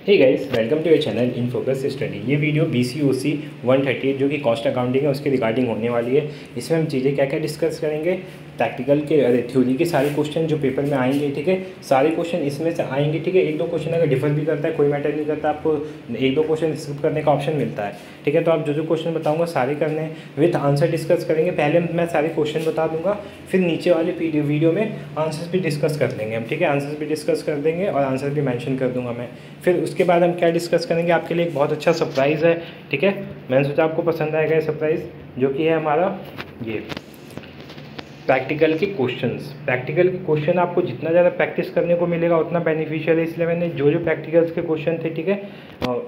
Hey guys, welcome to your channel in focus study. ये video BCOC 138 जो कि cost accounting है उसके रिगार्डिंग होने वाली है। इसमें हम चीज़ें क्या क्या डिस्कस करेंगे, प्रैक्टिकल के थ्योरी के सारे क्वेश्चन जो पेपर में आएंगे, ठीक है। सारे क्वेश्चन इसमें से आएंगे, ठीक है। एक दो क्वेश्चन अगर डिफर भी करता है कोई मैटर नहीं करता, आपको एक दो क्वेश्चन स्किप करने का ऑप्शन मिलता है, ठीक है। तो आप जो जो क्वेश्चन बताऊँगा सारे करने हैं, विथ आंसर डिस्कस करेंगे। पहले मैं सारे क्वेश्चन बता दूंगा, फिर नीचे वाले वीडियो में आंसर्स भी डिस्कस कर लेंगे हम, ठीक है। आंसर्स भी डिस्कस कर देंगे और आंसर भी मेंशन कर दूंगा मैं। फिर उसके बाद हम क्या डिस्कस करेंगे, आपके लिए एक बहुत अच्छा सरप्राइज़ है, ठीक है। मैंने सोचा आपको पसंद आएगा ये सरप्राइज़, जो कि है हमारा ये प्रैक्टिकल के क्वेश्चंस। प्रैक्टिकल के क्वेश्चन आपको जितना ज़्यादा प्रैक्टिस करने को मिलेगा उतना बेनिफिशियल है। इसलिए मैंने जो जो प्रैक्टिकल्स के क्वेश्चन थे, ठीक है,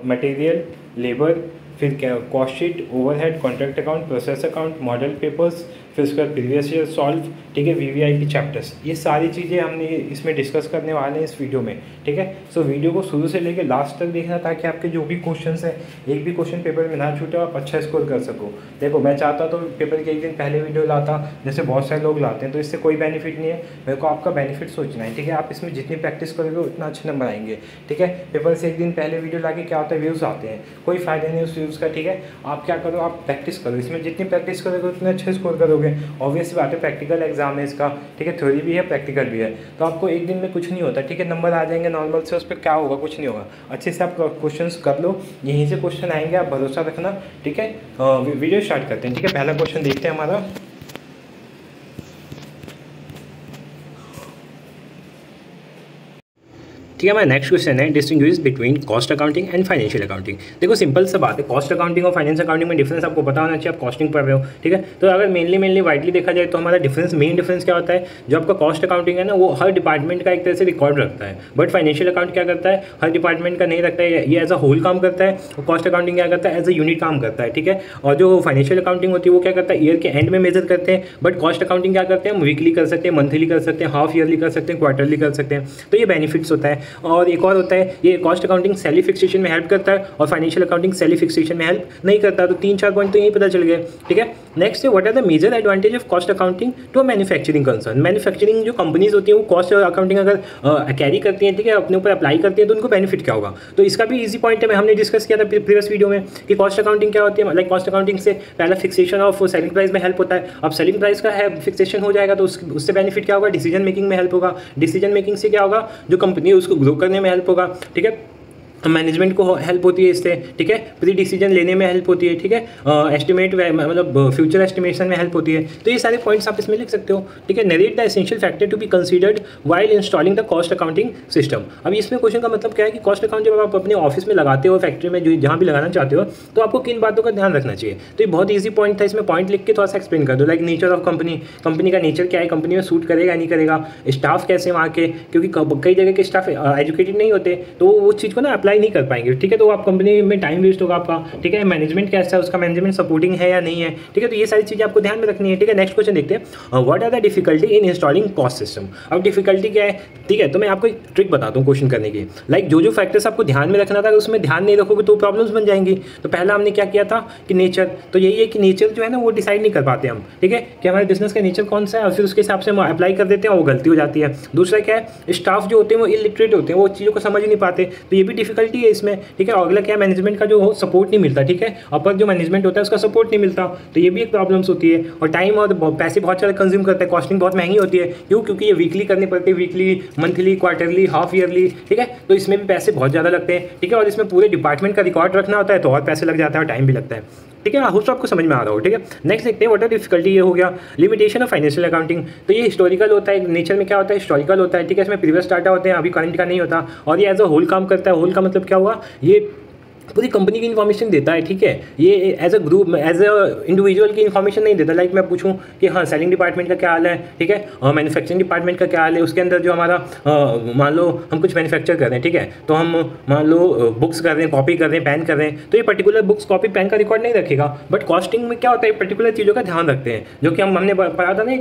मटेरियल, लेबर, फिर क्या cost sheet, overhead, contract account, process account, model papers, फिर उसके बाद प्रीवियस ईयर सॉल्व, ठीक है, VVIP चैप्टर्स, ये सारी चीज़ें हमने इसमें डिस्कस करने वाले हैं इस वीडियो में, ठीक है। सो वीडियो को शुरू से लेकर लास्ट तक देखना ताकि आपके जो भी क्वेश्चंस हैं एक भी क्वेश्चन पेपर में ना छूटे, आप अच्छा स्कोर कर सको। देखो, मैं चाहता तो पेपर के एक दिन पहले वीडियो लाता, जैसे बहुत सारे लोग लाते हैं, तो इससे कोई बेनिफिट नहीं है। मेरे को आपका बेनिफिट सोचना है, ठीक है। आप इसमें जितनी प्रैक्टिस करोगे उतना अच्छे नंबर आएंगे, ठीक है। पेपर से एक दिन पहले वीडियो ला के क्या होता है, व्यूज़ आते हैं, कोई फ़ायदा नहीं उस व्यूज़ का, ठीक है। आप क्या करो, आप प्रैक्टिस करो, इसमें जितनी प्रैक्टिस करोगे उतने अच्छे स्कोर करोगे। ऑब्वियस बात है, प्रैक्टिकल एग्जाम है इसका, ठीक है। थ्योरी भी है, प्रैक्टिकल भी है, तो आपको एक दिन में कुछ नहीं होता, ठीक है। नंबर आ जाएंगे नॉर्मल से, उस पर क्या होगा, कुछ नहीं होगा। अच्छे से आप क्वेश्चंस कर लो, यहीं से क्वेश्चन आएंगे, आप भरोसा रखना, ठीक है। वीडियो स्टार्ट करते हैं, ठीक है। पहला क्वेश्चन देखते हैं हमारा। ठीक है, हमारा नेक्स्ट क्वेश्चन है distinguish between cost accounting and financial accounting. देखो, सिंपल सा बात है, कॉस्ट अकाउंटिंग और फाइनेंस अकाउंटिंग में डिफरेंस आपको पता होना चाहिए। आप कॉस्टिंग पढ़ रहे हो, ठीक है। तो अगर मेनली वाइडली देखा जाए तो हमारा डिफरेंस, मेन डिफरेंस क्या होता है, जो आपका कॉस्ट अकाउंटिंग है ना, वो हर डिपार्टमेंट का एक तरह से रिकॉर्ड रखता है। बट फाइनेंशियल अकाउंट क्या करता है, हर डिपार्टमेंट का नहीं रखता है, ये एज अ होल काम करता है। और कॉस्ट अकाउंटिंग क्या करता है, एज अ यूनिट काम करता है, ठीक है। और जो फाइनेंशियल अकाउंटिंग होती है वो क्या करता है, ईयर के एंड में मेजर करते हैं। बट कॉस्ट अकाउंटिंग क्या करते हैं, हम वीकली कर सकते हैं, मंथली कर सकते हैं, हाफ ईयरली कर सकते हैं, क्वार्टरली कर सकते हैं। तो ये बेनिफिट्स होता है। और एक और होता है, ये कॉस्ट अकाउंटिंग सैलरी फिक्सेशन में हेल्प करता है और फाइनेंशियल अकाउंटिंग सैलरी फिक्सेशन में हेल्प नहीं करता। तो 3-4 पॉइंट तो यही पता चल गए, ठीक है। नेक्स्ट है, what are the major advantage of cost accounting to manufacturing concern. Manufacturing जो कंपनीज होती हैं वो कॉस्ट अकाउंटिंग अगर कैरी करती हैं, ठीक है, अपने ऊपर अप्लाई करती है, तो उनको बेनिफिट क्या होगा। तो इसका भी ईजी पॉइंट है, हमने डिस्कस किया था प्रीवियस वीडियो में कि कॉस्ट अकाउंटिंग क्या होती है। लाइक कॉस्ट अकाउंटिंग से पहला फिक्सेशन ऑफ सेलिंग प्राइस में हेल्प होता है। अब सेलिंग प्राइस का है फिक्सेशन हो जाएगा तो उससे बेनिफिट क्या होगा, डिसीजन मेकिंग में हेल्प होगा। डिसीजन मेकिंग से क्या होगा, जो कंपनी है उसको ग्रो करने में हेल्प होगा, ठीक है। मैनेजमेंट को हेल्प होती है इससे, ठीक है। प्री डिसीजन लेने में हेल्प होती है, ठीक है। एस्टिमेट मतलब फ्यूचर एस्टिमेशन में हेल्प होती है। तो ये सारे पॉइंट्स आप इसमें लिख सकते हो, ठीक है। Narrate the essential factor to be considered while installing the cost accounting system. अब इसमें क्वेश्चन का मतलब क्या है कि कॉस्ट अकाउंट जब आप अपने ऑफिस में लगाते हो, फैक्ट्री में, जो जहाँ भी लगाना चाहते हो, तो आपको किन बातों का ध्यान रखना चाहिए। तो ये बहुत ईजी पॉइंट था, इसमें पॉइंट लिख के थोड़ा सा एक्सप्लेन कर दो। Like nature of company, company का नेचर क्या है, कंपनी में सूट करेगा नहीं करेगा, स्टाफ कैसे वहाँ के, क्योंकि कई जगह के स्टाफ एजुकेटेड नहीं होते, तो वो उस चीज़ को ना अप्लाई नहीं कर पाएंगे, ठीक है। तो आप कंपनी में टाइम वेस्ट होगा आपका, ठीक है। मैनेजमेंट कैसा है, उसका मैनेजमेंट सपोर्टिंग है या नहीं है, ठीक है। तो ये सारी चीज़ें आपको ध्यान में रखनी है, ठीक है। नेक्स्ट क्वेश्चन देखते हैं, what are the difficulty in installing cost system. अब डिफिकल्टी क्या है, ठीक है। तो मैं आपको एक ट्रिक बताता हूँ क्वेश्चन करने की। लाइक जो फैक्टर्स आपको ध्यान में रखना था, उसमें ध्यान नहीं रखोगे तो प्रॉब्लम्स बन जाएंगी। तो पहला हमने क्या किया था कि नेचर, तो यही है कि नेचर जो है ना वो डिसाइड नहीं कर पाते हम, ठीक है, कि हमारे बिजनेस का नेचर कौन सा है, और फिर उसके हिसाब से हम अप्लाई कर देते हैं, वो गलती हो जाती है। दूसरा क्या है, स्टाफ जो होते हैं वो इलिटरेट होते हैं, वो चीज़ों को समझ ही नहीं पाते, तो ये भी डिफिकल्टी है इसमें, ठीक है। और अगला क्या, मैनेजमेंट का जो सपोर्ट नहीं मिलता, ठीक है। अपर जो मैनेजमेंट होता है उसका सपोर्ट नहीं मिलता, तो ये भी एक प्रॉब्लम्स होती है। और टाइम और पैसे बहुत सारे कंज्यूम करते हैं, कॉस्टिंग बहुत महंगी होती है। क्यों, क्योंकि ये वीकली करनी पड़ती है, weekly, monthly, quarterly, half yearly, ठीक है। तो इसमें भी पैसे बहुत ज़्यादा लगते हैं, ठीक है। और इसमें पूरे डिपार्टमेंट का रिकॉर्ड रखना होता है तो और पैसे लग जाता है और टाइम भी लगता है, ठीक है। होप आपको समझ में आ रहा हो, ठीक है। नेक्स्ट देखते हैं, व्हाट आर डिफिकल्टी, ये हो गया। लिमिटेशन ऑफ फाइनेंशियल अकाउंटिंग, तो ये हिस्टोरिकल होता है, नेचर में क्या होता है, हिस्टोरिकल होता है, ठीक है। इसमें प्रीवियस डाटा होते हैं, अभी करंट का नहीं होता। और ये एज अ होल काम करता है। होल का मतलब क्या हुआ, ये पूरी कंपनी की इन्फॉर्मेशन देता है, ठीक है। ये as a group, as a individual की इन्फॉर्मेशन नहीं देता। लाइक मैं पूछूं कि हाँ, सेलिंग डिपार्टमेंट का क्या हाल है, ठीक है, और मैन्युफैक्चरिंग डिपार्टमेंट का क्या हाल है, उसके अंदर जो हमारा मान लो हम कुछ मैन्युफैक्चर कर रहे हैं, ठीक है, तो हम मान लो बुक्स कर रहे हैं, कॉपी कर रहे हैं, पेन कर रहे हैं, तो ये पर्टिकुलर बुक्स, कॉपी, पेन का रिकॉर्ड नहीं रखेगा। बट कॉस्टिंग में क्या होता है, पर्टिकुलर चीज़ों का ध्यान रखते हैं, जो कि हमने पढ़ा था ना,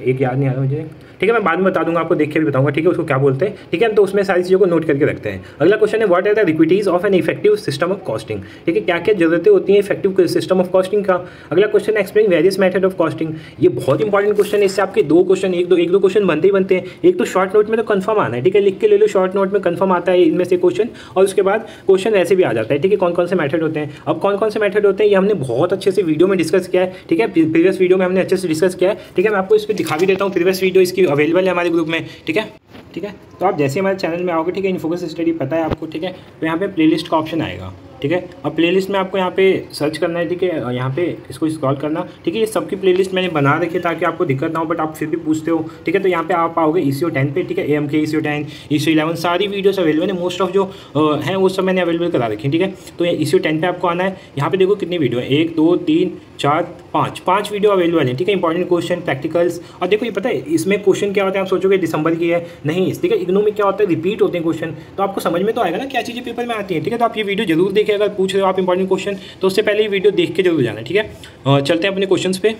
एक याद नहीं आ रहा मुझे, ठीक है, मैं बाद में बता दूंगा, आपको देख के भी बताऊंगा, ठीक है, उसको क्या बोलते हैं, ठीक है, तो उसमें सारी चीज़ों को नोट करके रखते हैं। अगला क्वेश्चन है what are the requisites of an effective system of costing, ठीक है, क्या क्या जरूरतें होती हैं इफेक्टिव सिस्टम ऑफ कॉस्टिंग का। अगला question explain various method of costing, ये बहुत इंपॉर्टेंट क्वेश्चन है, इससे आपके दो क्वेश्चन एक दो क्वेश्चन बनते ही बनते हैं। एक तो शॉर्ट नोट में तो कंफर्म आना है, ठीक है, लिख के ले लो, शॉर्ट नोट में कंफर्म आता है इनमें से क्वेश्चन, और उसके बाद क्वेश्चन ऐसे भी आ जाता है, ठीक है, कौन कौन से मेथड होते हैं। अब कौन कौन से मेथड होते हैं ये हमने बहुत अच्छे से वीडियो में डिस्कस किया है, ठीक है, प्रीवियस वीडियो में हमने अच्छे से डिस्कस किया है, ठीक है, मैं आपको इस पर दिखा भी देता हूँ, प्रीवियस वीडियो इसकी अवेलेबल है हमारे ग्रुप में, ठीक है, ठीक है। तो आप जैसे हमारे चैनल में आओगे, ठीक है, इनफोकस स्टडी पता है आपको, ठीक है, तो यहाँ पे प्लेलिस्ट का ऑप्शन आएगा, ठीक है, अब प्लेलिस्ट में आपको यहाँ पे सर्च करना है, ठीक है, यहाँ पे इसको स्क्रॉल करना, ठीक है, ये सबकी प्लेलिस्ट मैंने बना रखी है ताकि आपको दिक्कत ना हो, बट आप फिर भी पूछते हो, ठीक है, तो यहाँ पे आप आओगे ECO 10 पे, ठीक है, AMK ECO 10 ECO 11 सारी वीडियोस अवेलेबल है, मोस्ट ऑफ जो हैं वो सब मैंने अवेलेबल करा रखी है, ठीक है। तो ECO 10 पे आपको आना है, यहाँ पे देखो कितनी वीडियो है, 1 2 3 4 5 वीडियो अवेलेबल है, ठीक है, इंपॉर्टेंट क्वेश्चन प्रैक्टिकल्स। और देखो ये पता है इसमें क्वेश्चन क्या होता है, आप सोचोगे दिसंबर की है, नहीं, ठीक है, इग्नू में क्या होता है, रिपीट होते हैं क्वेश्चन, तो आपको समझ में तो आएगा ना क्या चीज़ें पेपर में आती हैं, ठीक है, तो आप ये वीडियो जरूर देखें, अगर पूछ रहे हो आप इंपॉर्टेंट क्वेश्चन तो उससे पहले ये वीडियो देख के जरूर जाना, ठीक है। चलते हैं अपने क्वेश्चंस पे,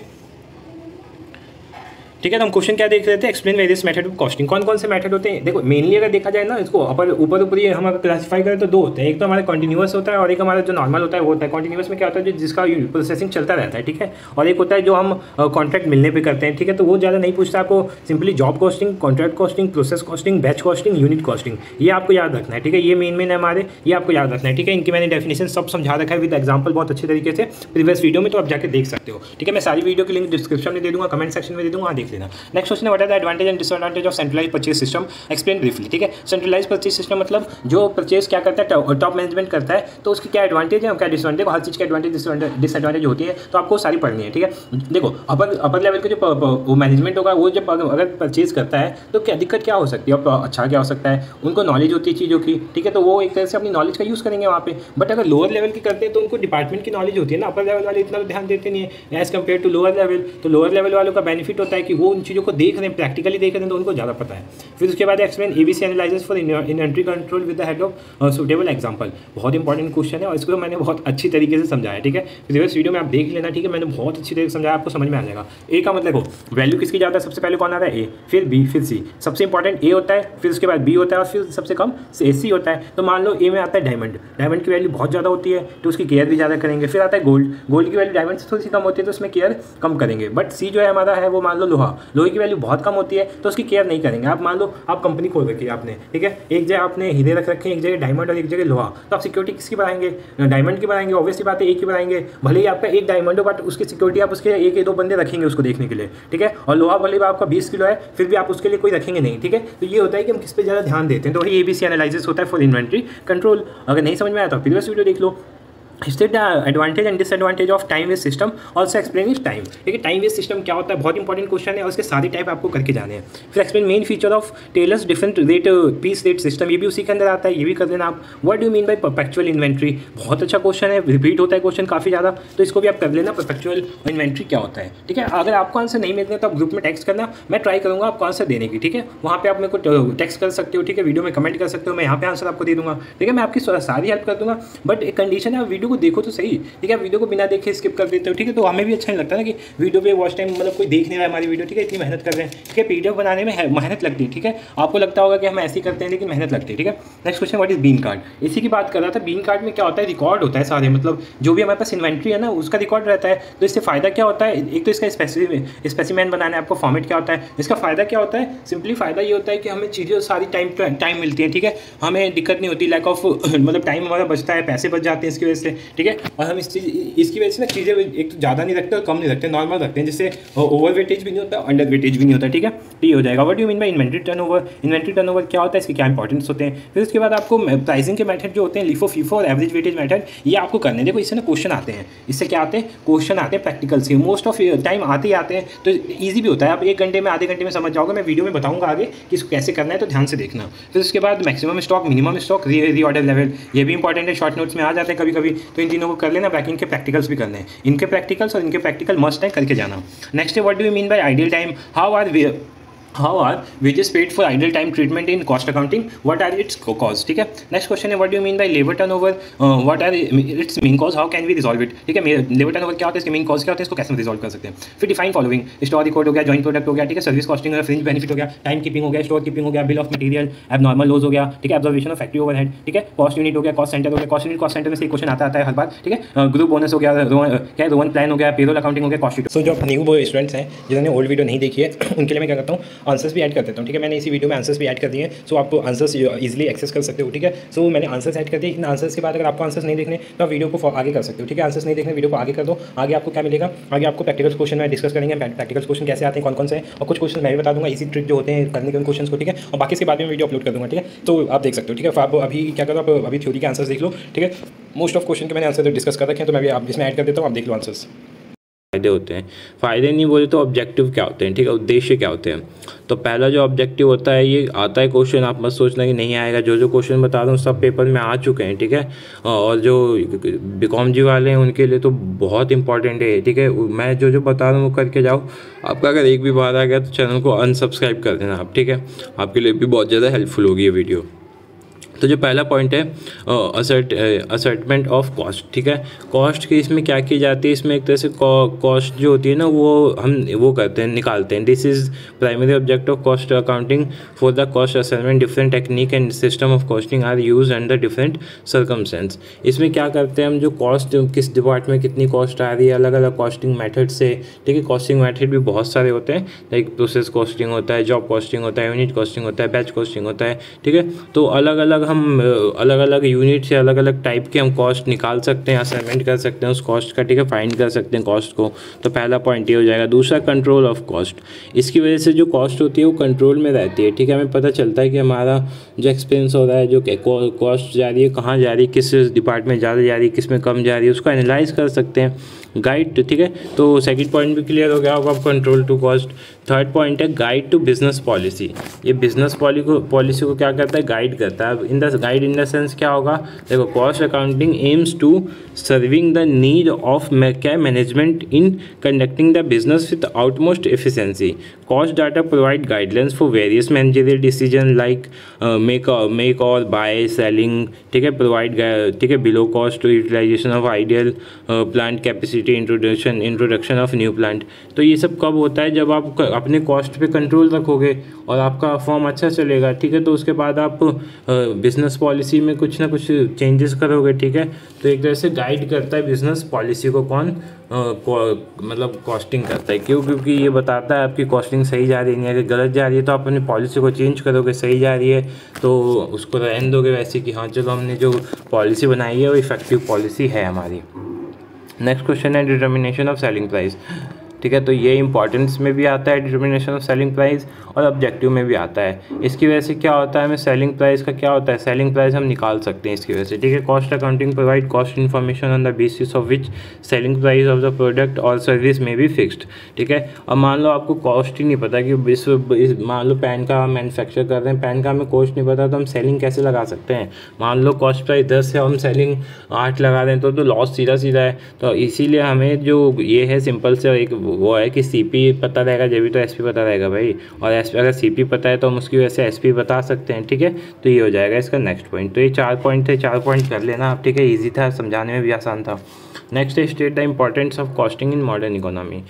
ठीक है, तो हम क्वेश्चन क्या देख रहे थे, explain various method of costing, कौन कौन से मेथड होते हैं। देखो मेनली अगर देखा जाए ना, इसको ऊपर ही हम अगर क्लासीफाई करें तो दो होते हैं, एक तो हमारा कंटिन्यूअस होता है और एक हमारा जो नॉर्मल होता है वो होता है। कंटिन्यूअस में क्या होता है, जो जिसका प्रोसेसिंग चलता रहता है, ठीक है, और एक होता है जो हम कॉन्ट्रैक्ट मिलने पर करते हैं, ठीक है, तो वो ज़्यादा नहीं पूछता आपको, simply job costing, contract costing, process costing, batch costing, unit costing, ये आपको याद रखना है, ठीक है, ये मेन है हमारे, ये आपको याद रखना है, ठीक है, इनकी मैंने डेफिनेशन सब समझा रखा है विद एग्जाम्पल बहुत अच्छे तरीके से प्रीवियस वीडियो में, तो आप जाकर देख सकते हो, ठीक है, मैं सारी वीडियो की लिंक डिस्क्रिप्शन में दे दूँगा, कमेंट सेक्शन में दे दूँगा, देख लेना। Next question, what are the advantage and disadvantage of centralised purchase system, explain briefly, ठीक है। सेंट्रलाइज्ड परचेज सिस्टम मतलब जो परचेज क्या करता है, टॉप मैनेजमेंट करता है, तो उसकी क्या एडवांटेज है और क्या डिसएडवांटेज, हर चीज़ की एडवांटेज डिसएडवांटेज होती है, तो आपको सारी पढ़नी है, ठीक है। देखो अपर लेवल के जो मैनेजमेंट होगा वो जब अगर परचेज करता है तो क्या दिक्कत क्या हो सकती है, अब अच्छा क्या हो सकता है, उनको नॉलेज होती है चीज़ों की, ठीक है, तो वो एक तरह से अपनी नॉलेज का यूज़ करेंगे वहाँ पे। बट अगर लोअर लेवल की करते हैं तो उनको डिपार्टमेंट की नॉलेज होती है ना, अपर लेवल वाले इतना ध्यान देते नहीं है as compare to lower level. तो लोअर लेवल वालों का बेनिफिट होता है कि वो उन चीज़ों को देख रहे हैं, प्रैक्टिकली देख रहे हैं, तो उनको ज़्यादा पता है। फिर उसके बाद explain ABC analysis for inventory control with the head of suitable example, बहुत इंपॉर्टेंट क्वेश्चन है और इसको मैंने बहुत अच्छी तरीके से समझाया, ठीक है, प्रीवियस वीडियो में आप देख लेना, ठीक है, मैंने बहुत अच्छी तरीके से समझाया, आपको समझ में आ जाएगा। ए का मतलब हो वैल्यू किसकी ज़्यादा है, सबसे पहले कौन आता है, ए, फिर बी, फिर सी, सबसे इंपॉर्टेंट ए होता है, फिर उसके बाद बी होता है और फिर सबसे कम सी होता है। तो मान लो ए में आता है डायमंड, डायमंड की वैल्यू बहुत ज़्यादा होती है तो उसकी केयर भी ज़्यादा करेंगे। फिर आता है गोल्ड, गोल्ड की वैल्यू डायमंड से थोड़ी सी कम होती है तो उसमें केयर कम करेंगे। बट सी जो है हमारा है वो मान लो लोहा, लोहे की वैल्यू बहुत कम होती है तो उसकी केयर नहीं करेंगे। आप मान लो आप कंपनी खोल रखी है आपने, ठीक है, एक जगह आपने हीरे रख रखे हैं, एक जगह डायमंड और एक जगह लोहा, तो आप सिक्योरिटी किसकी बढ़ाएंगे, डायमंड की बढ़ाएंगे, ऑब्वियसली बात है एक ही बढ़ाएंगे। भले ही आपका एक डायमंड हो बट उसकी सिक्योरिटी आप उसके एक या दो बंदे रखेंगे उसको देखने के लिए, ठीक है, और लोहा भले ही आपका 20 किलो है फिर भी आप उसके लिए कोई रखेंगे नहीं, ठीक है। तो ये होता है कि हम किस पे ज़्यादा ध्यान देते हैं, तो वही ABC एनालिसिस होता है फॉर इन्वेंट्री कंट्रोल। अगर नहीं समझ में आया तो प्रीवियस वीडियो देख लो। State the advantage and disadvantage of time waste system, also explain is time, ठीक है, टाइम वेस्ट सिस्टम क्या होता है, बहुत इंपॉर्टेंट क्वेश्चन है और उसके सारे टाइप आपको करके जाने हैं। फिर explain main feature of Taylor's different rate piece rate system, ये भी उसी के अंदर आता है, ये भी कर देना आप। What do mean by perpetual inventory, बहुत अच्छा क्वेश्चन है, रिपीट होता है क्वेश्चन काफ़ी ज़्यादा, तो इसको भी आप कर लेना, परपेचुअल इन्वेंट्री क्या होता है, ठीक है। अगर आपको आंसर नहीं मिलते तो आप ग्रुप में टेक्स्ट करना, मैं ट्राई करूँगा आपको आंसर देने की, ठीक है, वहाँ पर आप मेरे को टेक्स्ट कर सकते हो, ठीक है, वीडियो में कमेंट कर सकते हो, मैं यहाँ पे आंसर आपको दे दूँगा, ठीक है, मैं आपकी सारी हेल्प कर दूँगा। बट एक कंडीशन है, वीडियो को देखो तो सही, ठीक है, वीडियो को बिना देखे स्किप कर देते हो, ठीक है, तो हमें भी अच्छा नहीं लगता ना कि वीडियो पे वॉच टाइम मतलब कोई देख नहीं रहा है हमारी वीडियो, ठीक है, इतनी मेहनत कर रहे हैं, ठीक है, PDF बनाने में मेहनत लगती है, ठीक है, आपको लगता होगा कि हम ऐसे ही करते हैं लेकिन मेहनत लगती है, ठीक है। Next question, what is bin card, इसी की बात कर रहा था। बीन कार्ड में क्या होता है, रिकॉर्ड होता है सारे, मतलब जो भी हमारे पास इन्वेंट्री है ना उसका रिकॉर्ड रहता है। तो इससे फ़ायदा क्या होता है, एक तो इसका स्पेसिमेन बनाना है आपको, फॉर्मेट क्या होता है, इसका फ़ायदा क्या होता है, सिंपली फ़ायदा ये होता है कि हमें चीज़ें सारी टाइम मिलती हैं, ठीक है, हमें दिक्कत नहीं होती, लैक ऑफ मतलब टाइम हमारा बचता है, पैसे बच जाते हैं इसकी वजह से, ठीक है, और हम इसकी वजह से ना चीज़ें एक तो ज़्यादा नहीं रखते और कम नहीं रखते, नॉर्मल रखते हैं, जिससे ओवर वेटेज भी नहीं होता, अंडर वेटेज भी नहीं होता, ठीक है, तो ये हो जाएगा। What do you mean by inventory turnover, inventory turnover क्या होता है, इसके क्या इंपॉर्टेंस होते हैं। फिर उसके बाद आपको प्राइसिंग के मेथड जो होते हैं, लिफो फीफो और एवरेज वेटेज मेथड, ये आपको करने, देखो इससे ना क्वेश्चन आते हैं, इससे क्या आते हैं, क्वेश्चन आते हैं प्रैक्टिकल से, मोस्ट ऑफ टाइम आते ही आते हैं, तो ईजी भी होता है, आप 1 घंटे में आधे घंटे में समझ जाओगे। मैं वीडियो में बताऊंगा आगे कि इसको कैसे करना है, तो ध्यान से देखना। फिर उसके बाद maximum stock, minimum stock, reorder level, ये भी इंपॉर्टेंट है, शॉर्ट नोट्स में आ जाते हैं कभी कभी, तो इन तीनों को कर लेना। बाकी इनके प्रैक्टिकल्स भी करने हैं, इनके प्रैक्टिकल्स और इनके प्रैक्टिकल मस्ट है, करके जाना। नेक्स्ट है what do you mean by ideal time, how are wages paid for idle time treatment in cost accounting, what are its cause, ठीक है। नेक्स्ट क्वेश्चन है what do you mean by labour turnover, what are its main cause, how can we resolve it, ठीक है। Labour turnover क्या होता है, इसके main cause क्या होता है, इसको कैसे रिजॉल्व कर सकते हैं। फिर डिफाइन फॉलोइंग, स्टोर रिकॉर्ड हो गया, जॉइंट प्रोडक्ट हो गया, ठीक है, सर्विस कॉस्टिंग हो गया, फ्रिंज बेनिफिट हो गया, टाइम कीपिंग हो गया, स्टोर कीपिंग हो गया, bill of material, abnormal loss हो गया, ठीक है, ऑब्जर्वेशन ऑफ फैक्ट्री ओवरहेड, ठीक है, कॉस्ट यूनिट हो गया, कॉस्ट सेंटर हो गया, कॉस्ट यूनिट कॉस्ट सेंटर में से क्वेश्चन आता है हर बार, ठीक है, ग्रुप बोनस हो गया, क्या रोवन प्लान हो गया, पेरोल अकाउंटिंग हो गया, कॉस्ट शीट। सो जो न्यू स्टूडेंट्स हैं जिन्होंने ओल्ड वीडियो नहीं देखी है उनके लिए मैं क्या करता हूँ, आंसर्स भी ऐड कर देता हूँ, ठीक है। मैंने इसी वीडियो में आंसर्स भी ऐड कर दिए हैं, सो आप आंसर्स इजीली एक्सेस कर सकते हो, ठीक है। सो मैंने आंसर्स ऐड कर दिए, इन आंसर्स के बाद अगर आपको आंसर्स नहीं देखने तो आप वीडियो को आगे कर सकते हो, ठीक है। आंसर्स नहीं देखने वीडियो को आगे कर दो, आगे आपको क्या मिलेगा, आगे आपको प्रैक्टिकल क्वेश्चन में डिस्कस करेंगे, प्रैक्टिकल क्वेश्चन कैसे आते हैं, कौन कौन से हैं, और कुछ क्वेश्चन मैं भी बता दूंगा, इसी ट्रिक जो होते हैं करने के उन क्वेश्चन को, ठीक है। और बाकी इसके बाद में वीडियो अपलोड कर दूंगा, ठीक है। तो आप देख सकते हो, ठीक है। आप अभी क्या करो, आप अभी थ्योरी के आंसर्स देख लो, ठीक है। मोस्ट ऑफ क्वेश्चन के मैंने आंसर डिस्कस कर रखे हैं, तो मैं भी आप इसमें ऐड कर देता हूँ, आप देख लो आंसर्स। फ़ायदे होते हैं, फ़ायदे नहीं बोले तो ऑब्जेक्टिव क्या होते हैं, ठीक है, उद्देश्य क्या होते हैं। तो पहला जो ऑब्जेक्टिव होता है, ये आता है क्वेश्चन, आप मत सोचना कि नहीं आएगा, जो क्वेश्चन बता रहा हूँ सब पेपर में आ चुके हैं, ठीक है। और जो बीकॉम जी वाले हैं उनके लिए तो बहुत इंपॉर्टेंट है, ठीक है। मैं जो बता रहा हूँ वो करके जाओ, आपका अगर एक भी बार आ गया तो चैनल को अनसब्सक्राइब कर देना आप, ठीक है। आपके लिए भी बहुत ज़्यादा हेल्पफुल होगी ये वीडियो। तो जो पहला पॉइंट है असर्टमेंट ऑफ कॉस्ट, ठीक है। कॉस्ट की इसमें क्या की जाती है, इसमें एक तरह से कॉस्ट जो होती है ना वो हम वो करते हैं, निकालते हैं। This is primary object of cost accounting for the cost assessment, different technique and system of costing are use under different circumstance. इसमें क्या करते हैं हम, जो कॉस्ट किस डिपार्टमेंट में कितनी कॉस्ट आ रही है, अलग अलग कॉस्टिंग मेथड से, ठीक है। कॉस्टिंग मेथड भी बहुत सारे होते हैं, लाइक प्रोसेस कॉस्टिंग होता है, जॉब कॉस्टिंग होता है, यूनिट कॉस्टिंग होता है, बैच कॉस्टिंग होता है, ठीक है। तो अलग अलग हम अलग अलग यूनिट से अलग अलग टाइप के हम कॉस्ट निकाल सकते हैं, असाइनमेंट कर सकते हैं उस कॉस्ट का, ठीक है, फाइंड कर सकते हैं कॉस्ट को। तो पहला पॉइंट ये हो जाएगा। दूसरा कंट्रोल ऑफ कॉस्ट, इसकी वजह से जो कॉस्ट होती है वो कंट्रोल में रहती है, ठीक है। हमें पता चलता है कि हमारा जो एक्सपेंस हो रहा है, जो कॉस्ट जा रही है, कहाँ जा रही है, किस डिपार्टमेंट ज़्यादा जा रही है, किस में कम जा रही है, उसको एनालाइज कर सकते हैं, गाइड, ठीक है। तो सेकंड पॉइंट भी क्लियर हो गया होगा आप, control to cost. Third point है गाइड टू बिजनेस पॉलिसी। ये बिजनेस पॉलिसी को क्या करता है, गाइड करता है। इन द सेंस क्या होगा, देखो, cost accounting aims to serving the need of क्या management in conducting the business with outmost efficiency. Cost data provide guidelines for various managerial decision like make or buy selling, ठीक है, provide, ठीक है, below cost utilization of ideal plant capacity, introduction of new plant. तो ये सब कब होता है, जब आप अपने कॉस्ट पे कंट्रोल रखोगे और आपका फॉर्म अच्छा चलेगा, ठीक है। तो उसके बाद आप बिजनेस पॉलिसी में कुछ ना कुछ चेंजेस करोगे, ठीक है। तो एक तरह से गाइड करता है बिजनेस पॉलिसी को कौन, मतलब कॉस्टिंग करता है। क्यों, क्योंकि ये बताता है आपकी कॉस्टिंग सही जा रही है, अगर गलत जा रही है तो आप अपनी पॉलिसी को चेंज करोगे, सही जा रही है तो उसको रहने दोगे वैसे कि हाँ चलो हमने जो पॉलिसी बनाई है वो इफेक्टिव पॉलिसी है हमारी। नेक्स्ट क्वेश्चन है डिटर्मिनेशन ऑफ सेलिंग प्राइस, ठीक है। तो ये इंपॉर्टेंस में भी आता है डिटर्मिनेशन ऑफ सेलिंग प्राइस, और ऑब्जेक्टिव में भी आता है। इसकी वजह से क्या होता है, हमें सेलिंग प्राइस का क्या होता है, सेलिंग प्राइस हम निकाल सकते हैं इसकी वजह से, ठीक है। Cost accounting provide cost information on the basis of which selling price of the product और सर्विस में भी फिक्स्ड, ठीक है। अब मान लो आपको कॉस्ट ही नहीं पता कि मान लो पेन का मैन्युफैक्चर कर रहे हैं, पेन का हमें कॉस्ट नहीं पता, तो हम सेलिंग कैसे लगा सकते हैं। मान लो कॉस्ट प्राइस 10 है, हम सेलिंग 8 लगा रहे हैं, तो लॉस सीधा सीधा है। तो इसीलिए हमें जो ये है सिंपल से एक वो है कि सीपी पता रहेगा जब भी तो एसपी पता रहेगा भाई, और एसपी अगर सीपी पता है तो हम उसकी वजह से एसपी बता सकते हैं, ठीक है। तो ये हो जाएगा इसका नेक्स्ट पॉइंट। तो ये 4 पॉइंट थे, 4 पॉइंट कर लेना आप, ठीक है। इजी था, समझाने में भी आसान था। नेक्स्ट है state the importance of costing in modern economy.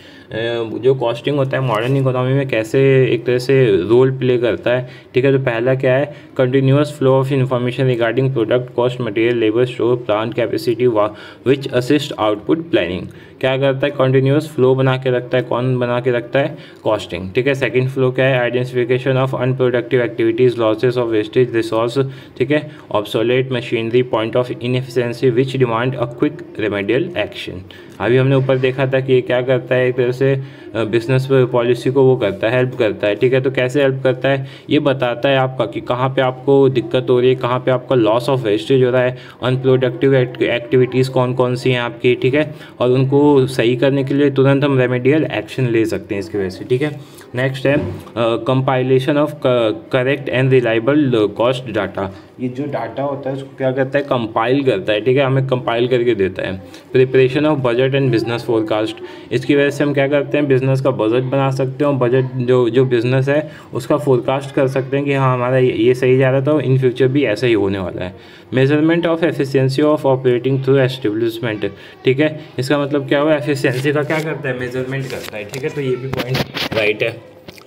जो कॉस्टिंग होता है मॉडर्न इकोनॉमी में कैसे एक तरह से रोल प्ले करता है, ठीक है। तो पहला क्या है, continuous flow of information regarding product cost, material, labour, store, plant capacity which assist output planning. क्या करता है, कंटिन्यूअस फ्लो बना के रखता है। कौन बना के रखता है, कॉस्टिंग, ठीक है। सेकंड फ्लो क्या है, identification of unproductive activities, losses of wastage resource, ठीक है, obsolete machinery, point of inefficiency which demand a quick remedial action. अभी हमने ऊपर देखा था कि ये क्या करता है, एक तरह से बिजनेस पॉलिसी को वो करता है, हेल्प करता है, ठीक है। तो कैसे हेल्प करता है, ये बताता है आपका कि कहाँ पे आपको दिक्कत हो रही है, कहाँ पे आपका लॉस ऑफ वेस्टेज हो रहा है, अनप्रोडक्टिव एक्टिविटीज़ कौन कौन सी हैं आपकी, ठीक है। और उनको सही करने के लिए तुरंत हम रेमेडियल एक्शन ले सकते हैं इसकी वजह से, ठीक है। नेक्स्ट है compilation of correct and reliable cost data. ये जो डाटा होता है उसको क्या करता है, कंपाइल करता है, ठीक है, हमें कंपाइल करके देता है। Preparation of budget budget and business forecast. इसकी वजह से हम क्या करते हैं, बिजनेस का बजट बना सकते हैं और बजट जो बिजनेस है उसका फोरकास्ट कर सकते हैं कि हाँ हमारा ये सही जा रहा था, इन फ्यूचर भी ऐसा ही होने वाला है। Measurement of efficiency of operating through establishment, ठीक है, इसका मतलब क्या हुआ, एफिशिएंसी का क्या करता है, मेजरमेंट करता है, ठीक है, तो ये भी पॉइंट राइट है।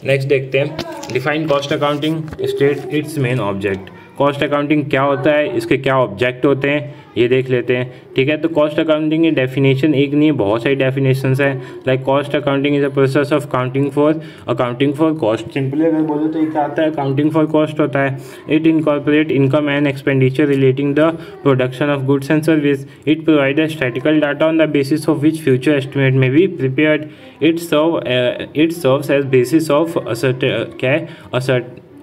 नेक्स्ट देखते हैं, define cost accounting, state it's main object. Cost accounting क्या होता है, इसके क्या ऑब्जेक्ट होते हैं, ये देख लेते हैं, ठीक है। तो कॉस्ट अकाउंटिंग की डेफिनेशन एक नहीं, बहुत सारी डेफिनेशंस है। Like cost accounting is a process of accounting for cost. Simply अगर बोलो तो ये क्या आता है, अकाउंटिंग फॉर कॉस्ट होता है। It incorporate income and expenditure relating the production of goods and service. It provide statical data on the basis of which future estimate may be prepared. It serves as basis of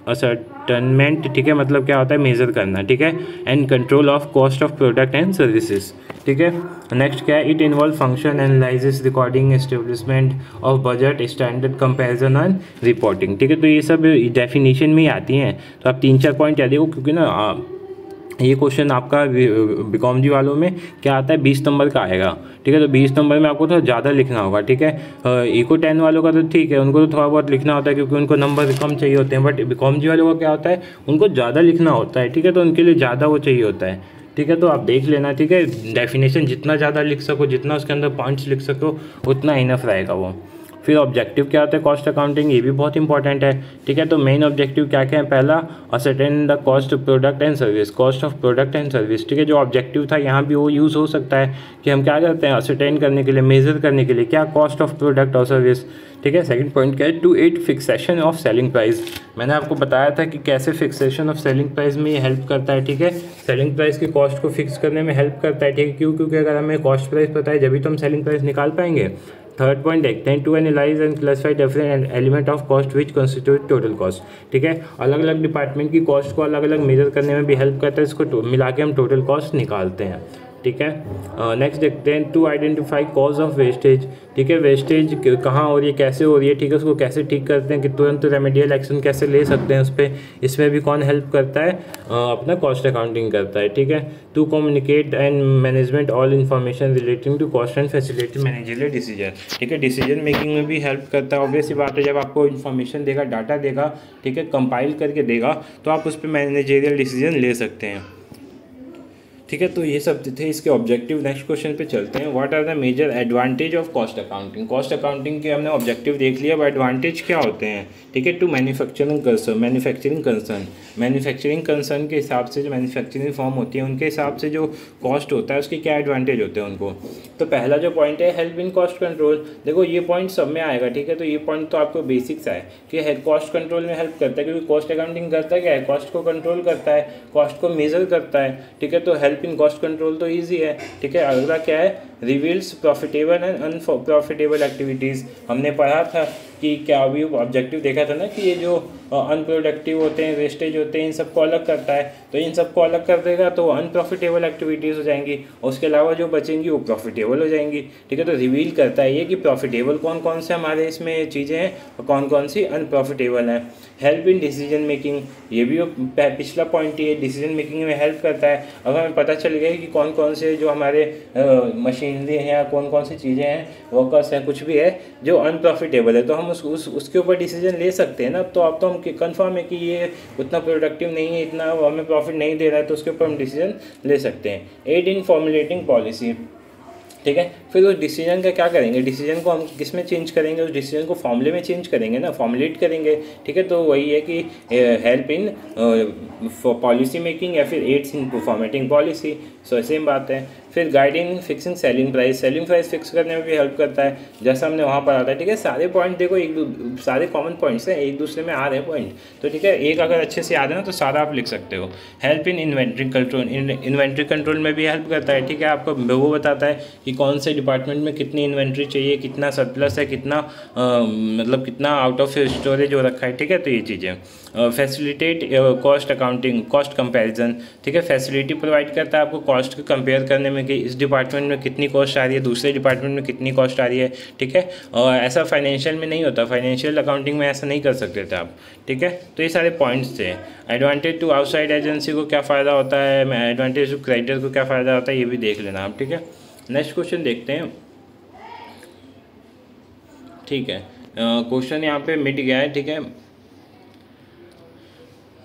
ascertainment, ठीक है, मतलब क्या होता है, major करना, ठीक है, and control of cost of product and services, ठीक है। नेक्स्ट क्या है, it involve function analysis, recording, establishment of budget, standard comparison and reporting, ठीक है। तो ये सब डेफिनेशन में ही आती हैं, तो आप 3-4 पॉइंट याद रखो, क्योंकि ना ये क्वेश्चन आपका बीकॉम जी वालों में क्या आता है, 20 नंबर का आएगा, ठीक है। तो 20 नंबर में आपको थोड़ा ज़्यादा लिखना होगा, ठीक है। इको 10 वालों का तो ठीक है, उनको तो थोड़ा बहुत लिखना होता है क्योंकि उनको नंबर कम चाहिए होते हैं, बट बीकॉम जी वालों का क्या होता है, उनको ज़्यादा लिखना होता है, ठीक है, तो उनके लिए ज़्यादा वो चाहिए होता है, ठीक है। तो आप देख लेना, ठीक है, डेफिनेशन जितना ज़्यादा लिख सको, जितना उसके अंदर पॉइंट्स लिख सको, उतना इनफ रहेगा वो। फिर ऑब्जेक्टिव क्या होता है कॉस्ट अकाउंटिंग, ये भी बहुत इंपॉर्टेंट है, ठीक है। तो मेन ऑब्जेक्टिव क्या क्या है, पहला ascertain the cost of product and service, cost of product and service, ठीक है। जो ऑब्जेक्टिव था यहाँ भी वो यूज़ हो सकता है कि हम क्या करते हैं, असर्टेन करने के लिए, मेजर करने के लिए क्या, कॉस्ट ऑफ प्रोडक्ट और सर्विस, ठीक है। सेकंड पॉइंट क्या है, to aid fixation of selling price. मैंने आपको बताया था कि कैसे फिक्सेशन ऑफ सेलिंग प्राइस में ये हेल्प करता है, ठीक है। सेलिंग प्राइस की कॉस्ट को फिक्स करने में हेल्प करता है, ठीक है। क्यों, क्योंकि अगर हमें कॉस्ट प्राइस पता है जब तो हम सेलिंग प्राइस निकाल पाएंगे। थर्ड पॉइंट देखते हैं, to analyse and classify different element of cost which constitute total cost, ठीक है। अलग अलग डिपार्टमेंट की कॉस्ट को अलग अलग मेजर करने में भी हेल्प करता है, इसको मिला के हम टोटल कॉस्ट निकालते हैं, ठीक है। नेक्स्ट देखते हैं, to identify cause of wastage, ठीक है। वेस्टेज कहाँ हो रही है, कैसे हो रही है, ठीक है, उसको कैसे ठीक करते हैं, कि तुरंत रेमेडियल एक्शन कैसे ले सकते हैं उस पर, इसमें भी कौन हेल्प करता है, अपना कॉस्ट अकाउंटिंग करता है, ठीक है। To communicate and management all information relating to cost and facility managerial decision, ठीक है। डिसीजन मेकिंग में भी हेल्प करता है। ऑब्वियस बात है, जब आपको इन्फॉर्मेशन देगा, डाटा देगा, ठीक है, कंपाइल करके देगा, तो आप उस पर मैनेजरियल डिसीजन ले सकते हैं, ठीक है। तो ये सब थे इसके ऑब्जेक्टिव। नेक्स्ट क्वेश्चन पे चलते हैं, what are the major advantage of cost accounting. Cost accounting के हमने ऑब्जेक्टिव देख लिया, अब एडवांटेज क्या होते हैं, ठीक है। टू मैन्युफैक्चरिंग कंसर्न के हिसाब से जो मैन्युफैक्चरिंग फॉर्म होती है उनके हिसाब से जो कॉस्ट होता है उसके क्या एडवांटेज होते हैं उनको। तो पहला जो पॉइंट है, हेल्प इन कॉस्ट कंट्रोल। देखो ये पॉइंट सब में आएगा, ठीक है। तो ये पॉइंट तो आपको बेसिक्स है कि कॉस्ट कंट्रोल में हेल्प करता है, क्योंकि कॉस्ट अकाउंटिंग करता है क्या है, कॉस्ट को कंट्रोल करता है, कॉस्ट को मेजर करता है, ठीक है। तो हेल्प इन कॉस्ट कंट्रोल तो इजी है, ठीक है। अगला क्या है, reveals profitable and unprofitable activities. हमने पढ़ा था कि क्या अभी ऑब्जेक्टिव देखा था ना, कि ये जो अनप्रोडक्टिव होते हैं, वेस्टेज होते हैं, इन सबको अलग करता है। तो इन सबको अलग कर देगा तो अनप्रॉफिटेबल एक्टिविटीज़ हो जाएंगी, और उसके अलावा जो बचेंगी वो प्रॉफिटेबल हो जाएंगी, ठीक है। तो रिवील करता है ये कि प्रॉफिटेबल कौन कौन से हमारे इसमें चीज़ें हैं और कौन कौन सी अनप्रॉफिटेबल हैं। हेल्प इन डिसीजन मेकिंग, ये भी पिछला पॉइंट ही है, डिसीजन मेकिंग में हेल्प करता है। अगर हमें पता चल गया कि कौन कौन से जो हमारे मशीनरी हैं या कौन कौन सी चीज़ें हैं, वर्कर्स हैं, कुछ भी है जो अनप्रॉफिटेबल है, तो हम उसके ऊपर डिसीजन ले सकते हैं ना। तो अब तो हम कंफर्म है कि ये उतना प्रोडक्टिव नहीं है, इतना हमें प्रॉफिट नहीं दे रहा है, तो उसके ऊपर हम डिसीजन ले सकते हैं। एड इन फॉर्मुलेटिंग पॉलिसी, ठीक है। फिर उस डिसीजन का क्या करेंगे, डिसीजन को हम किस में चेंज करेंगे, उस डिसीजन को फॉर्मूले में चेंज करेंगे ना, फॉर्मुलेट करेंगे, ठीक है। तो वही है कि हेल्प इन पॉलिसी मेकिंग या फिर एड्स इन फॉर्मेटिंग पॉलिसी, सो सेम बात है। फिर गाइड इन फिक्सिंग सेलिंग प्राइस फिक्स करने में भी हेल्प करता है, जैसा हमने वहाँ पढ़ा था, ठीक है। सारे पॉइंट देखो, सारे कॉमन पॉइंट्स हैं, एक दूसरे में आ रहे हैं पॉइंट, तो ठीक है, एक अगर अच्छे से याद है ना तो सारा आप लिख सकते हो। Help in inventory control, inventory control में भी हेल्प करता है, ठीक है। आपको वो बताता है कि कौन से डिपार्टमेंट में कितनी इन्वेंट्री चाहिए, कितना सरप्लस है, कितना मतलब कितना आउट ऑफ स्टोरेज हो रखा है, ठीक है। तो ये चीज़ें facilitate cost accounting, cost comparison, ठीक है। फैसिलिटी प्रोवाइड करता है आपको कॉस्ट को कंपेयर करने में कि इस डिपार्टमेंट में कितनी कॉस्ट आ रही है, दूसरे डिपार्टमेंट में कितनी कॉस्ट आ रही है, ठीक है। और ऐसा फाइनेंशियल में नहीं होता, फाइनेंशियल अकाउंटिंग में ऐसा नहीं कर सकते थे आप, ठीक है। तो ये सारे पॉइंट्स थे। एडवांटेज टू आउटसाइड एजेंसी को क्या फ़ायदा होता है, एडवांटेज टू क्रेडिटर को क्या फ़ायदा होता है, ये भी देख लेना आप, ठीक है। नेक्स्ट क्वेश्चन देखते हैं, ठीक है, क्वेश्चन यहाँ पे मिट गया है। ठीक है,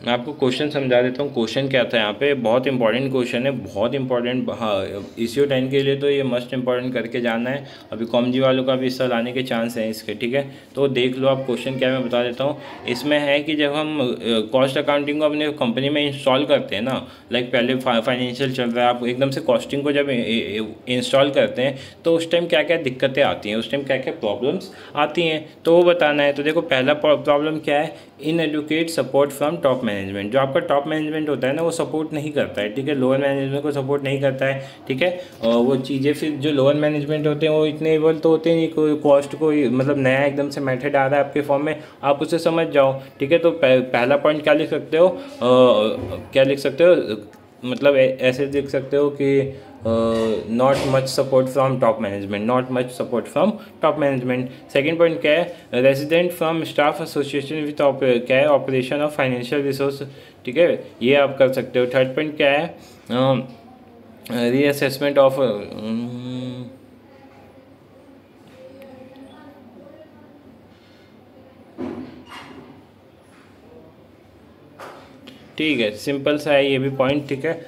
मैं आपको क्वेश्चन समझा देता हूँ। क्वेश्चन क्या था यहाँ पे, बहुत इंपॉर्टेंट क्वेश्चन है, बहुत इंपॉर्टेंट। हाँ, ईसीओ 10 के लिए तो ये मस्ट इंपॉर्टेंट करके जाना है। अभी कॉमजी वालों का भी हिस्सा लाने के चांस हैं इसके। ठीक है, तो देख लो आप क्वेश्चन क्या, मैं बता देता हूँ। इसमें है कि जब हम कॉस्ट अकाउंटिंग को अपने कंपनी में इंस्टॉल करते हैं ना, लाइक पहले फाइनेंशियल चल रहा है, आप एकदम से कॉस्टिंग को जब इंस्टॉल करते हैं तो उस टाइम क्या क्या दिक्कतें आती हैं, उस टाइम क्या क्या प्रॉब्लम्स आती हैं, तो वो बताना है। तो देखो पहला प्रॉब्लम क्या है, inadequate support from top management. जो आपका टॉप मैनेजमेंट होता है ना, वो सपोर्ट नहीं करता है। ठीक है, लोअर मैनेजमेंट को सपोर्ट नहीं करता है। ठीक है, और वो चीज़ें फिर जो लोअर मैनेजमेंट होते हैं वो इतने एबल तो होते नहीं, कोई कॉस्ट को मतलब नया एकदम से मेथड आ रहा है आपके फॉर्म में, आप उसे समझ जाओ। ठीक है, तो पहला पॉइंट क्या लिख सकते हो, क्या लिख सकते हो, मतलब ऐसे लिख सकते हो कि not much support from top management, not much support from top management. Second point क्या है, resident from staff association with क्या है, ऑपरेशन ऑफ फाइनेंशियल रिसोर्स। ठीक है, ये आप कर सकते हो। थर्ड पॉइंट क्या है, रीअसेसमेंट ऑफ ठीक है, सिंपल सा है ये भी पॉइंट। ठीक है,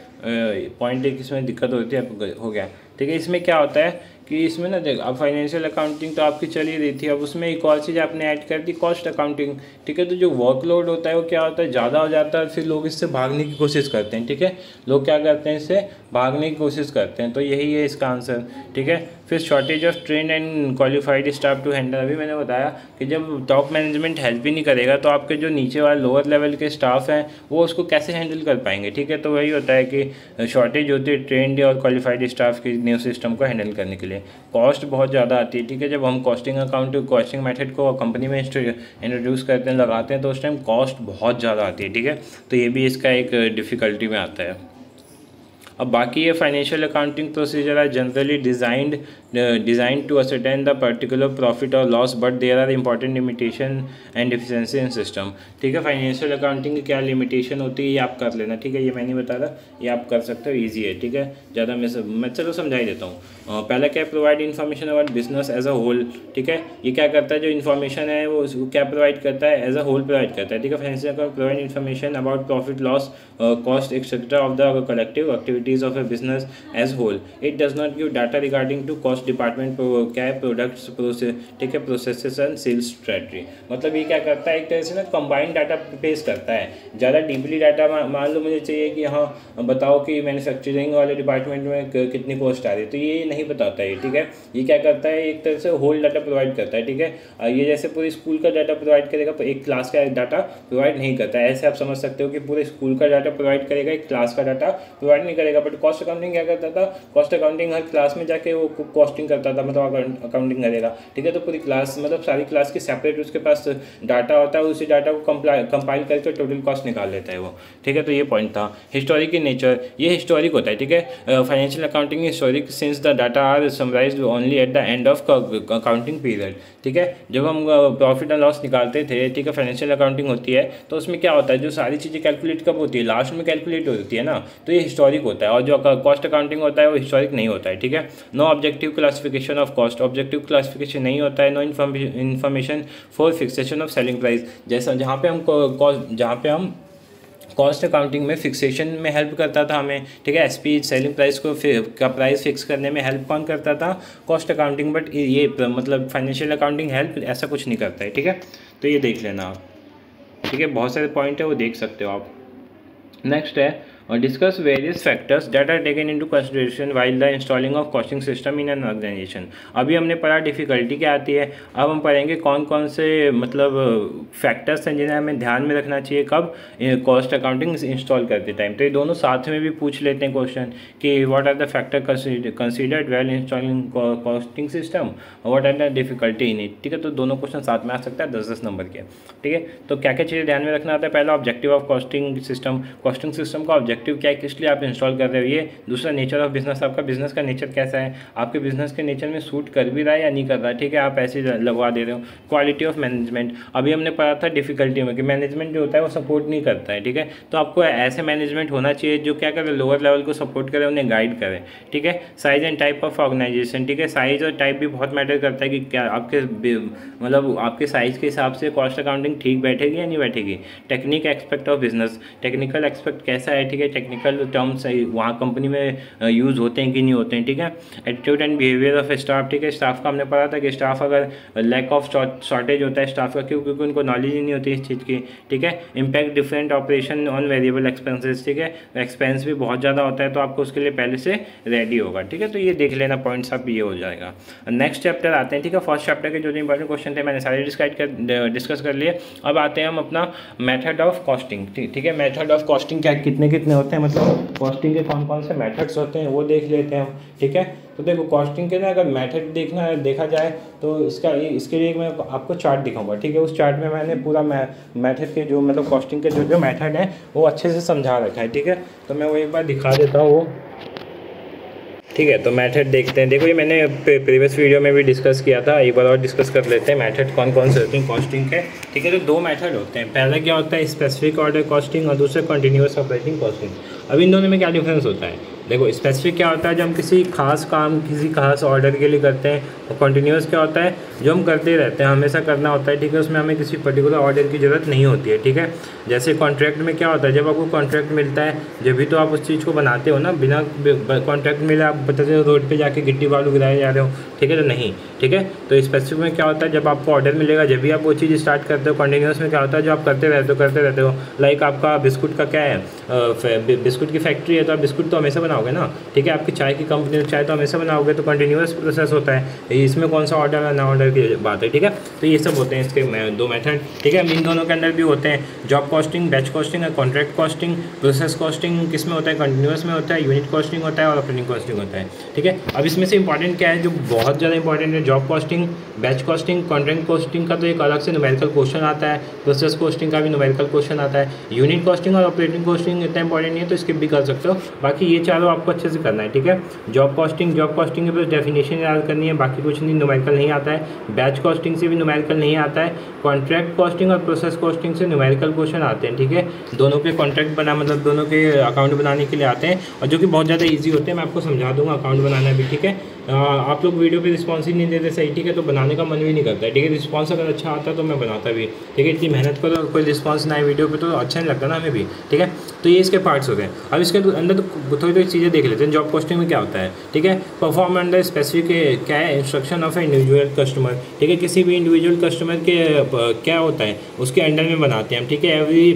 पॉइंट एक इसमें दिक्कत होती है, हो गया। ठीक है, इसमें क्या होता है कि इसमें ना देख, अब फाइनेंशियल अकाउंटिंग तो आपकी चल ही रही थी, अब उसमें एक और चीज़ आपने ऐड कर दी, कॉस्ट अकाउंटिंग। ठीक है, तो जो वर्कलोड होता है वो क्या होता है, ज़्यादा हो जाता है, फिर लोग इससे भागने की कोशिश करते हैं। ठीक है, लोग क्या करते हैं, इससे भागने की कोशिश करते हैं, तो यही है इसका आंसर। ठीक है, फिर shortage of train and qualified staff to handle. अभी मैंने बताया कि जब टॉप मैनेजमेंट हेल्प ही नहीं करेगा तो आपके जो नीचे वाले लोअर लेवल के स्टाफ हैं वो उसको कैसे हैंडल कर पाएंगे। ठीक है, तो वही होता है कि शॉर्टेज होती है ट्रेंड और क्वालिफाइड स्टाफ की न्यू सिस्टम को हैंडल करने के लिए। कॉस्ट बहुत ज़्यादा आती है। ठीक है, जब हम कॉस्टिंग अकाउंट कॉस्टिंग मेथड को कंपनी में इंट्रोड्यूस करते हैं, लगाते हैं, तो उस टाइम कॉस्ट बहुत ज़्यादा आती है। ठीक है, तो ये भी इसका एक डिफ़िकल्टी में आता है। अब बाकी ये financial accounting procedure are generally designed to ascertain the particular profit or loss, but there are important limitation and deficiency in system. ठीक है, फाइनेंशियल अकाउंटिंग की क्या लिमिटेशन होती है ये आप कर लेना। ठीक है, ये मैं नहीं बता रहा, ये आप कर सकते हो, ईजी है। ठीक है, ज़्यादा मैं चलो समझा ही देता हूँ। पहला क्या, provide information about business as a whole. ठीक है, ये क्या करता है, जो इन्फॉर्मेशन है वो क्या प्रोवाइड करता है, एज अ होल प्रोवाइड करता है। ठीक है, financial account provide information about profit loss cost etcetera of the collective activities of a business as whole. It does not give data regarding to cost department क्या है, products process. ठीक है, processes and sales strategy. मतलब ये क्या करता है, एक तरह से ना कंबाइंड डाटा पेश करता है। ज़्यादा डीपली डाटा मान लो मुझे चाहिए कि हाँ बताओ कि मैन्युफैक्चरिंग वाले डिपार्टमेंट में कितनी कॉस्ट आ रही है, तो ये नहीं बताता है। ठीक है, ये क्या करता है, एक तरह से होल डाटा प्रोवाइड करता है। ठीक है, ये जैसे पूरे स्कूल का डाटा प्रोवाइड करेगा तो एक क्लास का डाटा प्रोवाइड नहीं करता है। ऐसे आप समझ सकते हो कि पूरे स्कूल का डाटा प्रोवाइड करेगा, एक क्लास का डाटा प्रोवाइड नहीं करेगा। बट कॉस्ट अकाउंटिंग क्या करता था, कॉस्ट अकाउंटिंग हर क्लास में जाके वो कॉस्टिंग करता था, मतलब अकाउंटिंग करेगा। ठीक है, तो पूरी क्लास मतलब सारी क्लास की सेपरेट उसके पास डाटा होता है, उसी डाटा को कंपाइल करके टोटल कॉस्ट निकाल लेता है वो। ठीक है, तो ये पॉइंट था। हिस्टोरिक इन नेचर, ये हिस्टोरिक होता है। ठीक है, financial accounting historic since the data are summarised only at the end of accounting period. ठीक है, जब हम प्रॉफिट एंड लॉस निकालते थे, ठीक है, फाइनेंशियल अकाउंटिंग होती है, तो उसमें क्या होता है, जो सारी चीज़ें कैलकुलेट कब होती है, लास्ट में कैलकुलेट होती है ना, तो ये हिस्टोरिक होता है। और जो कॉस्ट अकाउंटिंग होता है वो हिस्टोरिक नहीं होता है। ठीक है, no objective classification of cost, objective classification नहीं होता है। No information for fixation of selling price, जैसा जहाँ पे हम कॉस्ट अकाउंटिंग में फिक्सेशन में हेल्प करता था हमें। ठीक है, एसपी सेलिंग प्राइस का प्राइस फिक्स करने में हेल्प कौन करता था, कॉस्ट अकाउंटिंग। बट ये मतलब फाइनेंशियल अकाउंटिंग हेल्प ऐसा कुछ नहीं करता है। ठीक है, तो ये देख लेना आप। ठीक है, बहुत सारे पॉइंट है वो देख सकते हो आप। नेक्स्ट है और discuss various factors that are taken into consideration while the installing of costing system in an organisation. अभी हमने पढ़ा डिफ़िकल्टी क्या आती है, अब हम पढ़ेंगे कौन कौन से मतलब फैक्टर्स हैं जिन्हें हमें ध्यान में रखना चाहिए कब कॉस्ट अकाउंटिंग इंस्टॉल करते टाइम। तो ये दोनों साथ में भी पूछ लेते हैं क्वेश्चन कि what are the factor considered well installing costing system, what are the difficulty in it. ठीक है, तो दोनों क्वेश्चन साथ में आ सकता है 10-10 नंबर के। ठीक है, तो क्या क्या चीज़ें ध्यान में रखना आता है, पहला ऑब्जेक्टिव ऑफ कॉस्टिंग सिस्टम का ऑब्जेक्टिव क्या है, किस लिए आप इंस्टॉल कर रहे हो ये। दूसरा नेचर ऑफ बिजनेस, आपका बिजनेस का नेचर कैसा है, आपके बिजनेस के नेचर में सूट कर भी रहा है या नहीं कर रहा है, ठीक है, आप ऐसे लगवा दे रहे हो। क्वालिटी ऑफ मैनेजमेंट, अभी हमने पढ़ा था डिफिकल्टी में कि मैनेजमेंट जो होता है वो सपोर्ट नहीं करता है, ठीक है, तो आपको ऐसे मैनेजमेंट होना चाहिए जो क्या करे, लोअर लेवल को सपोर्ट करे, उन्हें गाइड करे, ठीक है। Size and type of organisation, ठीक है, साइज और टाइप भी बहुत मैटर करता है कि क्या आपके मतलब आपके साइज के हिसाब से कॉस्ट अकाउंटिंग ठीक बैठेगी या नहीं बैठेगी। Technique expect of business, technical expect कैसा है, ठीक है, टेक्निकल टर्म्स वहाँ कंपनी में यूज़ होते हैं कि नहीं होते हैं, ठीक है। Attitude and behaviour of staff, ठीक है, स्टाफ का हमने पढ़ा था कि स्टाफ अगर लैक ऑफ शॉर्टेज होता है स्टाफ का, क्यों, क्योंकि उनको नॉलेज ही नहीं होती इस चीज़ की, ठीक है। Impact different operation on variable expenses, ठीक है, एक्सपेंस भी बहुत ज़्यादा होता है तो आपको उसके लिए पहले से रेडी होगा, ठीक है, तो ये देख लेना पॉइंट्स आप, ये हो जाएगा। नेक्स्ट चैप्टर आते हैं, ठीक है, फर्स्ट चैप्टर के जो इंपॉर्टेंट क्वेश्चन थे मैंने सारे डिस्कस कर लिए। अब आते हैं हम अपना मेथड ऑफ कॉस्टिंग, ठीक है, मेथड ऑफ कॉस्टिंग क्या कितने कितने होते हैं, मतलब कॉस्टिंग के कौन कौन से मेथड्स होते हैं वो देख लेते हैं हम, ठीक है। तो देखो कॉस्टिंग के ना अगर मेथड देखा जाए तो इसके लिए मैं आपको चार्ट दिखाऊंगा, ठीक है, उस चार्ट में मैंने पूरा मेथड के जो मतलब कॉस्टिंग के जो मेथड है वो अच्छे से समझा रखा है, ठीक है, तो मैं वो एक बार दिखा देता हूँ वो, ठीक है। तो मेथड देखते हैं, देखो ये मैंने प्रीवियस वीडियो में भी डिस्कस किया था, एक बार और डिस्कस कर लेते हैं मेथड कौन कौन से होते हैं कॉस्टिंग के, ठीक है। तो दो मेथड होते हैं, पहला क्या होता है स्पेसिफिक ऑर्डर कॉस्टिंग और दूसरा कंटिन्यूअस ऑपरेटिंग कॉस्टिंग। अब इन दोनों में क्या डिफरेंस होता है, देखो स्पेसिफिक क्या होता है जब हम किसी खास काम किसी खास ऑर्डर के लिए करते हैं, और कंटिन्यूअस क्या होता है जो हम करते रहते हैं, हमेशा करना होता है, ठीक है, उसमें हमें किसी पर्टिकुलर ऑर्डर की ज़रूरत नहीं होती है, ठीक है। जैसे कॉन्ट्रैक्ट में क्या होता है, जब आपको कॉन्ट्रैक्ट मिलता है जब भी तो आप उस चीज़ को बनाते हो ना, बिना कॉन्ट्रैक्ट मिले आप पता चले रोड पे जाके गिट्टी बालू गिराए जा रहे हो, ठीक है, तो नहीं, ठीक है। तो स्पेसिफिक में क्या होता है जब आपको ऑर्डर मिलेगा जब भी आप वो चीज़ स्टार्ट करते हो। कंटिन्यूअस में क्या होता है जो आप करते रहते हो, लाइक आपका बिस्कुट का क्या है, बिस्कुट की फैक्ट्री है तो आप बिस्कुट तो हमेशा बनाओगे ना, ठीक है, आपकी चाय की कंपनी चाय तो हमेशा बनाओगे, तो कंटिन्यूअस प्रोसेस होता है, इसमें कौन सा ऑर्डर है ना ऑर्डर की बात है, ठीक है। तो ये सब होते हैं इसके दो मेथड, ठीक है। इन दोनों के अंदर भी होते हैं जॉब कॉस्टिंग, बैच कॉस्टिंग और कॉन्ट्रैक्ट कॉस्टिंग। प्रोसेस कॉस्टिंग किस में होता है, कंटिन्यूअस में होता है, यूनिट कॉस्टिंग होता है और ऑपरेटिंग कॉस्टिंग होता है, ठीक है। अब इसमें से इंपॉर्टेंट क्या है जो बहुत ज़्यादा इंपॉर्टेंट है, job costing, batch costing, contract costing का तो एक अलग से न्यूमेरिकल क्वेश्चन आता है, प्रोसेस कॉस्टिंग का भी न्यूमेरिकल क्वेश्चन आता है, यूनिट कॉस्टिंग और ऑपरेटिंग कॉस्टिंग इतना इंपॉर्टेंट नहीं है तो स्किप भी कर सकते हो, बाकी ये चारों आपको अच्छे से करना है, ठीक है। जॉब कॉस्टिंग के बस डेफिनेशन याद करनी है, बाकी कुछ नहीं, न्यूमेरिकल नहीं आता है। बैच कॉस्टिंग से भी न्यूमेरिकल नहीं आता है। कॉन्ट्रैक्ट कॉस्टिंग और प्रोसेस कॉस्टिंग से न्यूमेरिकल क्वेश्चन आते हैं, ठीक है। दोनों के कॉन्ट्रैक्ट बना मतलब दोनों के अकाउंट बनाने के लिए आते हैं और जो कि बहुत ज़्यादा ईजी होते हैं, मैं आपको समझा दूंगा अकाउंट बनाना भी, ठीक है। आप लोग वीडियो पे रिस्पॉन्स ही नहीं देते सही, ठीक है, तो बनाने का मन भी नहीं करता है, ठीक है। रिस्पॉन्स अगर अच्छा आता तो मैं बनाता भी, ठीक है, इतनी मेहनत करो और कोई रिस्पॉन्स ना आए वीडियो पे तो अच्छा नहीं लगता ना हमें भी, ठीक है। तो ये इसके पार्ट्स होते हैं। अब इसके अंदर तो थोड़ी चीज़ें देख लेते हैं। जॉब कॉस्टिंग में क्या होता है, ठीक है, परफॉर्म अंडर स्पेसिफिक क्या है, instruction of A individual customer, ठीक है, किसी भी इंडिविजुअल कस्टमर के क्या होता है उसके अंडर में बनाते हैं हम, ठीक है। Every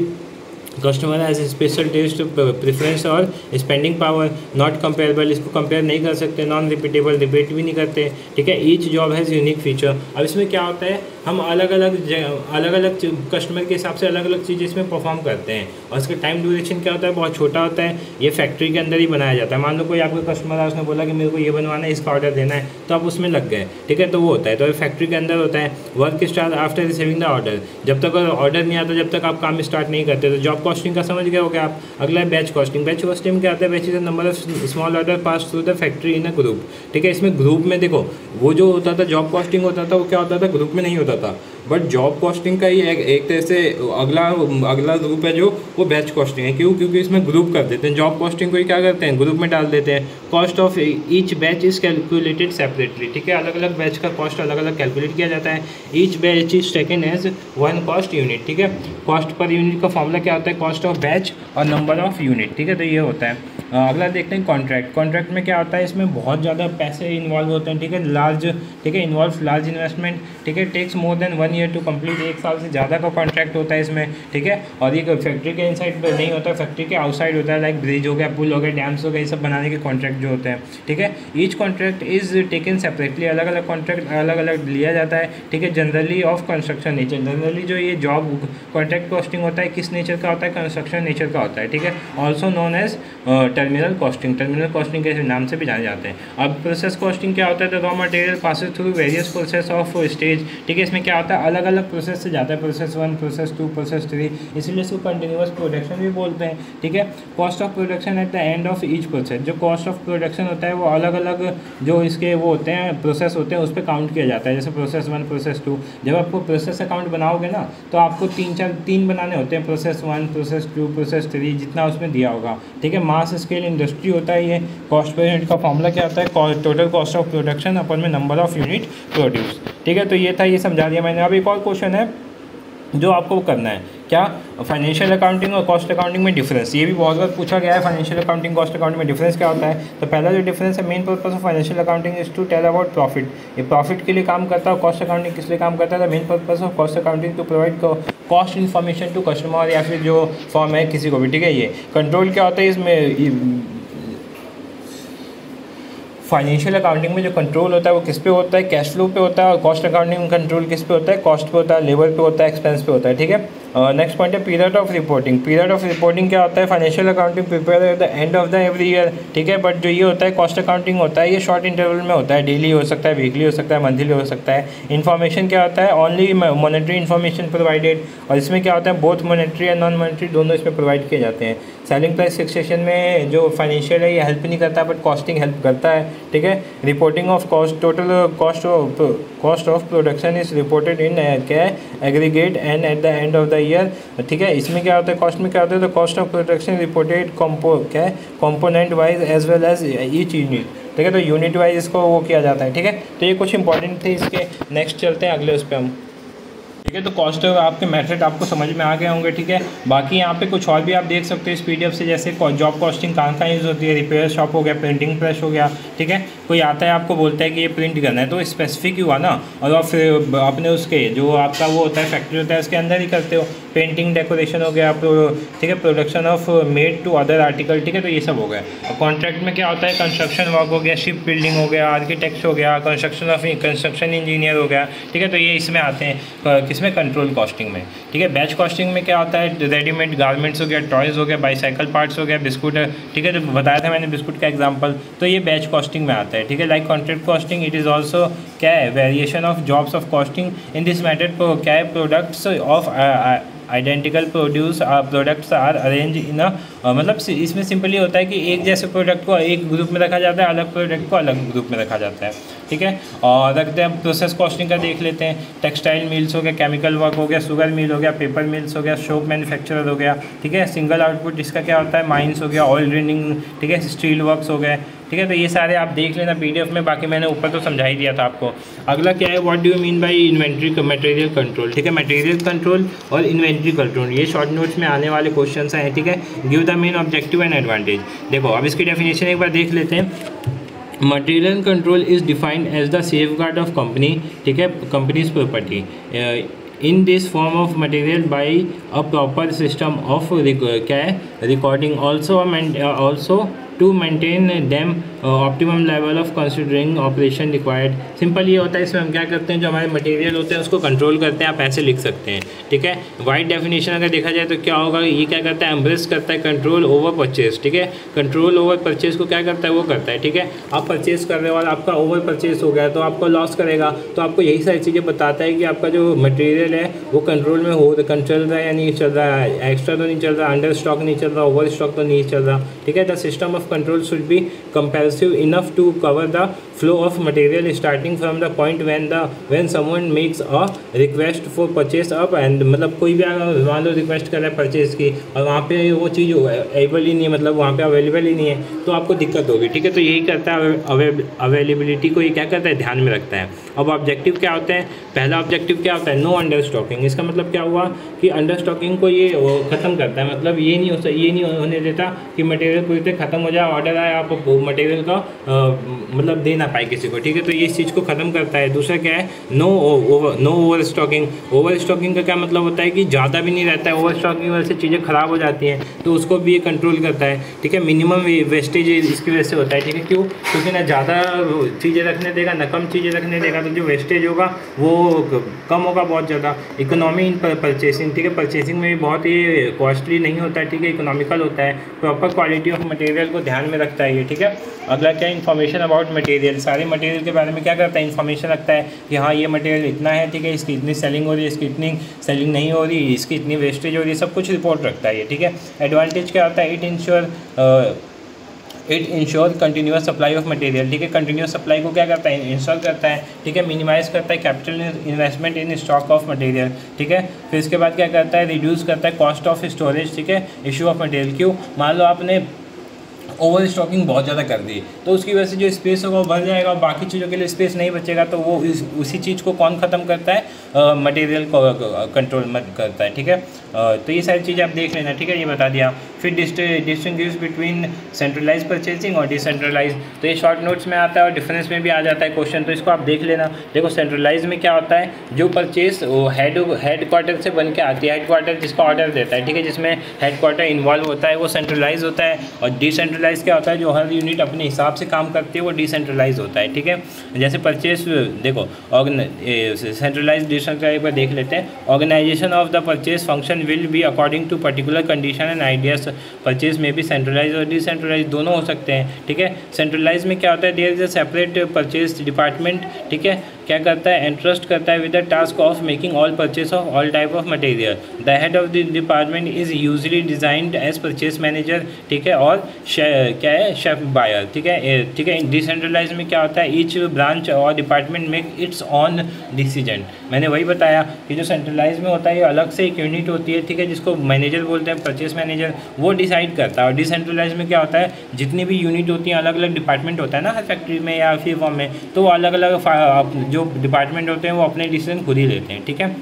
customer as special taste preference और स्पेंडिंग पावर नॉट कंपेरेबल, इसको कंपेयर नहीं कर सकते, नॉन रिपीटेबल, रिपीट भी नहीं करते, ठीक है। Each job has unique feature. अब इसमें क्या होता है हम अलग अलग कस्टमर के हिसाब से अलग अलग चीज़ इसमें परफॉर्म करते हैं और इसका टाइम ड्यूरेशन क्या होता है बहुत छोटा होता है। ये फैक्ट्री के अंदर ही बनाया जाता है। मान लो कोई आपका कस्टमर है, उसने बोला कि मेरे को ये बनवाना है, इसका ऑर्डर देना है, तो आप उसमें लग गए, ठीक है, तो वो होता है, तो फैक्ट्री के अंदर होता है। Work start after receiving the order, जब तक ऑर्डर नहीं आता जब तक आप काम स्टार्ट नहीं करते। तो जॉब कॉस्टिंग का समझ गए हो क्या आप। अगला है बैच कॉस्टिंग। बैच कॉस्टिंग क्या आता है, batch is the number of small order pass through the factory in a group, ठीक है। इसमें ग्रुप में देखो वो जो होता था जॉब कॉस्टिंग होता था वो क्या होता था, ग्रुप में नहीं होता था, बट जॉब कॉस्टिंग का ही एक तरह से अगला ग्रुप है जो वो बैच कॉस्टिंग है। क्यों, क्योंकि इसमें ग्रुप कर देते हैं। जॉब कॉस्टिंग को ही क्या करते हैं, ग्रुप में डाल देते हैं। Cost of each batch is calculated separately, ठीक है, अलग अलग बैच का कॉस्ट अलग अलग कैलकुलेट किया जाता है। Each batch is taken as one cost unit, ठीक है। कॉस्ट पर यूनिट का फॉर्मूला क्या होता है, कॉस्ट ऑफ बैच और नंबर ऑफ यूनिट, ठीक है, तो ये होता है। अगला देखते हैं कॉन्ट्रैक्ट। कॉन्ट्रैक्ट में क्या होता है, इसमें बहुत ज़्यादा पैसे इन्वॉल्व होते हैं, ठीक है, ठीक है, इन्वॉल्व लार्ज इन्वेस्टमेंट, ठीक है, takes more than 1 year to complete, 1 साल से ज़्यादा का कॉन्ट्रैक्ट होता है इसमें, ठीक है। और ये फैक्ट्री के इनसाइड पर नहीं होता, फैक्ट्री के आउटसाइड होता है, लाइक ब्रिज हो गया, पुल हो गया, डैम्स हो गए, ये सब बनाने के कॉन्ट्रैक्ट जो होते हैं, ठीक है। Each contract is taken separately, अलग अलग कॉन्ट्रैक्ट अलग अलग लिया जाता है, ठीक है। Generally of construction nature, generally जो ये जॉब कॉन्ट्रैक्ट कॉस्टिंग होता है किस नेचर का होता है, कंस्ट्रक्शन नेचर का होता है, ठीक है। Also known as, terminal costing के नाम से भी जाने जाते हैं। अब प्रोसेस कॉस्टिंग क्या होता है, तो raw material passes through various process of stage, ठीक है। इसमें क्या होता है, अलग अलग प्रोसेस से जाता है, प्रोसेस 1, प्रोसेस 2, प्रोसेस 3, इसीलिए इसको कंटिन्यूअस प्रोडक्शन भी बोलते हैं, ठीक है। Cost of production at the end of each process, जो कॉस्ट ऑफ प्रोडक्शन होता है वो अलग अलग जो इसके वो होते हैं प्रोसेस होते हैं उस पर काउंट किया जाता है। जैसे प्रोसेस 1, प्रोसेस 2, जब आपको प्रोसेस अकाउंट बनाओगे ना तो आपको 3 बनाने होते हैं, प्रोसेस 1, प्रोसेस 2, प्रोसेस 3, जितना उसमें दिया होगा, ठीक है। मास स्केल इंडस्ट्री होता है ये। कॉस्ट पर यूनिट का फॉर्मूला क्या आता है, टोटल कॉस्ट ऑफ प्रोडक्शन अपन में नंबर ऑफ यूनिट प्रोड्यूस, ठीक है। तो ये था, ये समझा दिया मैंने। अब एक और क्वेश्चन है जो आपको करना है, क्या फाइनेंशियल अकाउंटिंग और कॉस्ट अकाउंटिंग में डिफरेंस, ये भी बहुत बार पूछा गया है। फाइनेंशियल अकाउंटिंग कॉस्ट अकाउंटिंग में डिफरेंस क्या होता है, तो पहला जो डिफरेंस है, main purpose of financial accounting is to tell about profit, ये प्रॉफिट के लिए काम करता है। कॉस्ट अकाउंटिंग किस लिए काम करता है, main purpose of cost accounting to provide cost information to customer या फिर जो फॉर्म है किसी को भी, ठीक है। ये कंट्रोल क्या होता है इसमें, फाइनेंशियल अकाउंटिंग में जो कंट्रोल होता है वो किस पे होता है, कैश फ्लो पे होता है। और कॉस्ट अकाउंटिंग में कंट्रोल किस पे होता है, कॉस्ट पे होता है, लेबर पे होता है, एक्सपेंस पे होता है, ठीक है। नेक्स्ट पॉइंट है period of reporting. Period of reporting क्या होता है, financial accounting prepare eight the end of the every year, ठीक है। बट जो ये होता है कॉस्ट अकाउंटिंग होता है, ये शॉर्ट इंटरवल में होता है, डेली हो सकता है, वीकली हो सकता है, मंथली हो सकता है। इन्फॉर्मेशन क्या होता है, ओनली मॉनेटरी इन्फॉर्मेशन प्रोवाइडेड, और इसमें क्या होता है, both monetary and non monetary दोनों इसमें प्रोवाइड किए जाते हैं। सेलिंग प्राइस फिक्सेशन में जो फाइनेंशियल है ये हेल्प नहीं करता बट कॉस्टिंग हेल्प करता है, ठीक है। Reporting of cost, total cost of production is reported in क्या aggregate and at the end of the year, ठीक है। इसमें क्या होता है, कॉस्ट में क्या होता है, तो cost of production reported component wise as well as each unit, ठीक है। तो यूनिट वाइज इसको वो किया जाता है, ठीक है। तो ये कुछ इंपॉर्टेंट थे इसके। नेक्स्ट चलते हैं अगले उस पर हम, ठीक है। तो कॉस्ट आपके मेथड आपको समझ में आ गए होंगे, ठीक है। बाकी यहाँ पे कुछ और भी आप देख सकते हो इस पीडीएफ से, जैसे जॉब कॉस्टिंग कहाँ यूज़ होती है, रिपेयर शॉप हो गया, प्रिंटिंग प्रेस हो गया, ठीक है। कोई आता है आपको बोलता है कि ये प्रिंट करना है तो स्पेसिफिक हुआ ना, और आप फिर अपने उसके जो आपका वो होता है फैक्ट्री होता है उसके अंदर ही करते हो। पेंटिंग डेकोरेशन हो गया, ठीक है, production of made to other article, ठीक है। तो ये सब हो गया। और कॉन्ट्रैक्ट में क्या होता है, कंस्ट्रक्शन वर्क हो गया, शिप बिल्डिंग हो गया, आर्किटेक्ट हो गया, कंस्ट्रक्शन इंजीनियर हो गया, ठीक है। तो ये इसमें आते हैं किसमें, कंट्रोल कॉस्टिंग में, ठीक है। बैच कॉस्टिंग में क्या होता है, रेडीमेड गारमेंट्स हो गया, टॉयज़ हो गया, बाईसाइकिल पार्ट्स हो गया, बिस्कुट, ठीक है। तो बताया था मैंने बिस्कुट का एग्जांपल, तो ये बैच कॉस्टिंग में आता है, ठीक है। Like contract costing, it is also क्या है, variation of jobs of costing in this method क्या है, products of identical products are arrange in मतलब इसमें सिंपली होता है कि एक जैसे प्रोडक्ट को एक ग्रुप में रखा जाता है, अलग प्रोडक्ट को अलग ग्रुप में रखा जाता है, ठीक है। और रखते हैं प्रोसेस कॉस्टिंग का देख लेते हैं। टेक्सटाइल मिल्स हो गया, केमिकल वर्क हो गया, शुगर मिल हो गया, पेपर मिल्स हो गया, सोप मैन्युफैक्चरर हो गया, ठीक है। सिंगल आउटपुट जिसका क्या होता है, माइंस हो गया, ऑयल ड्रेनिंग, ठीक है, स्टील वर्क्स हो गए, ठीक है। तो ये सारे आप देख लेना पीडीएफ में, बाकी मैंने ऊपर तो समझा ही दिया था आपको। अगला क्या है, what do you mean by inventory material control, ठीक है। मटेरियल कंट्रोल और इन्वेंट्री कंट्रोल ये शॉर्ट नोट्स में आने वाले क्वेश्चंस हैं, ठीक है। Give the main objective and advantage. देखो अब इसकी डेफिनेशन एक बार देख लेते हैं। Material control is defined as the safeguard of company, ठीक है, company's property in this form of material by a proper system of क्या है, recording also to maintain them optimum level of considering operation required. Simple ये होता है, इसमें हम क्या करते हैं, जो हमारे मटेरियल होते हैं उसको कंट्रोल करते हैं, आप ऐसे लिख सकते हैं, ठीक है। वाइड डेफिनेशन अगर देखा जाए तो क्या होगा, ये क्या करता है, एम्ब्रेस करता है कंट्रोल ओवर परचेज, ठीक है। कंट्रोल ओवर परचेज को क्या करता है, वो करता है, ठीक है। आप परचेज कर रहे हो और आपका ओवर परचेज हो गया तो आपको लॉस करेगा, तो आपको यही सारी चीज़ें बताता है कि आपका जो मटेरियल है वो कंट्रोल में हो, चल रहा है या नहीं चल रहा है, एक्स्ट्रा तो नहीं चल रहा, अंडर स्टॉक नहीं चल रहा, ओवर स्टॉक तो नहीं चल रहा, ठीक है। The system of control should be comparative enough to cover the flow of material starting from the point when someone makes a request for purchase up and मतलब कोई भी अगर मान लो रिक्वेस्ट कर रहा है परचेज की और वहाँ पे वो चीज़ अवेलेबल ही नहीं है, मतलब वहाँ पे अवेलेबल ही नहीं है तो आपको दिक्कत होगी, ठीक है। तो यही करता है, अवेलेबिलिटी को ये क्या करता है, ध्यान में रखता है। अब ऑब्जेक्टिव क्या होते हैं, पहला ऑब्जेक्टिव क्या होता है, नो अंडर स्टॉकिंग। इसका मतलब क्या हुआ कि अंडर स्टॉकिंग को ये ख़त्म करता है, मतलब ये नहीं होने देता कि मटेरियल पूरी तरह ख़त्म हो जाए, ऑर्डर आए आप मटेरियल का मतलब दे ना पाए किसी को, ठीक है। तो ये इस चीज़ को ख़त्म करता है। दूसरा क्या है, no overstocking. Overstocking का क्या मतलब होता है कि ज़्यादा भी नहीं रहता है, ओवर स्टॉकिंग की वजह से चीज़ें ख़राब हो जाती हैं तो उसको भी ये कंट्रोल करता है, ठीक है। मिनिमम वेस्टेज इसकी वजह से होता है, ठीक है। क्यों, क्योंकि ना ज़्यादा चीज़ें रखने देगा ना कम चीज़ें रखने देगा, तो जो वेस्टेज होगा वो कम होगा बहुत ज़्यादा। इकोनॉमी इन परचेसिंग, ठीक है, परचेसिंग में भी बहुत ही कॉस्टली नहीं होता है, ठीक है, इकोनॉमिकल होता है। प्रॉपर क्वालिटी ऑफ मटेरियल को ध्यान में रखता है ये, ठीक है। अगला क्या है, इन्फॉर्मेशन अबाउट मटेरियल, सारे मटेरियल के बारे में क्या करता है, इन्फॉर्मेशन रखता है कि हाँ ये मटेरियल इतना है, ठीक है, इसकी इतनी सेलिंग हो रही है, इसकी इतनी सेलिंग नहीं हो रही, इसकी इतनी वेस्टेज हो रही है, सब कुछ रिपोर्ट रखता है ये, ठीक है। एडवांटेज क्या होता है, it ensure continuous supply of material, ठीक है। कंटिन्यूस सप्लाई को क्या करता है, इंश्योर करता है, ठीक है। मिनिमाइज करता है capital investment in stock of material, ठीक है। फिर इसके बाद क्या करता है, रिड्यूस करता है कॉस्ट ऑफ स्टोरेज, ठीक है, इशू ऑफ मटेरियल। क्यों, मान लो आपने ओवर स्टॉकिंग बहुत ज़्यादा कर दी तो उसकी वजह से जो स्पेस होगा वो भर जाएगा और बाकी चीज़ों के लिए स्पेस नहीं बचेगा, तो वो उसी चीज़ को कौन ख़त्म करता है, मटेरियल को कंट्रोल करता है, ठीक है। तो ये सारी चीज़ें आप देख लेना, ठीक है, ये बता दिया। फिर डिस्टिंग्विश बिटवीन सेंट्रलाइज परचेसिंग और डिसेंट्रलाइज, तो ये शॉर्ट नोट्स में आता है और डिफरेंस में भी आ जाता है क्वेश्चन, तो इसको आप देख लेना। देखो सेंट्रलाइज में क्या होता है, जो परचेस हेड क्वार्टर से बन के आती है, हेड क्वार्टर जिसका ऑर्डर देता है, ठीक है, जिसमें हेड क्वार्टर इन्वॉल्व होता है वो सेंट्रलाइज होता है। और डिसेंट्रलाइज क्या होता है, जो हर यूनिट अपने हिसाब से काम करती है वो डिसेंट्रलाइज होता है, ठीक है। जैसे परचेस देखो सेंट्रलाइज डिसेंट्रलाइज पर देख लेते हैं। Organisation of the purchase function will be according to particular condition and ideas. Purchase में भी सेंट्रलाइज और डिसेंट्रलाइज दोनों हो सकते हैं, ठीक है। सेंट्रलाइज में क्या होता है, there is a separate purchase department, ठीक है, क्या करता है, एंट्रस्ट करता है with the task of making all purchase of all type of material. The head of the department is usually designed as purchase manager, ठीक है, और क्या है, शेफ बायर, ठीक है, ठीक है। डिसेंट्रलाइज में क्या होता है, ईच ब्रांच और department make it's on decision. मैंने वही बताया कि जो सेंट्रलाइज में होता है ये अलग से एक यूनिट होती है, ठीक है, जिसको मैनेजर बोलते हैं, परचेज मैनेजर, वो डिसाइड करता है। और डिसेंट्रलाइज में क्या होता है, जितनी भी यूनिट होती हैं, अलग अलग डिपार्टमेंट होता है ना हर फैक्ट्री में या फिर फॉर्म में, तो वो अलग अलग जो डिपार्टमेंट होते हैं वो अपने डिसीजन खुद ही लेते हैं, ठीक है।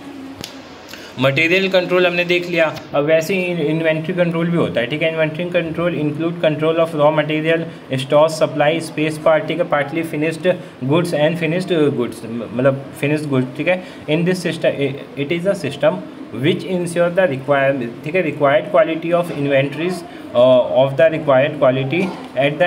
मटेरियल कंट्रोल हमने देख लिया। अब वैसे ही इन्वेंट्री कंट्रोल भी होता है, ठीक है। Inventory control include control of raw material, stock, supply, space part, ठीक है, partly finished goods and finished goods, मतलब फिनिश्ड गुड्स, ठीक है। In this system it is a system which ensure the required quality of inventories of the required quality at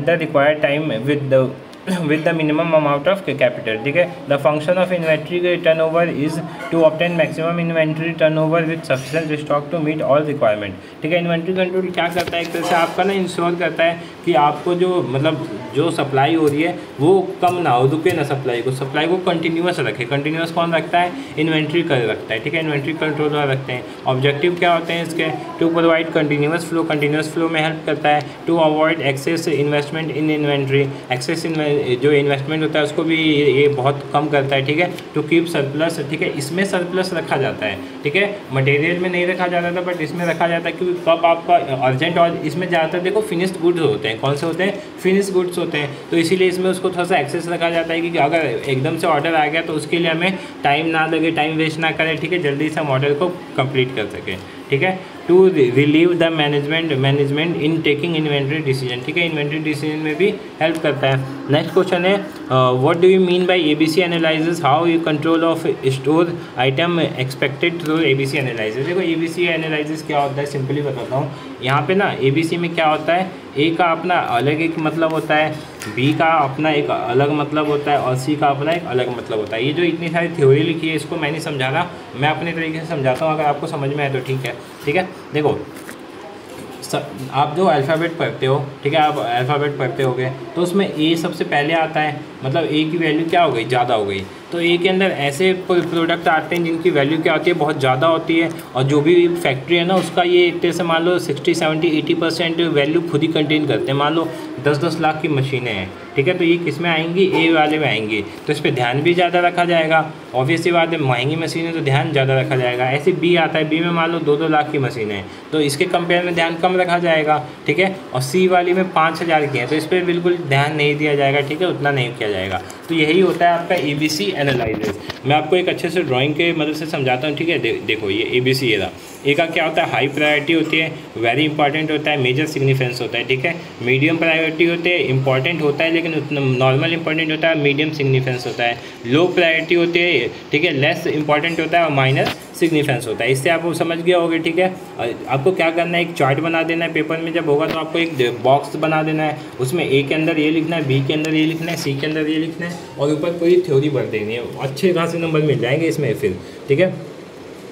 the required time with the minimum amount of capital, ठीक है। The function of inventory turnover is to obtain maximum inventory turnover with sufficient stock to meet all requirement, ठीक है। Inventory control क्या करता है, एक तरह से आपका ना इंश्योर करता है कि आपको जो मतलब जो सप्लाई हो रही है वो कम ना हो, रुके ना सप्लाई को कंटिन्यूस रखे। कंटिन्यूस कौन रखता है, इन्वेंट्री कर रखता है, ठीक है, इन्वेंट्री कंट्रोलर रखते हैं। ऑब्जेक्टिव क्या होते हैं इसके, टू प्रोवाइड कंटिन्यूस फ्लो में हेल्प करता है, to avoid excess investment in inventory, excess जो इन्वेस्टमेंट होता है उसको भी ये बहुत कम करता है, ठीक है। टू कीप सरप्लस, ठीक है, इसमें सरप्लस रखा जाता है, ठीक है, मटेरियल में नहीं रखा जाता था बट इसमें रखा जाता है, क्योंकि कब आपका अर्जेंट, और इसमें ज़्यादातर देखो फिनिश्ड गुड्स होते हैं, कौन से होते हैं, फिनिश्ड गुड्स होते हैं, तो इसीलिए इसमें उसको थोड़ा सा एक्सेस रखा जाता है कि अगर एकदम से ऑर्डर आ गया तो उसके लिए हमें टाइम ना लगे, टाइम वेस्ट ना करें, ठीक है, जल्दी से हम ऑर्डर को कंप्लीट कर सकें, ठीक है। To relieve the management in taking inventory decision, ठीक है, इन्वेंट्री डिसीजन में भी हेल्प करता है। नेक्स्ट क्वेश्चन है, what do you mean by ABC analysis, how you control of store item expected through ABC analysis. देखो ABC एनालिसिस क्या होता है, सिंपली बताता हूँ। यहाँ पे ना ABC में क्या होता है, A का अपना अलग एक मतलब होता है, B का अपना एक अलग मतलब होता है और C का अपना एक अलग मतलब होता है। ये जो इतनी सारी थ्योरी लिखी है इसको मैं नहीं समझा रहा, मैं अपने तरीके से समझाता हूँ, अगर आपको समझ में आए तो ठीक है, ठीक है। देखो आप जो अल्फ़ाबेट पढ़ते हो, ठीक है, आप अल्फ़ाबेट पढ़ते होगे तो उसमें A सबसे पहले आता है, मतलब A की वैल्यू क्या हो गई, ज़्यादा हो गई। तो A के अंदर ऐसे प्रोडक्ट आते हैं जिनकी वैल्यू क्या होती है, बहुत ज़्यादा होती है, और जो भी फैक्ट्री है ना उसका ये एक तरह से मान लो 60, 70, 80% वैल्यू खुद ही कंटेन करते हैं। मान लो 10-10 लाख की मशीनें हैं, ठीक है, तो ये किस में आएंगी, A वाले में आएंगी, तो इस पर ध्यान भी ज़्यादा रखा जाएगा। ऑब्वियसली बात है, महंगी मशीनें तो ध्यान ज़्यादा रखा जाएगा। ऐसे B आता है, B में मान लो 2-2 लाख की मशीनें हैं, तो इसके कंपेयर में ध्यान कम रखा जाएगा, ठीक है। और C वाली में 5000 की है, तो इस पर बिल्कुल ध्यान नहीं दिया जाएगा, ठीक है, उतना नहीं किया जाएगा। तो यही होता है आपका ABC एनालिसिस। मैं आपको एक अच्छे से ड्राइंग के मदद से समझाता हूँ, ठीक है। देखो ये ABC ये रहा। A का क्या होता है, हाई प्रायोरिटी होती है, वेरी इंपॉर्टेंट होता है, मेजर सिग्निफिकेंस होता है, ठीक है। मीडियम प्रायोरिटी होते हैं, इंपॉर्टेंट होता है लेकिन उतना नॉर्मल इंपॉर्टेंट होता है, मीडियम सिग्निफिकेंस होता है। लो प्रायोरिटी होती है, ठीक है, लेस इंपॉर्टेंट होता है और माइनर सिग्निफिकेंस होता है। इससे आप समझ गए होगे, ठीक है। आपको क्या करना है, एक चार्ट बना देना है, पेपर में जब होगा तो आपको एक बॉक्स बना देना है, उसमें A के अंदर ये लिखना है, B के अंदर ये लिखना है, C के अंदर ये लिखना है और ऊपर पूरी थ्योरी भर देनी है। अच्छे खासे नंबर मिल जाएंगे इसमें फिर, ठीक है।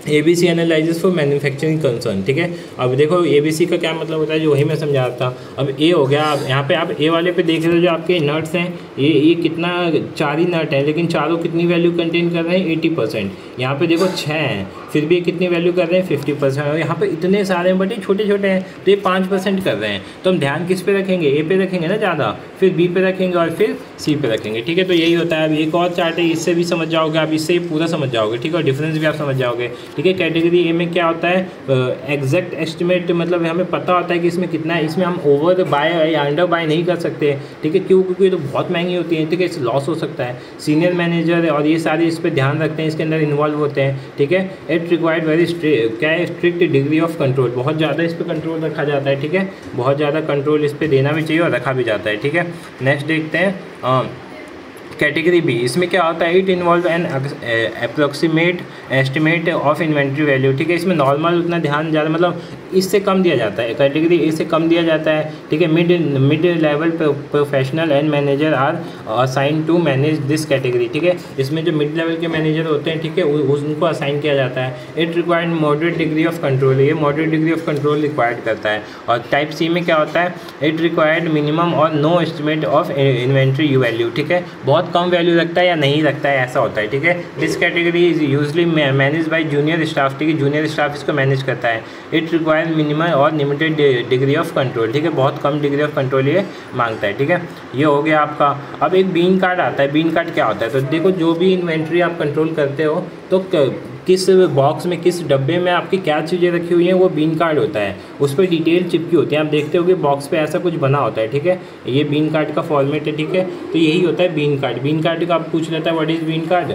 ABC analysis for manufacturing concern, ठीक है। अब देखो ABC का क्या मतलब होता है, जो वही मैं समझा रहा था। अब A हो गया, अब यहाँ पे आप A वाले पे देख रहे हो जो आपके नट्स हैं, ये कितना 4 ही नट है, लेकिन चारों कितनी वैल्यू कंटेन कर रहे हैं 80%। यहाँ पे देखो 6 हैं, फिर भी ये कितनी वैल्यू कर रहे हैं 50%। और यहाँ पे इतने सारे हैं बट ये छोटे छोटे हैं, तो ये 5% कर रहे हैं। तो हम ध्यान किस पे रखेंगे, A पे रखेंगे ना ज़्यादा, फिर B पे रखेंगे और फिर C पे रखेंगे, ठीक है। तो यही होता है। अब एक और चार्ट है, इससे भी समझ जाओगे आप, इससे पूरा समझ जाओगे, ठीक है। और डिफरेंस भी आप समझ जाओगे, ठीक है। कैटेगरी A में क्या होता है, एग्जैक्ट एस्टिमेट, मतलब हमें पता होता है कि इसमें कितना है। इसमें हम ओवर बाय या अंडर बाय नहीं कर सकते, ठीक है। क्यों? क्योंकि तो बहुत महंगी होती है, ठीक है, इससे लॉस हो सकता है। सीनियर मैनेजर और ये सारे इस पर ध्यान रखते हैं, इसके अंदर इन्वॉल्व होते हैं, ठीक है। इट रिक्वायर्ड वेरी क्या है, स्ट्रिक्ट डिग्री ऑफ कंट्रोल, बहुत ज़्यादा इस पर कंट्रोल रखा जाता है, ठीक है। बहुत ज़्यादा कंट्रोल इस पर देना भी चाहिए और रखा भी जाता है, ठीक है। नेक्स्ट देखते हैं कैटेगरी बी। इसमें क्या होता है, it involve N approximate estimate of inventory value, ठीक है। इसमें नॉर्मल उतना ध्यान ज़्यादा, मतलब इससे कम दिया जाता है, कैटेगरी ए से कम दिया जाता है, ठीक है। Mid level professional and manager are assign to manage this category, ठीक है। इसमें जो मिड लेवल के मैनेजर होते हैं, ठीक है, उनको असाइन किया जाता है। It required moderate degree of control, ये moderate degree of control required करता है। और टाइप सी में क्या होता है, it required minimum or no estimate of inventory value, ठीक है। बहुत कम वैल्यू रखता है या नहीं रखता है, ऐसा होता है, ठीक है। This category is usually manage by junior staff, ठीक है। जूनियर स्टाफ इसको मैनेज करता है। इट रिक्वायर मिनिमम और लिमिटेड डिग्री ऑफ कंट्रोल, ठीक है। बहुत कम डिग्री ऑफ कंट्रोल ये मांगता है, ठीक है। ये हो गया आपका। अब एक बीन कार्ड आता है। बीन कार्ड क्या होता है, तो देखो जो भी इन्वेंट्री आप कंट्रोल करते हो, तो किस बॉक्स में, किस डब्बे में आपकी क्या चीज़ें रखी हुई हैं, वो बीन कार्ड होता है। उस पर डिटेल चिपकी होती है, आप देखते हो कि बॉक्स पे ऐसा कुछ बना होता है, ठीक है। ये बीन कार्ड का फॉर्मेट है, ठीक है। तो यही होता है बीन कार्ड। बीन कार्ड का आप पूछ लेता है what is bin card,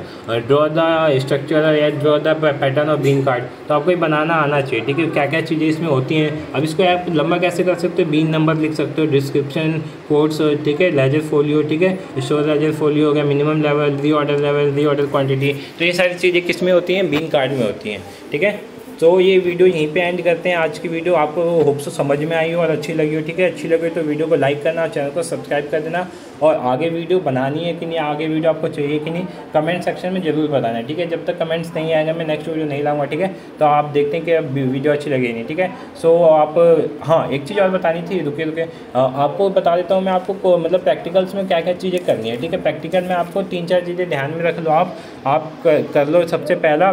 draw the structure या draw the pattern of bin card. तो आपको ये बनाना आना चाहिए, ठीक है, क्या क्या चीज़ें इसमें होती हैं। अब इसको आप लंबा कैसे कर सकते हो, बीन नंबर लिख सकते हो, डिस्क्रिप्शन कोड्स, ठीक है, लेजर फोलियो, ठीक है, स्टोर लेजर फोलियो हो गया, मिनिमम लेवल, री ऑर्डर क्वांटिटी। तो ये सारी चीज़ें किस में होती हैं, बीन कार्ड में होती हैं, ठीक है। तो ये वीडियो यहीं पे एंड करते हैं। आज की वीडियो आपको होप से समझ में आई हो और अच्छी लगी हो, ठीक है। अच्छी लगे तो वीडियो को लाइक करना, चैनल को सब्सक्राइब कर देना। और आगे वीडियो बनानी है कि नहीं, आगे वीडियो आपको चाहिए कि नहीं, कमेंट सेक्शन में ज़रूर बताना, ठीक है। जब तक कमेंट्स नहीं आएगा मैं नेक्स्ट वीडियो नहीं लाऊंगा, ठीक है। तो आप देखते हैं कि अब वीडियो अच्छी लगी नहीं, ठीक है। सो आप, हाँ, एक चीज़ और बतानी थी, रुके आपको बता देता हूँ मैं आपको, मतलब प्रैक्टिकल्स में क्या क्या चीज़ें करनी है, ठीक है। प्रैक्टिकल में आपको 3-4 चीज़ें ध्यान में रख लो। आप कर लो। सबसे पहला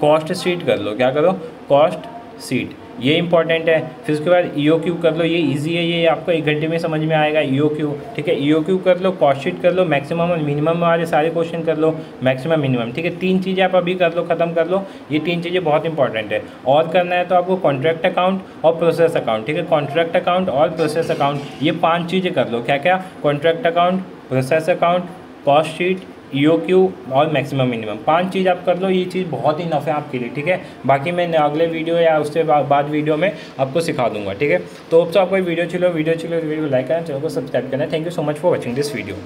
कॉस्ट शीट कर लो। क्या करो, कॉस्ट शीट, ये इंपॉर्टेंट है। फिर उसके बाद EOQ कर लो, ये इजी है, ये आपको 1 घंटे में समझ में आएगा। EOQ, ठीक है। EOQ कर लो, कॉस्ट शीट कर लो, मैक्सिमम और मिनिमम वाले सारे क्वेश्चन कर लो, मैक्सिमम मिनिमम, ठीक है। 3 चीज़ें आप अभी कर लो, ख़त्म कर लो। ये 3 चीज़ें बहुत इंपॉर्टेंट है। और करना है तो आपको कॉन्ट्रैक्ट अकाउंट और प्रोसेस अकाउंट, ठीक है। कॉन्ट्रैक्ट अकाउंट और प्रोसेस अकाउंट, ये 5 चीज़ें कर लो। क्या क्या, contract account, process account, cost sheet, EOQ और मैक्सिमम मिनिमम, 5 चीज़ आप कर लो। ये चीज़ बहुत ही इनफ है आपके लिए, ठीक है। बाकी मैं अगले वीडियो या उससे बाद वीडियो में आपको सिखा दूंगा, ठीक है। तो आपको वीडियो को लाइक करना, चैनल को सब्सक्राइब करना। Thank you so much for watching this video.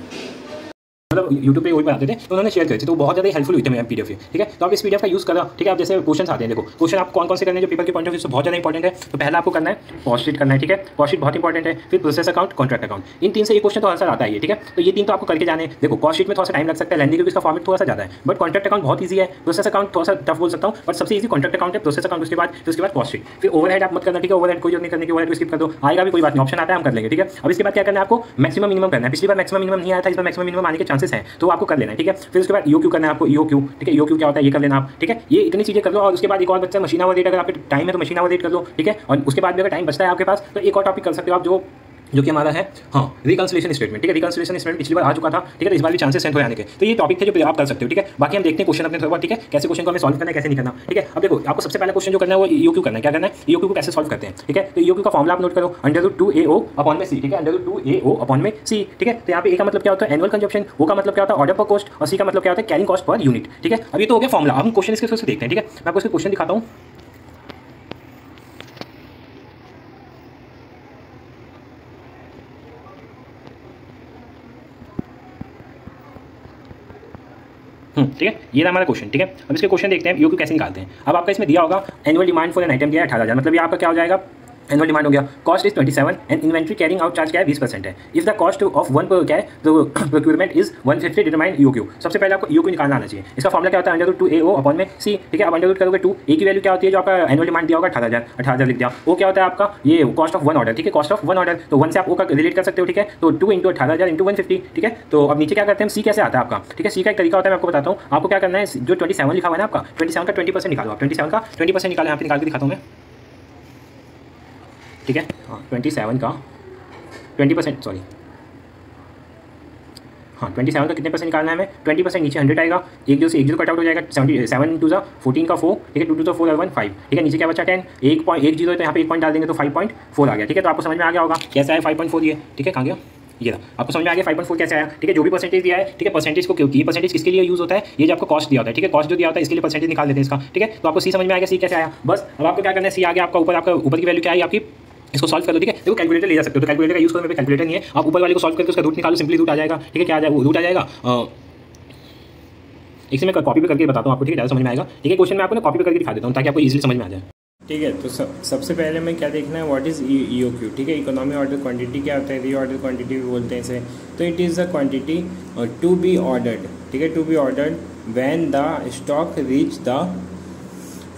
मतलब यूट्यूब पे वही बनाते थे, तो उन्होंने शेयर करी थी, तो बहुत ज़्यादा हेल्पफुल हुई थी मेरे PDF, ठीक है। तो आप इस PDF का यूज़ करो, ठीक है। आप जैसे क्वेश्चन आते हैं, देखो क्वेश्चन आप कौन कौन से करने हैं जो पेपर के पॉइंट ऑफ व्यू से बहुत ज़्यादा इंपॉर्टेंट है। तो पहला आपको करना है कॉस्ट शीट करना है, ठीक है। कॉस्ट शीट बहुत इंपॉर्टेंट है। फिर प्रोसेस अकाउंट, कॉन्ट्रैक्ट अकाउंट, इन 3 से ये क्वेश्चन तो हर साल आता है, ठीक है। तो ये 3 तो आपको करके जाने। देखो कॉस्ट शीट में थोड़ा सा टाइम लग सकता है, लेंदी, क्योंकि इसका फॉर्मेट थोड़ा सा ज़्यादा है, बट कॉन्ट्रैक्ट अकाउंट बहुत ईजी है। प्रोसेस अकाउंट थोड़ा सा टफ बोल सकता हूँ, बट सबसे ईजी कॉन्ट्रैक्ट अकाउंट है। प्रोसेस अकाउंट उसके बाद कॉस्ट शीट। फिर ओवरहेड आप मत करना, ठीक है। ओवरहेड कोई नहीं करने की, ओवरहेड को स्किप कर दो, आएगा भी कोई बात नहीं, ऑप्शन आता है, हम कर लेंगे, ठीक है। अब इसके बाद क्या करना है आपको, मैक्सिमम मिनिमम करना है। पिछली बार मैक्सिमम मिनिमम नहीं आया था, इस बार मैक्सिमम मिनिमम आने के चांसेस हैं, तो आपको कर लेना है, ठीक है। फिर उसके बाद EOQ करना है आपको, EOQ, ठीक है। EOQ क्या होता है ये कर लेना आप, ठीक है। ये इतनी चीज़ें कर लो। और उसके बाद एक और बच्चा मशीन आवर रेट, अगर आपके टाइम है तो मशीन आवर रेट कर लो, ठीक है। और उसके बाद भी अगर टाइम बचता है आपके पास तो एक और टॉपिक कर सकते हो आप, जो कि हमारा है, हाँ, रिकंसिलिएशन स्टेटमेंट, ठीक है। रिकंसिलिएशन स्टेटमेंट पिछली बार आ चुका था, ठीक है। तो इस बार भी चांसेस हैं थोड़े आने के। तो ये टॉपिक थे जो आप कर सकते हो, ठीक है। बाकी हम देखते हैं क्वेश्चन अपने थोड़ा बहुत, ठीक है, कैसे क्वेश्चन को हमें सॉल्व करना है, कैसे नहीं करना, ठीक है। अब देखो आपको सबसे पहला क्वेश्चन जो करना है वो EOQ करना है। क्या करना है, EOQ को कैसे सॉल्व करते हैं, ठीक है। तो EOQ का फॉर्मुला आप नोट करो, √2AO अपॉन में C, ठीक है। √2AO अपॉन में C, ठीक है। तो यहाँ पे A का मतलब क्या होता है, एनुअल कंजप्शन, O का मतलब क्या होता है, ऑर्डर पर कॉस्ट, और C का मतलब क्या होता है, कैरिंग कॉस्ट पर यूनिट, ठीक है। अब ये तो हो गया फॉर्मुला। अब हम क्वेश्चन इसके थ्रू से देखते हैं, ठीक है। मैं आपको इसके क्वेश्चन दिखाता हूँ। ठीक है, ये था हमारा क्वेश्चन, ठीक है। अब इसके क्वेश्चन देखते हैं EOQ कैसे निकालते हैं। अब आपका इसमें दिया होगा annual demand for an item दिया है 18,000, मतलब ये आपका क्या हो जाएगा, एनुअल डिमांड हो गया, cost is 27 and inventory carrying out charge क्या है 20% है। If the cost of one क्या है तो प्रोक्यूरमेंट इज 150 डिटरमाइन यूक्यू। सबसे पहले आपको यूक्यू निकालना आना चाहिए। इसका फॉर्मूला क्या होता है √2AO अपॉन में C, ठीक है। अब अंडर रूट करोगे 2 A की वैल्यू क्या होती है जो आपका एनुअल डिमांड दिया होगा 18,000 लिख दिया। वो क्या होता है आपका ये कॉस्ट ऑफ वन ऑर्डर, ठीक है, कॉस्ट ऑफ वन ऑर्डर। तो 1 से आप O का रिलेट कर सकते हो, ठीक है। तो 2 × 18,000 × 150, ठीक है। तो अब नीचे क्या करते हैं, C कैसे आता है आपका, ठीक है। C का एक तरीका होता है, मैं आपको बताता हूँ। आपको क्या करना है, जो 27 लिखा हुआ है ना आपका, 27 का 20% निकालो आप। 27 का 20% निकालो, यहाँ पे निकाल के दिखाता हूँ मैं, ठीक है। हाँ 27 का 20%, सॉरी हाँ 27 का कितने परसेंट निकालना है हमें, 20% नीचे 100 आएगा, एक जो से एक जीरो कट आउट हो जाएगा, 7 × 14 का 4, ठीक है, 2 × 4 और 1 5, ठीक है। नीचे क्या बचा 10, 1.10 है तो यहाँ पे 1 पॉइंट डाल देंगे तो 5.4 आ गया, ठीक है। तो आपको समझ में आ गया होगा कैसे आया 5.4 ये, ठीक है। कहाँ गया ये रहा, आपको समझ में आ गया 5.4 कैसे आया, ठीक है। जो भी परसेंटेज दिया है, ठीक है, परसेंटेज को क्योंकि परसेंटेज किसके लिए यूज होता है, ये जो आपको कॉस्ट दिया होता है, ठीक है, कॉस्ट जो दिया होता है इसके लिए परसेंटेज निकाल देते हैं इसका, ठीक है। तो आपको सी समझ में आ गया, सी कैसे आया। बस अब आपको क्या करना है, सी आ गया आपका ऊपर की वैल्यू क्या है आपकी, इसको सॉल्व कर लो, ठीक है। देखो कैलकुलेटर ले जा सकते हो, तो कैलकुलेटर का यूज करो, मेरे पे कैलकुलेटर नहीं है। आप ऊपर वाले को सॉल्व करके उसका रूट निकालो, सिंपली रूट आ जाएगा, ठीक है। क्या आ जाएगा, रूट आ जाएगा। इससे मैं कॉपी पे करके बताता हूँ आपको, ठीक है, ज़्यादा समझ में आएगा, ठीक है। क्वेश्चन मैं आपको ना कॉपी पे करके दिखा देता हूँ ताकि आपको इजीली समझ में आ जाए, ठीक है। तो सबसे पहले हमें क्या देखना है, व्हाट इज़ EOQ, ठीक है। इकोनॉमी ऑर्डर क्वांटिटी क्या होता है, री ऑर्डर क्वांटिटी भी बोलते हैं इसे। तो it is the quantity to be ordered, ठीक है, to be ordered when the stock reach the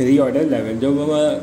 reorder level.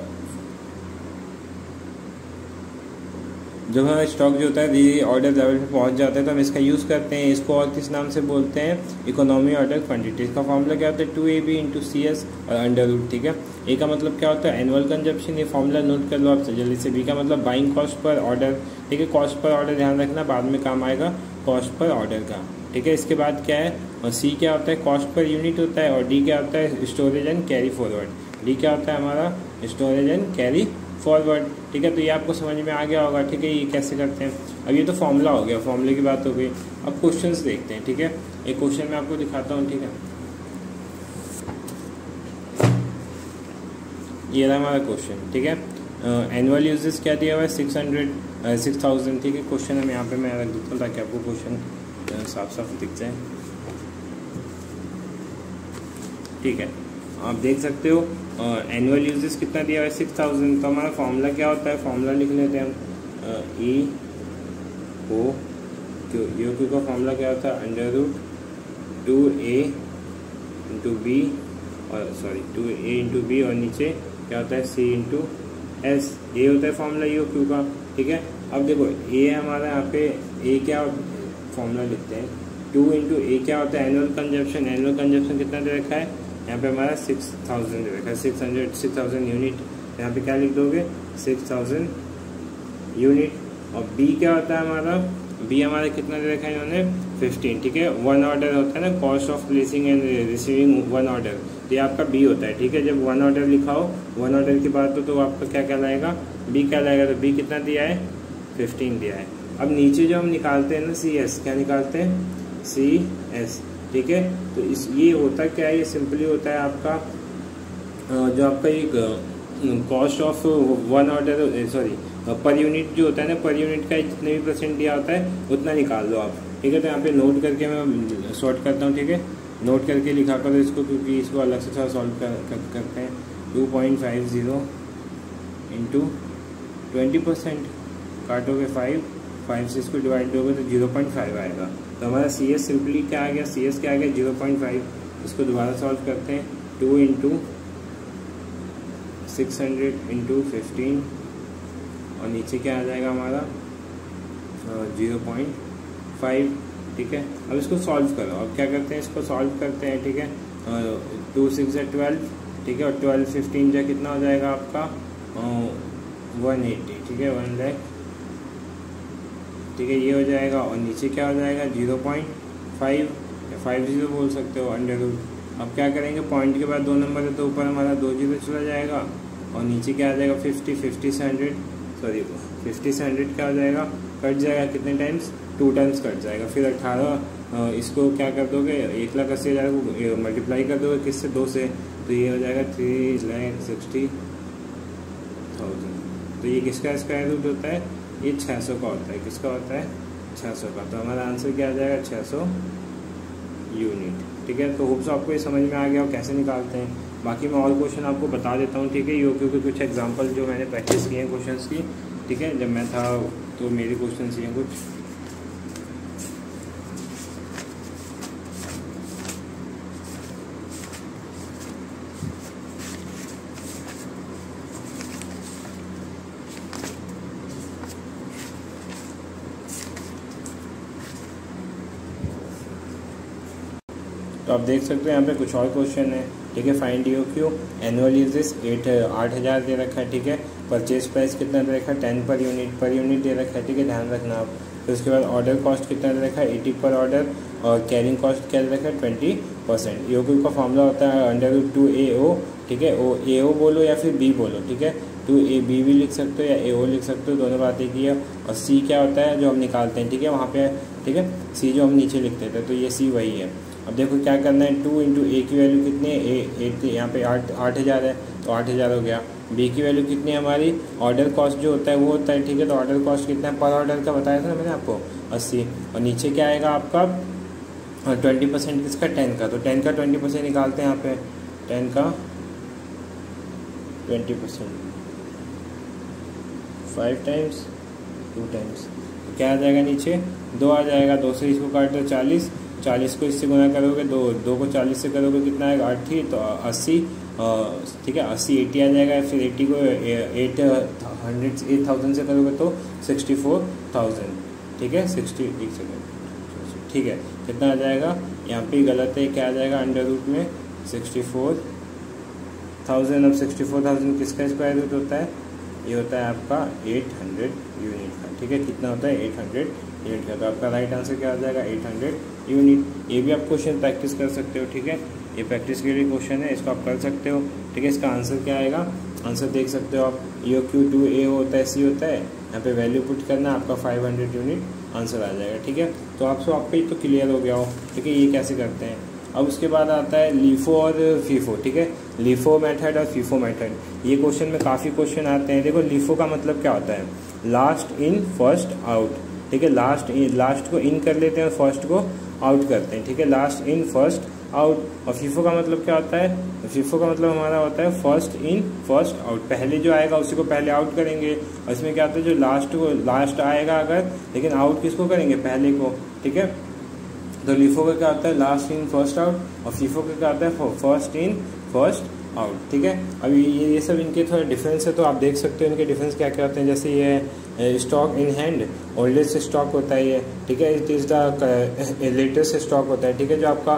जब हमारा स्टॉक जो होता है री ऑर्डर लेवल पे पहुंच जाता है तो हम इसका यूज़ करते हैं। इसको और किस नाम से बोलते हैं, इकोनॉमी ऑर्डर क्वांटिटी। इसका फॉर्मूला क्या होता है, 2AB × CS और अंडर रूट, ठीक है। ए का मतलब क्या होता है, एनुअल कंजप्शन, ये फॉर्मूला नोट कर लो आप जल्दी से। बी का मतलब बाइंग कॉस्ट पर ऑर्डर, ठीक है, कॉस्ट पर ऑर्डर ध्यान रखना, बाद में काम आएगा कॉस्ट पर ऑर्डर का, ठीक है। इसके बाद क्या है, और सी क्या होता है, कॉस्ट पर यूनिट होता है। और डी क्या होता है, storage and carry forward. D क्या होता है हमारा, स्टोरेज एंड कैरी फॉरवर्ड, ठीक है। तो ये आपको समझ में आ गया होगा, ठीक है। ये कैसे करते हैं, अब ये तो फॉर्मूला हो गया, फॉर्मूले की बात हो गई। अब क्वेश्चंस देखते हैं, ठीक है। एक क्वेश्चन मैं आपको दिखाता हूँ, ठीक है। ये रहा हमारा क्वेश्चन, ठीक है। एनुअल यूजेस क्या दिया हुआ है, 6,000, ठीक है। क्वेश्चन हम यहाँ पे मैं रख देता हूँ ताकि आपको क्वेश्चन साफ साफ दिख जाए, ठीक है। आप देख सकते हो एनुअल यूजेस कितना दिया हुआ है, 6,000। तो हमारा फॉर्मूला क्या होता है, फॉर्मूला लिख लेते हैं हम, EOQ का फॉर्मूला क्या होता है, अंडर रूट 2A × B और 2A × B और नीचे क्या होता है, C × S। ये होता है फॉर्मूला EOQ का, ठीक है। अब देखो A हमारा यहाँ पे A क्या फॉर्मूला लिखते हैं, 2 × A क्या होता है, एनुअल कंजप्शन। एनुअल कंजप्शन कितना दे रखा है यहाँ पे हमारा 6,000 दे रखा है, 6,000 यूनिट। यहाँ पे क्या लिख दोगे, 6,000 यूनिट। और B क्या होता है हमारा, B हमारा कितना दे रखा है इन्होंने, 15, ठीक है। वन ऑर्डर होता है ना, cost of placing and receiving one order, तो ये आपका B होता है, ठीक है। जब वन ऑर्डर लिखा हो, वन ऑर्डर की बात हो तो आपका क्या कहलाएगा, B कहलाएगा। तो B कितना दिया है, 15 दिया है। अब नीचे जो हम निकालते हैं ना CS, क्या निकालते हैं, CS, ठीक है। तो ये होता क्या है, ये सिंपली होता है आपका जो आपका एक cost of one order, sorry per unit जो होता है ना, पर यूनिट का जितने भी परसेंट दिया होता है उतना निकाल दो आप, ठीक है। तो यहाँ पे नोट करके मैं सॉर्ट करता हूँ, ठीक है। नोट करके लिखा करो इसको, क्योंकि इसको अलग से थोड़ा सॉल्व करते हैं। 2.50 × 20%, काटोगे 5 से इसको डिवाइड दोगे तो 0.5 आएगा। तो हमारा CS सिंपली क्या आ गया, CS क्या आ गया, 0.5। इसको दोबारा सॉल्व करते हैं, 2 × 600 × 15 और नीचे क्या आ जाएगा हमारा 0.5, ठीक है। अब इसको सॉल्व करो। अब क्या करते हैं, इसको सॉल्व करते हैं, ठीक है। 2 6 × 12, ठीक है। और 12 15 जा कितना हो जाएगा आपका 180, ठीक है, 1 लाख, ठीक है। ये हो जाएगा और नीचे क्या हो जाएगा 0.5 या 50 बोल सकते हो, अंडर रूट। अब क्या करेंगे, पॉइंट के बाद 2 नंबर है तो ऊपर हमारा 2 जीरो चला जाएगा और नीचे क्या आ जाएगा 50 से 100 क्या हो जाएगा, कट जाएगा कितने टाइम्स, 2 टाइम्स कट जाएगा। फिर 18 इसको क्या कर दोगे, 1,80,000 को मल्टीप्लाई कर दोगे किससे, 2 से, तो ये हो जाएगा 3,60,000। तो ये किसका स्क्वायर रूट होता है, ये 600 का होता है। किसका होता है, 600 का। तो हमारा आंसर क्या आ जाएगा, 600 यूनिट, ठीक है। तो होप्स आपको ये समझ में आ गया हो कैसे निकालते हैं। बाकी मैं और क्वेश्चन आपको बता देता हूँ, ठीक है, यूक्यू के कुछ एग्जांपल जो मैंने प्रैक्टिस किए हैं क्वेश्चंस की, ठीक है, जब मैं था तो मेरे क्वेश्चंस ये हैं कुछ। तो आप देख सकते हो यहाँ पे कुछ और क्वेश्चन है, ठीक है। फाइंड यूक्यू, एनुअल यूजेस 8,000 दे रखा है, ठीक है। परचेज प्राइस कितना दे रखा है 10 पर यूनिट दे रखा है, ठीक है, ध्यान रखना आप। फिर उसके बाद ऑर्डर कॉस्ट कितना दे रखा है 80 पर ऑर्डर, और कैरिंग कॉस्ट क्या दे रखा है 20%। यूक्यू का फॉर्मूला होता है √2AO, ठीक है, AO बोलो या फिर B बोलो, ठीक है, 2AB भी लिख सकते हो या AO लिख सकते हो, दोनों बातें की है। और C क्या होता है जो हम निकालते हैं, ठीक है, वहाँ पे, ठीक है, C जो हम नीचे लिखते थे, तो ये C वही है। अब देखो क्या करना है, 2 × A की वैल्यू कितनी है, A यहाँ पे 8,000 है, तो 8,000 हो गया। B की वैल्यू कितनी है हमारी, ऑर्डर कॉस्ट जो होता है वो होता है, ठीक है, तो ऑर्डर कॉस्ट कितना है पर ऑर्डर का बताया था ना मैंने आपको 80। और नीचे क्या आएगा आपका 20% किसका 10 का, तो 10 का 20% निकालते हैं यहाँ पे, 10 का 20%, 5 टाइम्स 2 टाइम्स, तो क्या आ जाएगा नीचे 2 आ जाएगा। 2 से इसको काट दो 40 को इससे गुना करोगे, 2 को 40 से करोगे कितना आएगा 8, तो 80, ठीक है, 80 आ जाएगा। फिर 80 को 8,000 से करोगे तो 64,000, ठीक है, 60, एक सेकेंड, ठीक है, कितना आ जाएगा, यहाँ पे गलत है, क्या आ जाएगा √ में 64,000। अब 64,000 किसका स्क्वायर रूट होता है, ये होता है आपका 800 यूनिट का, ठीक है, कितना होता है 800 यूनिट का। तो आपका राइट आंसर क्या आ जाएगा 800 यूनिट। ये भी आप क्वेश्चन प्रैक्टिस कर सकते हो, ठीक है, ये प्रैक्टिस के लिए क्वेश्चन है, इसको आप कर सकते हो, ठीक है। इसका आंसर क्या आएगा, आंसर देख सकते हो आप, यूक्यू 2A होता है, C होता है, यहाँ पे वैल्यू पुट करना, आपका 500 यूनिट आंसर आ जाएगा, ठीक है। तो आपको ही तो क्लियर हो गया हो, ठीक है, ये कैसे करते हैं। अब उसके बाद आता है लीफो और फीफो, ठीक है, लीफो मेथड और फीफो मेथड। ये क्वेश्चन में काफ़ी क्वेश्चन आते हैं। देखो लीफो का मतलब क्या होता है, लास्ट इन फर्स्ट आउट, ठीक है, लास्ट को इन कर लेते हैं और फर्स्ट को आउट करते हैं, ठीक है, लास्ट इन फर्स्ट आउट। और फीफो का मतलब क्या होता है, फीफो का मतलब हमारा होता है फर्स्ट इन फर्स्ट आउट, पहले जो आएगा उसी को पहले आउट करेंगे। और इसमें क्या होता है, जो लास्ट आएगा अगर, लेकिन आउट किसको करेंगे, पहले को, ठीक है। तो लीफो का क्या होता है लास्ट इन फर्स्ट आउट, और फीफो का क्या होता है फर्स्ट इन फर्स्ट आउट, ठीक है। अभी ये सब इनके थोड़े डिफरेंस है, तो आप देख सकते हो इनके डिफरेंस क्या क्या होते हैं। जैसे ये stock in hand oldest stock होता है ये, ठीक है, it is the latest stock होता है, ठीक है, जो आपका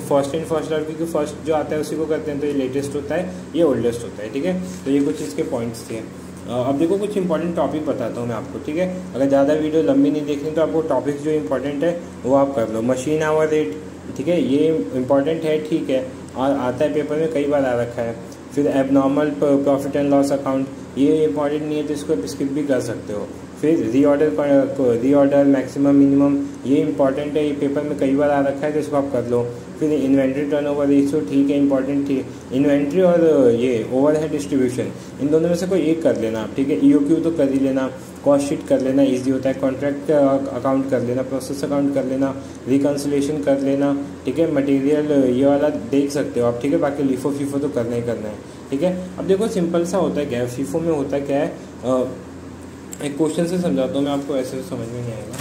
फर्स्ट इन फर्स्ट आउट, क्योंकि फर्स्ट जो आता है उसी को करते हैं, तो ये लेटेस्ट होता है, ये ओल्डेस्ट होता है, ठीक है। तो ये कुछ इसके पॉइंट्स थे। अब देखो कुछ इंपॉर्टेंट टॉपिक बताता हूँ मैं आपको, ठीक है। अगर ज़्यादा वीडियो लंबी नहीं देखनी तो आपको टॉपिक्स जो इंपॉर्टेंट है वो आप कर लो। मशीन आवर रेट, ठीक है, ये इंपॉर्टेंट है, ठीक है, और आता है पेपर में कई बार आ रखा है। फिर abnormal profit and loss account, ये इंपॉर्टेंट नहीं है तो इसको स्किप भी कर सकते हो। फिर रीऑर्डर मैक्सिमम मिनिमम, ये इंपॉर्टेंट है, ये पेपर में कई बार आ रखा है तो इसको आप कर लो। फिर इन्वेंट्री टर्नओवर रेशियो, ठीक है, इंपॉर्टेंट थी। इन्वेंट्री और ये ओवरहेड डिस्ट्रीब्यूशन, इन दोनों में से कोई एक कर लेना आप, ठीक है। ईओक्यू तो कर ही लेना, कॉस्ट शीट कर लेना, इजी होता है, कॉन्ट्रैक्ट अकाउंट कर लेना, प्रोसेस अकाउंट कर लेना, रिकन्सिलेशन कर लेना, ठीक है। मटेरियल ये वाला देख सकते हो आप, ठीक है। बाकी लीफो फीफो तो करना ही करना है, ठीक है। अब देखो सिंपल सा होता है क्या है, फीफो में होता क्या है, एक क्वेश्चन से समझाता हूँ मैं आपको, ऐसे तो समझ में नहीं आएगा।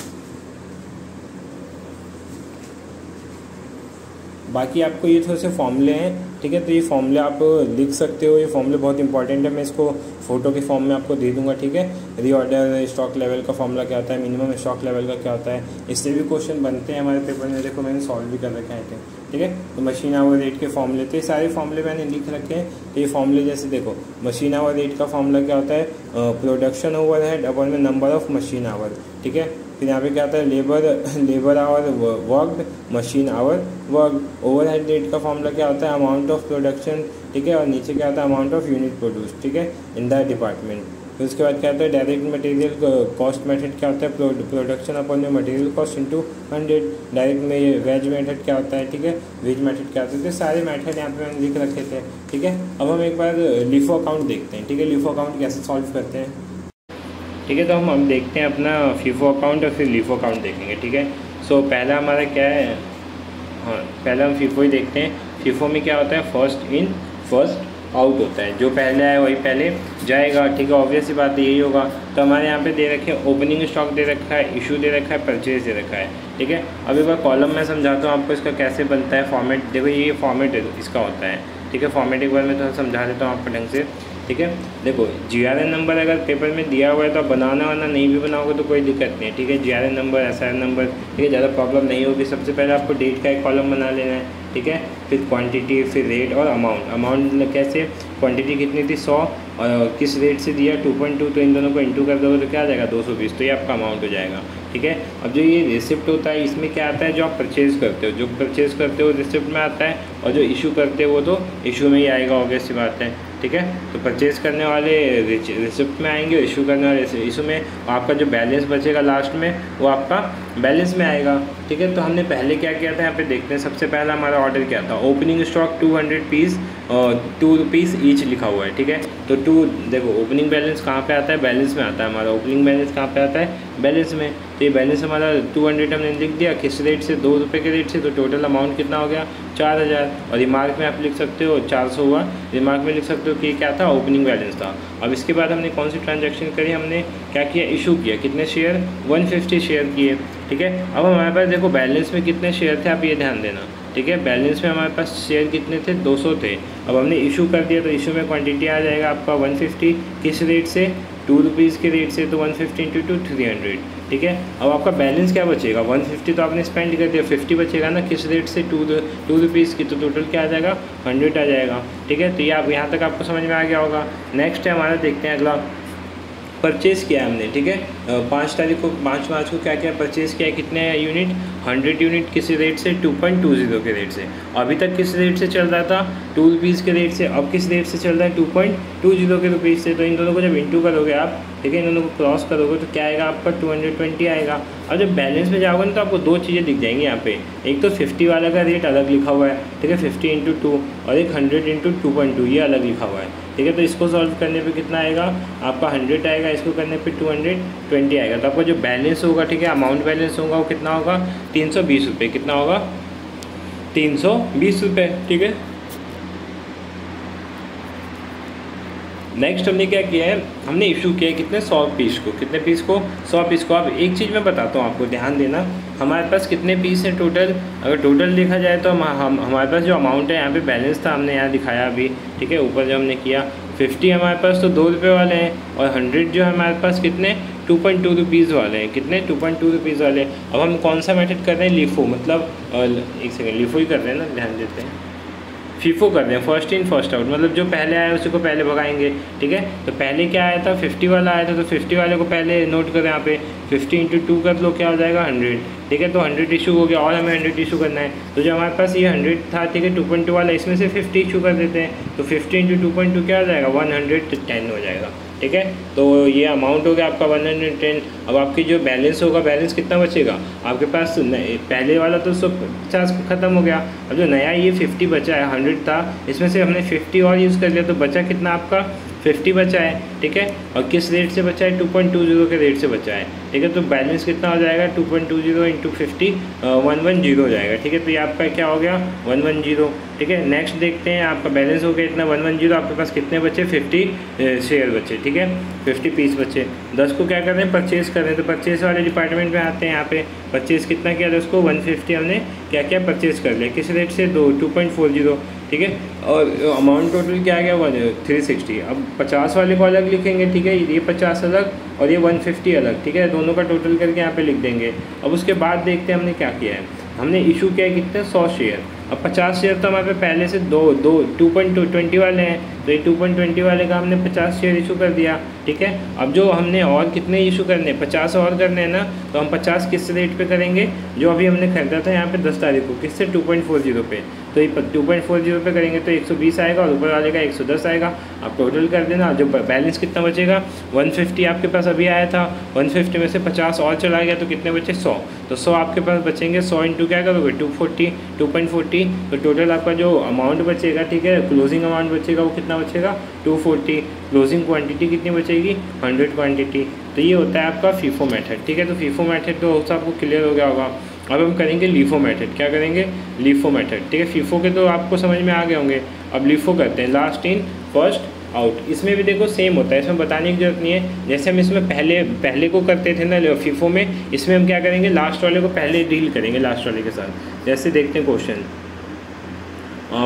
बाकी आपको ये थोड़े से फॉर्मूले हैं, ठीक है, तो ये फॉर्मूले आप लिख सकते हो, ये फॉर्मूले बहुत इंपॉर्टेंट है, मैं इसको फोटो के फॉर्म में आपको दे दूंगा, ठीक है। रीऑर्डर स्टॉक लेवल का फॉर्मूला क्या होता है, मिनिमम स्टॉक लेवल का क्या होता है, इससे भी क्वेश्चन बनते हैं हमारे पेपर में, देखो मैंने सॉल्व भी कर रखे हैं, ठीक है। तो मशीन आवर रेट के फॉर्मूले, तो ये सारे फॉर्मूले मैंने लिख रखे हैं। तो ये फॉर्मूले जैसे देखो, मशीन आवर रेट का फॉर्मूला क्या होता है, प्रोडक्शन ओवरहेड अपॉन में नंबर ऑफ मशीन आवर, ठीक है। फिर यहाँ पे क्या आता है, labour our worked, machine our work. Overhead rate का फॉर्मूला क्या होता है, अमाउंट ऑफ प्रोडक्शन, ठीक है, और नीचे क्या आता है, अमाउंट ऑफ यूनिट प्रोड्यूस, ठीक है, इन द डिपार्टमेंट। फिर उसके बाद क्या होता है, डायरेक्ट मटेरियल कॉस्ट मेथड क्या होता है, प्रोडक्शन अपॉन में मटेरियल कॉस्ट इंटू 100। डायरेक्ट में वेज मेथड क्या होता है, ठीक है, वेज मेथड क्या होता है, सारे मेथड यहाँ पे मैंने लिख रखे थे, ठीक है। अब हम एक बार लीफो अकाउंट देखते हैं, ठीक है, लीफो अकाउंट कैसे सॉल्व करते हैं, ठीक है। तो हम देखते हैं अपना फीफो अकाउंट और फिर लीफो अकाउंट देखेंगे, ठीक है। सो पहला हमारा क्या है, हाँ पहले हम फीफो ही देखते हैं। फीफो में क्या होता है, फर्स्ट इन फर्स्ट आउट होता है, जो पहले आया वही पहले जाएगा, ठीक है, ऑब्वियस सी बात है यही होगा। तो हमारे यहाँ पे दे रखे हैं ओपनिंग स्टॉक दे रखा है, इशू दे रखा है, परचेज दे रखा है, ठीक है। अब एक बार कॉलम में समझाता हूँ आपको इसका कैसे बनता है फॉर्मेट। देखो ये फॉर्मेट इसका होता है, ठीक है। फॉर्मेट एक बार मैं थोड़ा समझा देता हूँ आपको ढंग से, ठीक है। देखो GRN नंबर अगर पेपर में दिया हुआ है तो आप बनाना वाना नहीं भी बनाओगे तो कोई दिक्कत नहीं है, ठीक है। GRN नंबर, SRN नंबर, ठीक है, ज़्यादा प्रॉब्लम नहीं होगी। सबसे पहले आपको डेट का एक कॉलम बना लेना है, ठीक है। फिर क्वांटिटी, फिर रेट और अमाउंट कैसे, क्वांटिटी कितनी थी 100 और किस रेट से दिया 2.2, तो इन दोनों को इंटू कर दोगे तो क्या आ जाएगा 220, तो ये आपका अमाउंट हो जाएगा, ठीक है। अब जो ये रिसिप्ट होता है इसमें क्या आता है, जो आप परचेज़ करते हो, जो परचेज़ करते हो रिसिप्ट में आता है, और जो इशू करते हो वो तो इशू में ही आएगा, ऑब्वियस सी बात है, ठीक है। तो परचेज़ करने वाले रिसिप्ट में आएंगे, इशू करने वाले इशू में, आपका जो बैलेंस बचेगा लास्ट में वो आपका बैलेंस में आएगा, ठीक है। तो हमने पहले क्या किया था यहाँ पे देखते हैं। सबसे पहला हमारा ऑर्डर क्या था, ओपनिंग स्टॉक 200 पीस और 2 रुपीज़ ईच लिखा हुआ है, ठीक है। तो देखो ओपनिंग बैलेंस कहाँ पे आता है, बैलेंस में आता है हमारा। ओपनिंग बैलेंस कहाँ पे आता है, बैलेंस में। तो ये बैलेंस हमारा 200 हमने लिख दिया, किस रेट से, 2 रुपये के रेट से। तो टोटल अमाउंट कितना हो गया 4000, और रिमार्क में आप लिख सकते हो 400 हुआ, रिमार्क में लिख सकते हो कि क्या था, ओपनिंग बैलेंस था। अब इसके बाद हमने कौन सी ट्रांजैक्शन करी, हमने क्या किया, इशू किया। कितने शेयर, 150 शेयर किए, ठीक है। अब हमारे पास देखो बैलेंस में कितने शेयर थे, आप ये ध्यान देना, ठीक है। बैलेंस में हमारे पास शेयर कितने थे, 200 थे। अब हमने इशू कर दिया तो इशू में क्वांटिटी आ जाएगा आपका 150, किस रेट से, 2 रुपीज़ के रेट से, तो 150 इंटू 2 300, ठीक है। अब आपका बैलेंस क्या बचेगा, 150 तो आपने स्पेंड कर दिया, 50 बचेगा ना, किस रेट से, 2 रुपीज़ की, तो टोटल क्या आ जाएगा 100 आ जाएगा, ठीक है। तो ये आप यहाँ तक आपको समझ में आ गया होगा। नेक्स्ट है हमारा, देखते हैं अगला, परचेज़ किया हमने, ठीक है। 5 तारीख को 5 मार्च को क्या किया, परचेज़ किया, कितने यूनिट, 100 यूनिट, किस रेट से, 2.20 के रेट से। अभी तक किस रेट से चल रहा था, 2 रुपीज़ के रेट से। अब किस रेट से चल रहा है, 2.20 के रुपीज़ से। तो इन दोनों को जब इंटू करोगे आप, ठीक है, इन दोनों को क्रॉस करोगे तो क्या आएगा आपका 220 आएगा। अब जब बैलेंस में जाओगे ना तो आपको 2 चीज़ें दिख जाएंगी यहाँ पे। एक तो 50 वाला का रेट अलग लिखा हुआ है, ठीक है, 50 इंटू 2, और एक 100 इंटू 2.2 ये अलग लिखा हुआ है, ठीक है। तो इसको सॉल्व करने पे कितना आएगा आपका 100 आएगा, इसको करने पे 220 आएगा। तो आपका जो बैलेंस होगा, ठीक है, अमाउंट बैलेंस होगा वो कितना होगा 320 रुपये। कितना होगा 320 रुपये, ठीक है। नेक्स्ट हमने क्या किया है, हमने इशू किया है कितने 100 पीस को, कितने पीस को 100 पीस को। अब एक चीज़ मैं बताता हूँ आपको, ध्यान देना, हमारे पास कितने पीस हैं टोटल। अगर टोटल देखा जाए तो हमारे पास जो अमाउंट है, यहाँ पे बैलेंस था हमने यहाँ दिखाया अभी, ठीक है, ऊपर जो हमने किया 50 हमारे पास तो 2 रुपये वाले हैं, और 100 जो है हमारे पास कितने 2.2 रुपीज़ वाले हैं, कितने 2.2 रुपीज़ वाले। अब हम कौन सा मेथड कर रहे हैं, लीफो, मतलब एक सेकेंड, लीफो ही कर रहे हैं ना, ध्यान देते हैं, फीफो कर रहे हैं, फर्स्ट इन फर्स्ट आउट, मतलब जो पहले आया उसी को पहले भगाएंगे, ठीक है। तो पहले क्या आया था, 50 वाला आया था, तो 50 वाले को पहले नोट करें यहाँ पे, 50 इंटू 2 कर लो, क्या हो जाएगा 100, ठीक है। तो 100 इशू हो गया, और हमें 100 इशू करना है। तो जो हमारे पास ये 100 था, ठीक है, 2.2 वाला, इसमें से 50 इशू कर देते हैं, तो 50 इंटू 2.2 क्या हो जाएगा 110 हो जाएगा, ठीक है। तो ये अमाउंट हो गया आपका 110। अब आपकी जो बैलेंस होगा, बैलेंस कितना बचेगा आपके पास, पहले वाला तो 150 ख़त्म हो गया। अब जो नया ये 50 बचा है, 100 था, इसमें से हमने 50 और यूज़ कर लिया, तो बचा कितना आपका 50 बचा है, ठीक है। और किस रेट से बचा है, 2.20 के रेट से बचा है, ठीक है। तो बैलेंस कितना हो जाएगा 2.20 इंटू 50 110 हो जाएगा, ठीक है। तो ये आपका क्या हो गया 110, ठीक है। नेक्स्ट देखते हैं, आपका बैलेंस हो गया इतना 110, आपके पास कितने बचे 50 शेयर बचे, ठीक है, 50 पीस बचे। 10 को क्या कर रहे हैं, परचेज़ कर रहे हैं, तो परचेज़ वाले डिपार्टमेंट में आते हैं। यहाँ पे परचेज़ कितना किया था, उसको 150 हमने क्या क्या परचेज़ कर लिया, किस रेट से 2.40, ठीक है। और अमाउंट टोटल क्या आ गया 360। अब 50 वाले को अलग लिखेंगे, ठीक है, ये 50 अलग और ये 150 अलग, ठीक है, दोनों का टोटल करके यहाँ पे लिख देंगे। अब उसके बाद देखते हैं हमने क्या किया है, हमने इशू किया है कितने 100 शेयर। अब 50 शेयर तो हमारे पे पहले से 2.20 वाले हैं, तो ये 2.20 वाले का हमने 50 शेयर इशू कर दिया, ठीक है। अब जो हमने और कितने इशू करने, 50 और करने हैं ना, तो हम 50 किस रेट पे करेंगे, जो अभी हमने खरीदा था यहाँ पे 10 तारीख को, किससे 2.40 पे। तो ये 2.40 पे करेंगे तो 120 आएगा, और ऊपर वाले का 110 आएगा। आप टोटल कर देना, जो बैलेंस कितना बचेगा 150 आपके पास अभी आया था, 150 में से 50 और चला गया, तो कितने बचे 100, तो 100 आपके पास बचेंगे। 100 इंटू क्या करोगे 240, तो टोटल आपका जो अमाउंट बचेगा, ठीक है, क्लोजिंग अमाउंट बचेगा वो कितना बचेगा 240। क्लोजिंग क्वांटिटी कितनी बचेगी 100 क्वांटिटी। तो ये होता है आपका फीफो मेथड, ठीक है। तो फीफो मेथड तो आपको क्लियर हो गया होगा। अब हम करेंगे लीफो मेथड। क्या करेंगे? LIFO method. ठीक है, फीफो के तो आपको समझ में आ गए होंगे। अब लीफो करते हैं, लास्ट इन फर्स्ट आउट। इसमें भी देखो सेम होता है, इसमें बताने की जरूरत नहीं है। जैसे हम इसमें पहले को करते थे ना फीफो में, इसमें हम क्या करेंगे, लास्ट वाले को पहले डील करेंगे लास्ट वाले के साथ। जैसे देखते हैं क्वेश्चन,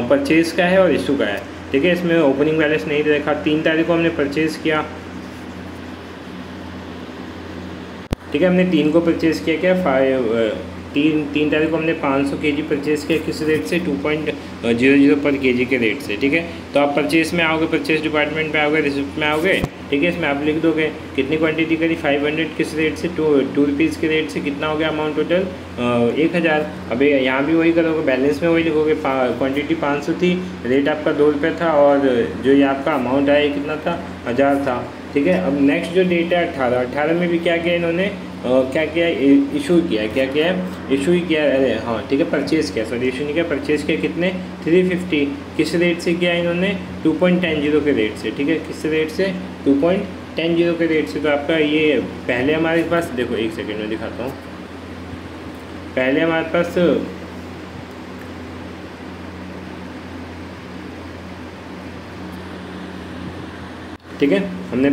परचेज़ का है और इशू का है। ठीक है, इसमें ओपनिंग बैलेंस नहीं देखा। 3 तारीख को हमने परचेज़ किया। ठीक है, हमने 3 को परचेज़ किया, क्या 3 तारीख को हमने 500 kg परचेज़ किया। किस रेट से? 2.00 पर केजी के रेट से। ठीक है, तो आप परचेज़ में आओगे, परचेज़ डिपार्टमेंट में आओगे, रिसिप्ट में आओगे। ठीक है, इसमें आप लिख दोगे कितनी क्वांटिटी करी, 500। किस रेट से? 2 रुपीज़ के रेट से। कितना हो गया अमाउंट टोटल? 1000। अब यहाँ भी वही करोगे, बैलेंस में वही लिखोगे। क्वांटिटी 500 थी, रेट आपका 2 रुपये था, और जो ये आपका अमाउंट आया कितना था? 1000 था। ठीक है, अब नेक्स्ट जो डेट है 18 में भी क्या किया इन्होंने, क्या किया, इशू किया। क्या किया है? इशू ही किया। अरे हाँ, ठीक है, परचेज़ किया, सॉरी इशू नहीं किया, परचेज़ किया। कितने? 350। किस रेट से किया इन्होंने? 2.10 के रेट से। ठीक है, किस रेट से? 2.10 के रेट से। तो आपका ये पहले हमारे पास, देखो एक सेकेंड में दिखाता हूँ। पहले हमारे पास ठीक है, हमने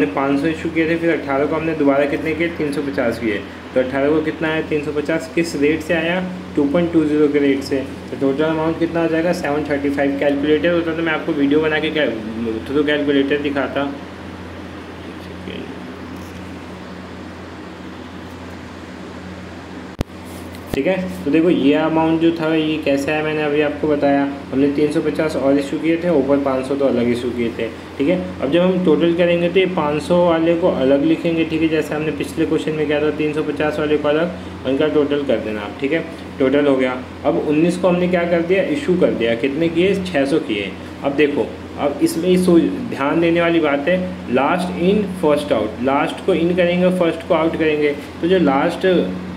500 इशू किए थे, फिर 18 को हमने दोबारा कितने किए? 350 किए। तो 18 को कितना आया? 350। किस रेट से आया? 2.20 के रेट से। तो टोटल अमाउंट कितना आ जाएगा? 735। कैलकुलेटर होता तो मैं आपको वीडियो बना के थ्रू कैलकुलेटर दिखाता। ठीक है, तो देखो ये अमाउंट जो था ये कैसे आया, मैंने अभी आपको बताया। हमने 350 और इशू किए थे, ऊपर 500 तो अलग इशू किए थे। ठीक है, अब जब हम टोटल करेंगे तो ये 500 वाले को अलग लिखेंगे। ठीक है, जैसे हमने पिछले क्वेश्चन में किया था, 350 वाले को अलग, उनका टोटल कर देना आप। ठीक है, टोटल हो गया। अब 19 को हमने क्या कर दिया? इशू कर दिया। कितने किए? 600 किए। अब देखो, अब इसमें ध्यान देने वाली बात है, last in first out. Last को इन करेंगे, फर्स्ट को आउट करेंगे। तो जो लास्ट,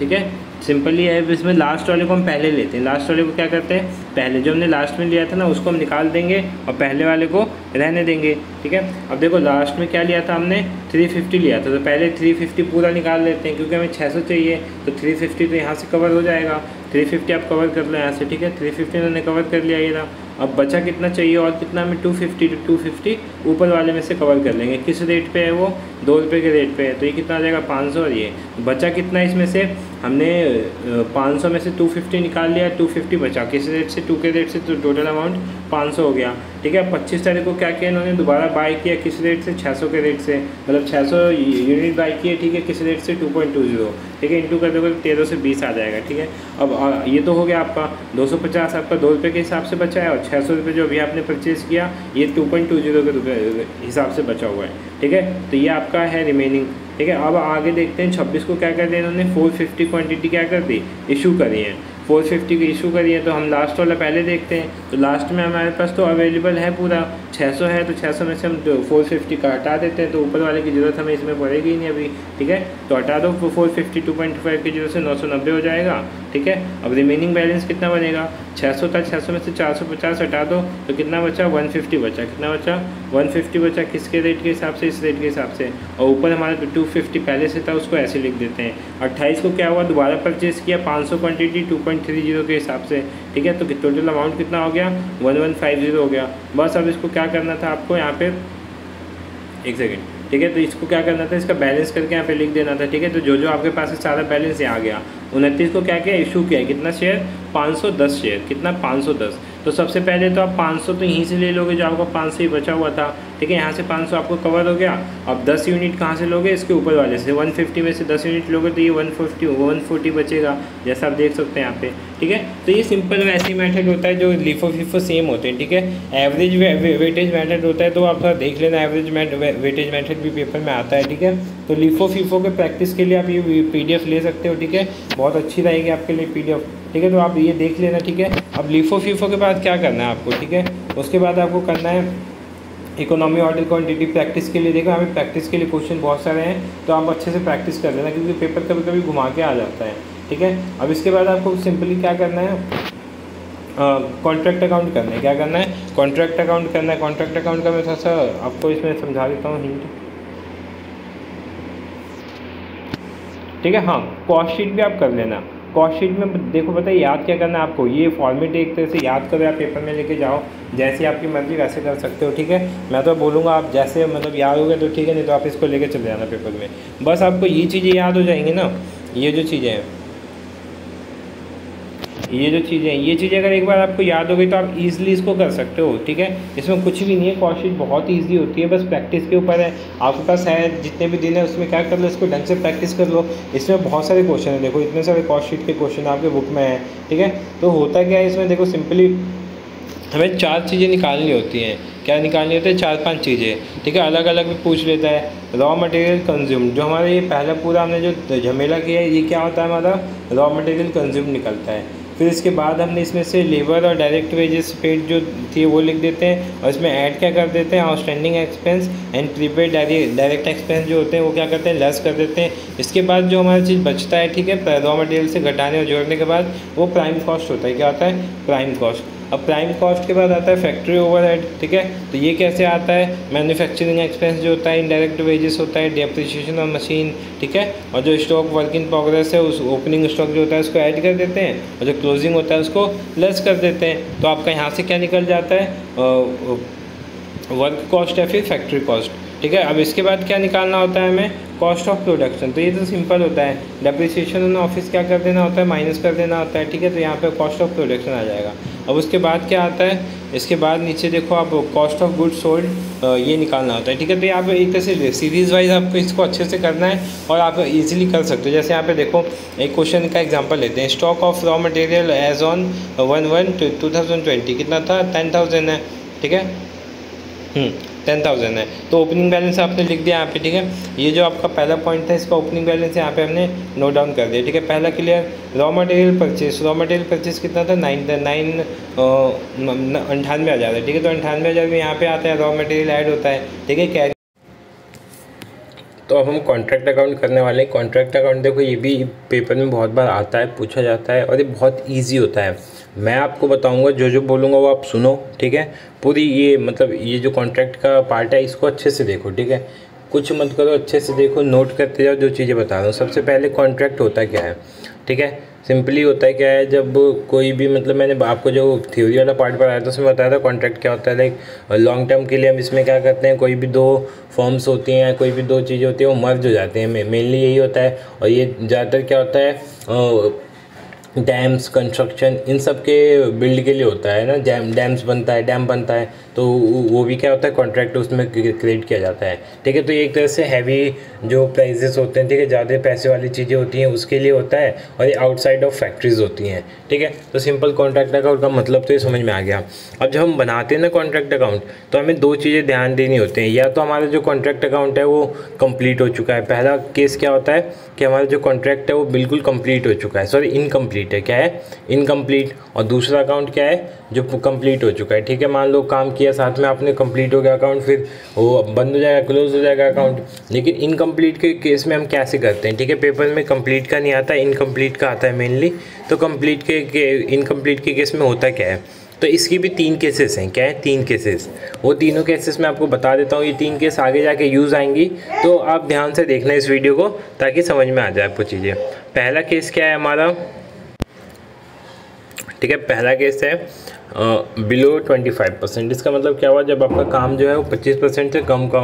ठीक है, सिंपली है, इसमें लास्ट वाले को हम पहले लेते हैं। लास्ट वाले को क्या करते हैं? पहले जो हमने लास्ट में लिया था ना, उसको हम निकाल देंगे और पहले वाले को रहने देंगे। ठीक है, अब देखो लास्ट में क्या लिया था हमने? 350 लिया था, तो पहले 350 पूरा निकाल लेते हैं, क्योंकि हमें 600 चाहिए। तो 350 तो यहाँ से कवर हो जाएगा। 350 आप कवर कर लो यहाँ से। ठीक है, 350 उन्होंने कवर कर लिया ये रहा। अब बचा कितना चाहिए और कितना? हमें 250। तो 250 ऊपर वाले में से कवर कर लेंगे। किस रेट पे है वो? 2 रुपये के रेट पे है। तो ये कितना आ जाएगा? 500। और ये बचा कितना इसमें से? हमने 500 में से 250 निकाल लिया, 250 बचा। किस रेट से? 2 के रेट से। तो टोटल अमाउंट 500 हो गया। ठीक है, 25 तारीख को क्या किया इन्होंने? दोबारा बाई किया। किस रेट से? 600 के रेट से, मतलब 600 यूनिट बाई किए। ठीक है, किस रेट से? 2.20। ठीक है, इंटू कर दोगे तो 13 से 20 आ जाएगा। ठीक है, अब ये तो हो गया आपका 250 आपका 2 रुपये के हिसाब से बचा है, और 600 रुपये जो अभी आपने परचेज़ किया ये 2.20 के हिसाब से बचा हुआ है। ठीक है, तो ये आपका है रिमेनिंग। ठीक है, अब आगे देखते हैं 26 को क्या कर दिया इन्होंने? 450 क्वांटिटी क्या कर दी? इशू करी है। 450 की इशू करी है, तो हम लास्ट वाला पहले देखते हैं। तो लास्ट में हमारे पास तो अवेलेबल है पूरा 600 है, तो 600 में से हम 450 का हटा देते हैं, तो ऊपर वाले की ज़रूरत हमें इसमें पड़ेगी ही नहीं अभी। ठीक है, तो हटा दो 450, 2.5 की जगह से 990 हो जाएगा। ठीक है, अब रिमेनिंग बैलेंस कितना बनेगा? 600 था, 600 में से 450 हटा दो तो कितना बचा? 150 बचा। कितना बचा? 150 बचा। किसके रेट के हिसाब से? इस रेट के हिसाब से। और ऊपर हमारे 250 पहले से था, उसको ऐसे लिख देते हैं। 28 को क्या हुआ? दोबारा परचेज़ किया 500 क्वांटिटी 2.30 के हिसाब से। ठीक है, तो टोटल अमाउंट कितना हो गया? 1150 हो गया। बस अब इसको क्या करना था आपको यहाँ पे, एक सेकेंड। ठीक है, तो इसको क्या करना था? इसका बैलेंस करके यहाँ पे लिख देना था। ठीक है, तो जो आपके पास है सारा बैलेंस यहाँ आ गया। 29 को क्या किया? इशू किया। कितना शेयर? 510 शेयर। कितना? 510। तो सबसे पहले तो आप 500 तो यहीं से ले लोगे, जो आपका 500 ही बचा हुआ था। ठीक है, यहाँ से 500 आपको कवर हो गया। अब 10 यूनिट कहाँ से लोगे? इसके ऊपर वाले से। 150 में से 10 यूनिट लोगे तो ये 140 बचेगा, जैसा आप देख सकते हैं यहाँ पे। ठीक है, तो ये सिंपल वैसी मेथड होता है जो लिफो फीफो सेम होते हैं। ठीक है, एवरेज वेटेज मेथड होता है, तो आप थोड़ा देख लेना, एवरेज वेटेज मेथड भी पेपर में आता है। ठीक है, तो लिफो फीफो के प्रैक्टिस के लिए आप ये PDF ले सकते हो। ठीक है, बहुत अच्छी रहेगी आपके लिए PDF। ठीक है, तो आप ये देख लेना। ठीक है, अब लिफो फीफो के बाद क्या करना है आपको? ठीक है, उसके बाद आपको करना है इकोनॉमी ऑर्डर क्वांटिटी प्रैक्टिस के लिए। देखो हमें प्रैक्टिस के लिए क्वेश्चन बहुत सारे हैं, तो आप अच्छे से प्रैक्टिस कर लेना, क्योंकि पेपर कभी कभी घुमा के आ जाता है। ठीक है, अब इसके बाद आपको सिंपली क्या करना है? कॉन्ट्रैक्ट अकाउंट करना है। क्या करना है? कॉन्ट्रैक्ट अकाउंट करना है। कॉन्ट्रैक्ट अकाउंट का मैं थोड़ा सा आपको इसमें समझा देता हूँ हिंट। ठीक है, हाँ, कॉस्ट शीट भी आप कर लेना। कॉस्ट शीट में देखो पता है याद क्या करना है आपको, ये फॉर्मेट एक तरह से याद करो या पेपर में लेके जाओ, जैसे आपकी मर्जी वैसे कर सकते हो, ठीक है। मैं तो बोलूँगा आप जैसे मतलब याद हो गया तो ठीक है, नहीं तो आप इसको लेके चले जाना पेपर में। बस आपको ये चीज़ें याद हो जाएंगी ना, ये जो चीज़ें हैं, ये चीज़ें अगर एक बार आपको याद हो गई तो आप इजीली इसको कर सकते हो, ठीक है। इसमें कुछ भी नहीं है, कॉस्ट शीट बहुत ईजी होती है, बस प्रैक्टिस के ऊपर है। आपके पास है जितने भी दिन है उसमें क्या कर लो, इसको ढंग से प्रैक्टिस कर लो। इसमें बहुत सारे क्वेश्चन हैं, देखो इतने सारे कॉस्ट शीट के क्वेश्चन आपके बुक में हैं, ठीक है। तो होता क्या है इसमें, देखो सिंपली हमें 4 चीज़ें निकालनी होती हैं। क्या निकालनी होती है? 4-5 चीज़ें, ठीक है। अलग अलग भी पूछ लेता है। रॉ मटेरियल कंज्यूम, जो हमारा ये पहला पूरा हमने जो झमेला किया है, ये क्या होता है, हमारा रॉ मटेरियल कंज्यूम निकलता है। फिर इसके बाद हमने इसमें से लेबर और डायरेक्ट वेजेस पेड जो थी वो लिख देते हैं, और इसमें ऐड क्या कर देते हैं, outstanding expense and prepaid direct expense जो होते हैं वो क्या करते हैं, लेस कर देते हैं। इसके बाद जो हमारा चीज़ बचता है, ठीक है, रॉ मटेरियल से घटाने और जोड़ने के बाद वो प्राइम कॉस्ट होता है। क्या होता है? Prime cost. अब प्राइम कॉस्ट के बाद आता है फैक्ट्री ओवरहेड, ठीक है। तो ये कैसे आता है? मैन्युफैक्चरिंग एक्सपेंस जो होता है, इनडायरेक्ट वेजेस होता है, डेप्रिसिएशन ऑफ मशीन, ठीक है। और जो स्टॉक वर्क इन प्रोग्रेस है, उस ओपनिंग स्टॉक जो होता है उसको ऐड कर देते हैं, और जो क्लोजिंग होता है उसको लेस कर देते हैं। तो आपका यहाँ से क्या निकल जाता है? वर्क कॉस्ट या फिर फैक्ट्री कॉस्ट, ठीक है। अब इसके बाद क्या निकालना होता है हमें? Cost of production. तो ये तो सिंपल होता है, डेप्रिसिएशन ऑन ऑफिस क्या कर देना होता है, माइनस कर देना होता है, ठीक है। तो यहाँ पे कॉस्ट ऑफ प्रोडक्शन आ जाएगा। अब उसके बाद क्या आता है? इसके बाद नीचे देखो आप, कॉस्ट ऑफ गुड्स सोल्ड, ये निकालना होता है, ठीक है। तो यहाँ पे एक तरह से सीरीज़ वाइज आपको इसको अच्छे से करना है और आप इजीली कर सकते हो। जैसे यहाँ पे देखो एक क्वेश्चन का एग्जांपल लेते हैं। Stock of raw material as on 1/1/2020 कितना था? 10,000 है, ठीक है। 10,000 है। तो ओपनिंग बैलेंस आपने लिख दिया यहाँ पे, ठीक है। ये जो आपका पहला पॉइंट था, इसका ओपनिंग बैलेंस यहाँ पे हमने नोट डाउन कर दिया, ठीक है। पहला clear. Raw material purchase, raw material purchase कितना था? 98,000 है, ठीक है। तो 98,000 में यहाँ पे आता है, रॉ मटेरियल ऐड होता है, ठीक है। कैरी। तो अब हम कॉन्ट्रैक्ट अकाउंट करने वाले हैं। कॉन्ट्रैक्ट अकाउंट देखो ये भी पेपर में बहुत बार आता है, पूछा जाता है, और ये बहुत ईजी होता है। मैं आपको बताऊंगा, जो बोलूँगा वो आप सुनो, ठीक है। पूरी ये मतलब ये जो कॉन्ट्रैक्ट का पार्ट है इसको अच्छे से देखो, ठीक है। कुछ मत करो, अच्छे से देखो, नोट करते जाओ जो चीज़ें बता रहा हूँ। सबसे पहले कॉन्ट्रैक्ट होता क्या है, ठीक है। सिंपली होता है क्या है, जब कोई भी मतलब मैंने आपको जो थ्योरी वाला पार्ट पढ़ाया था उसमें बताया था कॉन्ट्रैक्ट क्या होता है। लाइक लॉन्ग टर्म के लिए हम इसमें क्या करते हैं, कोई भी 2 फॉर्म्स होती हैं, कोई भी 2 चीज़ें होती हैं, वो मर्ज हो जाते हैं, मेनली यही होता है। और ये ज़्यादातर क्या होता है, डैम्स, कंस्ट्रक्शन, इन सब के बिल्ड के लिए होता है ना। डैम्स बनता है, डैम बनता है, तो वो भी क्या होता है, कॉन्ट्रैक्ट उसमें क्रिएट किया जाता है, ठीक है। तो ये एक तरह से हैवी जो प्राइजेस होते हैं, ठीक है, ज़्यादा पैसे वाली चीज़ें होती हैं उसके लिए होता है, और ये आउटसाइड ऑफ फैक्ट्रीज होती हैं, ठीक है। तो सिंपल कॉन्ट्रैक्ट अकाउंट का मतलब तो ये समझ में आ गया। अब जब हम बनाते हैं ना कॉन्ट्रैक्ट अकाउंट, तो हमें 2 चीज़ें ध्यान देनी होती हैं। या तो हमारा जो कॉन्ट्रैक्ट अकाउंट है वो कंप्लीट हो चुका है। पहला केस क्या होता है कि हमारा जो कॉन्ट्रैक्ट है वो बिल्कुल कंप्लीट हो चुका है, सॉरी इनकम्प्लीट है। क्या है? इनकम्प्लीट। और दूसरा अकाउंट क्या है? जो कंप्लीट हो चुका है, ठीक है। मान लो काम किया साथ में आपने, कंप्लीट हो गया अकाउंट, फिर वो बंद हो जाएगा, क्लोज हो जाएगा अकाउंट। लेकिन इनकम्प्लीट के केस में हम कैसे करते हैं, ठीक है। पेपर में कंप्लीट का नहीं आता, इनकम्प्लीट का आता है मेनली। तो इनकम्प्लीट के केस में होता क्या है, तो इसकी भी 3 केसेस हैं। क्या है? 3 केसेस। वो तीनों केसेस मैं आपको बता देता हूँ। ये 3 केस आगे जाके यूज़ आएंगी, तो आप ध्यान से देखना इस वीडियो को ताकि समझ में आ जाए आपको चीज़ें। पहला केस क्या है हमारा, ठीक है। पहला केस है बिलो 25%। इसका मतलब क्या हुआ, जब आपका काम जो है वो 25% से कम हुआ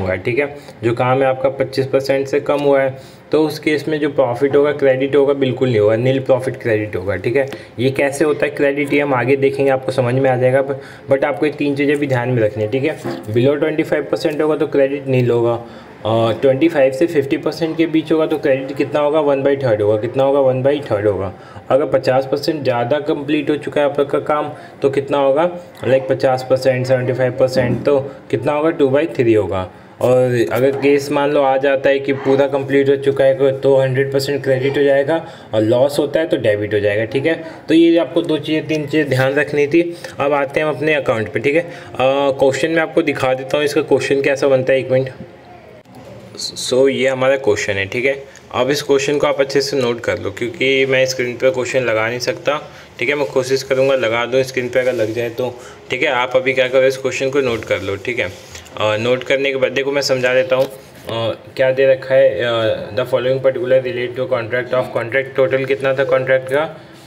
है, ठीक है। जो काम है आपका 25% से कम हुआ है, तो उस केस में जो प्रॉफिट होगा, क्रेडिट होगा, बिल्कुल नहीं होगा, नील प्रॉफिट क्रेडिट होगा, ठीक है। ये कैसे होता है क्रेडिट, ये हम आगे देखेंगे, आपको समझ में आ जाएगा। बट आपको ये 3 चीज़ें भी ध्यान में रखनी है, ठीक है। बिलो 25% होगा तो क्रेडिट नील होगा। 25 से 50% के बीच होगा तो क्रेडिट कितना होगा, 1/3 होगा। कितना होगा? 1/3 होगा। अगर 50% ज़्यादा कंप्लीट हो चुका है आपका काम तो कितना होगा, लाइक 50%, 75%, तो कितना होगा, 2/3 होगा। और अगर केस मान लो आ जाता है कि पूरा कंप्लीट हो चुका है तो 100% क्रेडिट हो जाएगा, और लॉस होता है तो डेबिट हो जाएगा, ठीक है। तो ये आपको 2 चीज़ें 3 चीज़ें ध्यान रखनी थी। अब आते हैं हम अपने अकाउंट पे, ठीक है। क्वेश्चन में आपको दिखा देता हूँ इसका क्वेश्चन कैसा बनता है, 1 मिनट। सो ये हमारा क्वेश्चन है, ठीक है। अब इस क्वेश्चन को आप अच्छे से नोट कर लो, क्योंकि मैं स्क्रीन पे क्वेश्चन लगा नहीं सकता, ठीक है। मैं कोशिश करूँगा लगा दूँ स्क्रीन पे, अगर लग जाए तो ठीक है। आप अभी क्या करो, इस क्वेश्चन को नोट कर लो, ठीक है। नोट करने के बाद देखो मैं समझा देता हूँ। क्या दे रखा है, the following particular relate to contract of contract, total कितना था कॉन्ट्रैक्ट का,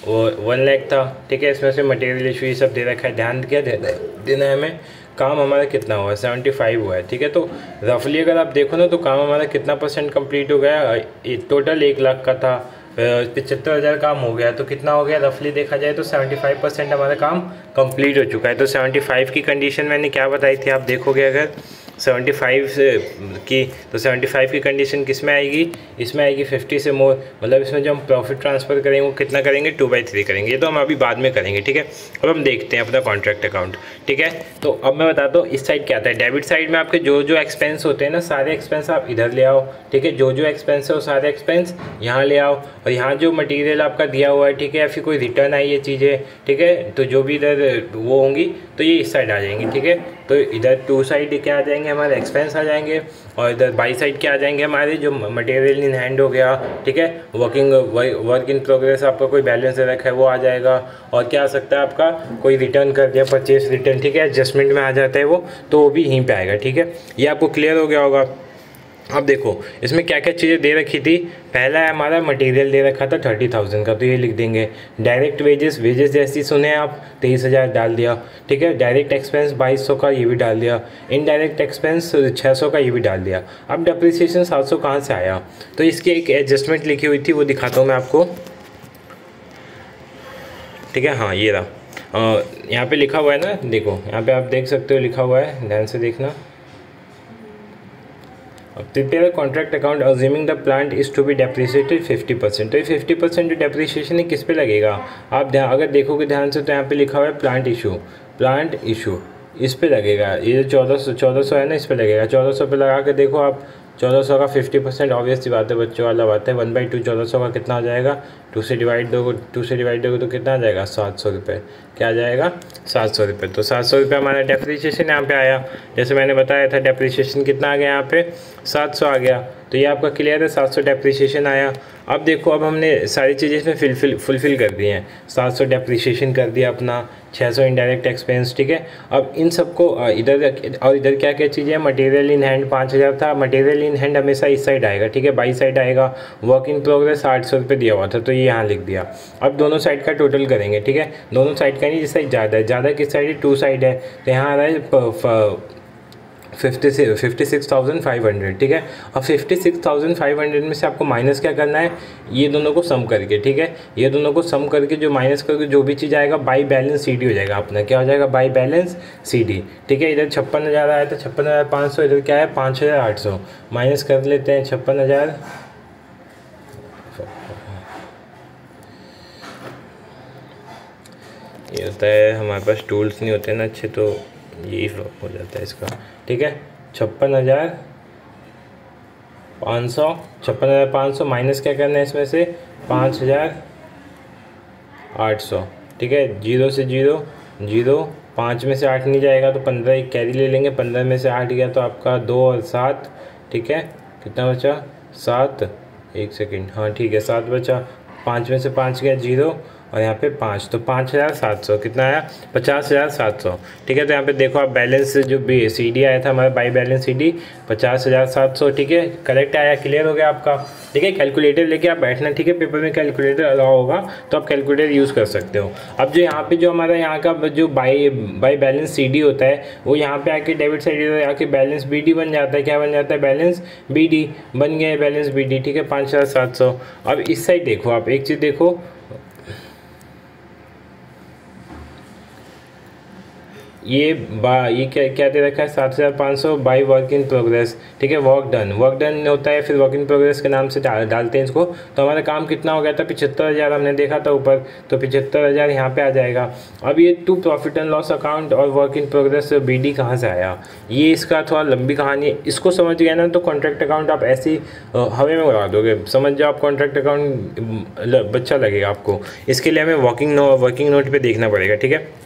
वो 1 लाख था, ठीक है। इसमें से मटेरियल इशू ये सब दे रखा है, ध्यान क्या देना है हमें, काम हमारा कितना हुआ है, 75 हुआ है, ठीक है। तो रफली अगर आप देखो ना तो काम हमारा कितना % कंप्लीट हो गया, टोटल 1 लाख का था, 75,000 काम हो गया, तो कितना हो गया रफली देखा जाए तो 75% हमारा काम कंप्लीट हो चुका है। तो 75 की कंडीशन मैंने क्या बताई थी, आप देखोगे अगर 75 की, तो 75 की कंडीशन किस में आएगी, इसमें आएगी 50 से मोर, मतलब इसमें जो हम प्रॉफिट ट्रांसफ़र करेंगे वो कितना करेंगे, 2/3 करेंगे। ये तो हम अभी बाद में करेंगे, ठीक है। अब हम देखते हैं अपना कॉन्ट्रैक्ट अकाउंट, ठीक है। तो अब मैं बताता हूँ इस साइड क्या आता है, डेबिट साइड में आपके जो जो एक्सपेंस होते हैं ना, सारे एक्सपेंस आप इधर ले आओ, ठीक है। जो जो एक्सपेंस है वो सारे एक्सपेंस यहाँ ले आओ, और यहाँ जो मटीरियल आपका दिया हुआ है, ठीक है, या फिर कोई रिटर्न आई है चीज़ें, ठीक है, तो जो भी इधर वो होंगी तो ये इस साइड आ जाएंगी, ठीक है। तो इधर 2 साइड क्या आ जाएंगे, हमारे एक्सपेंस आ जाएंगे, और इधर बाई साइड क्या आ जाएंगे, हमारे जो मटेरियल इन हैंड हो गया, ठीक है, वर्क इन प्रोग्रेस आपका कोई बैलेंस दे रखा है वो आ जाएगा, और क्या आ सकता है आपका कोई रिटर्न कर दिया, परचेस रिटर्न, ठीक है, एडजस्टमेंट में आ जाता है वो, तो वो भी यहीं पे आएगा, ठीक है। ये आपको क्लियर हो गया होगा। अब देखो इसमें क्या क्या चीज़ें दे रखी थी, पहला है हमारा मटेरियल दे रखा था 30,000 का, तो ये लिख देंगे। डायरेक्ट वेजेस जैसी सुने आप 23,000 डाल दिया, ठीक है। डायरेक्ट एक्सपेंस 2200 का, ये भी डाल दिया। इनडायरेक्ट एक्सपेंस 600 का, ये भी डाल दिया। अब डेप्रिसिएशन 700 कहाँ से आया, तो इसकी एक एडजस्टमेंट लिखी हुई थी, वो दिखाता हूँ मैं आपको, ठीक है। हाँ ये रहा, यहाँ पे लिखा हुआ है ना, देखो यहाँ पे आप देख सकते हो लिखा हुआ है, ध्यान से देखना। Prepare contract account assuming the plant is to be depreciated 50%। तो ये 50% जो डेप्रिसिएशन है किस पे लगेगा, आप अगर देखोगे ध्यान से तो यहाँ पे लिखा हुआ है प्लांट इशू, इस पे लगेगा। ये 1400 है ना, इस पे लगेगा। 1400 पे लगा के देखो आप, 1400 का 50% ऑब्वियस सी बात है, बच्चों वाला बात है, 1/2 1400 का कितना आ जाएगा, 2 से डिवाइड दोगे तो कितना आ जाएगा, 700 रुपये। क्या आ जाएगा, 700 रुपये। तो 700 रुपये हमारा डेप्रिसिएशन यहाँ पे आया। जैसे मैंने बताया था डेप्रिसिएशन कितना आ गया यहाँ पे, 700 आ गया। तो ये आपका क्लियर है, 700 डेप्रिसिएशन आया। अब देखो, अब हमने सारी चीज़ें इसमें फुलफ़िल कर दी हैं। 700 डेप्रिसिएशन कर दिया अपना, 600 इनडायरेक्ट एक्सपेंस, ठीक है। अब इन सबको इधर क्या क्या चीज़ें हैं, मटेरियल इन हैंड 5000 था, मटेरियल इन हैंड हमेशा इस साइड आएगा, ठीक है, बाई साइड आएगा। वर्क इन प्रोग्रेस 800 रुपये दिया हुआ था, तो ये यहाँ लिख दिया। अब दोनों साइड का टोटल करेंगे, ठीक है। दोनों साइड का नहीं, जिस साइड ज़्यादा किस साइड है, 2 साइड है, तो यहाँ आ रहा है 56,500, ठीक है। अब 56,500 में से आपको माइनस क्या करना है, ये दोनों को सम करके, ठीक है, ये दोनों को सम करके जो माइनस करके जो भी चीज़ आएगा बाई बैलेंस CD हो जाएगा अपना। क्या हो जाएगा, बाई बैलेंस CD, ठीक है। इधर 56,000 आया था, 56,500, इधर क्या है 5,800, माइनस कर लेते हैं 56,000, ये होता है हमारे पास टूल्स नहीं होते ना अच्छे, तो यही फ्लॉप हो जाता है इसका, ठीक है। 56,500 माइनस क्या करना है इसमें से 5,800, ठीक है। 0 से 0 0, 5 में से 8 नहीं जाएगा तो 15 एक कैरी ले लेंगे, 15 में से 8 गया तो आपका 2 और 7, ठीक है। कितना बचा, 7, 1 सेकेंड, हाँ ठीक है 7 बचा। 5 में से 5 गया 0, और यहाँ पे 5, तो 5,700 कितना आया, 50,700, ठीक है। तो यहाँ पे देखो आप बैलेंस जो भी CD आया था हमारा बाई बैलेंस CD 50,700, ठीक है, करेक्ट आया, क्लियर हो गया आपका, ठीक है। कैलकुलेटर लेके आप बैठना, ठीक है, पेपर में कैलकुलेटर अलाउ होगा तो आप कैलकुलेटर यूज़ कर सकते हो। अब जो यहाँ पे जो हमारा यहाँ का जो बाई बैलेंस CD होता है, वो यहाँ पे आके डेबिट साइड आके बैलेंस BD बन जाता है। क्या बन जाता है, बैलेंस BD बन गया है, बैलेंस BD, ठीक है, 5,700। अब इस साइड देखो आप, एक चीज़ देखो, ये क्या दे रखा है, 7,500 बाई वर्क इन प्रोग्रेस, ठीक है। वर्क डन होता है, फिर वर्क इन प्रोग्रेस के नाम से डालते हैं इसको। तो हमारा काम कितना हो गया था, 75,000 हमने देखा था ऊपर, तो 75,000 यहाँ पे आ जाएगा। अब ये to profit and loss account और वर्क इन प्रोग्रेस BD कहाँ से आया, ये इसका थोड़ा लंबी कहानी है। इसको समझ गया ना तो कॉन्ट्रैक्ट अकाउंट आप ऐसे ही हवे में उड़ा दोगे, समझ जाओ आप, कॉन्ट्रैक्ट अकाउंट बच्चा लगेगा आपको। इसके लिए हमें वर्किंग नोट पर देखना पड़ेगा, ठीक है।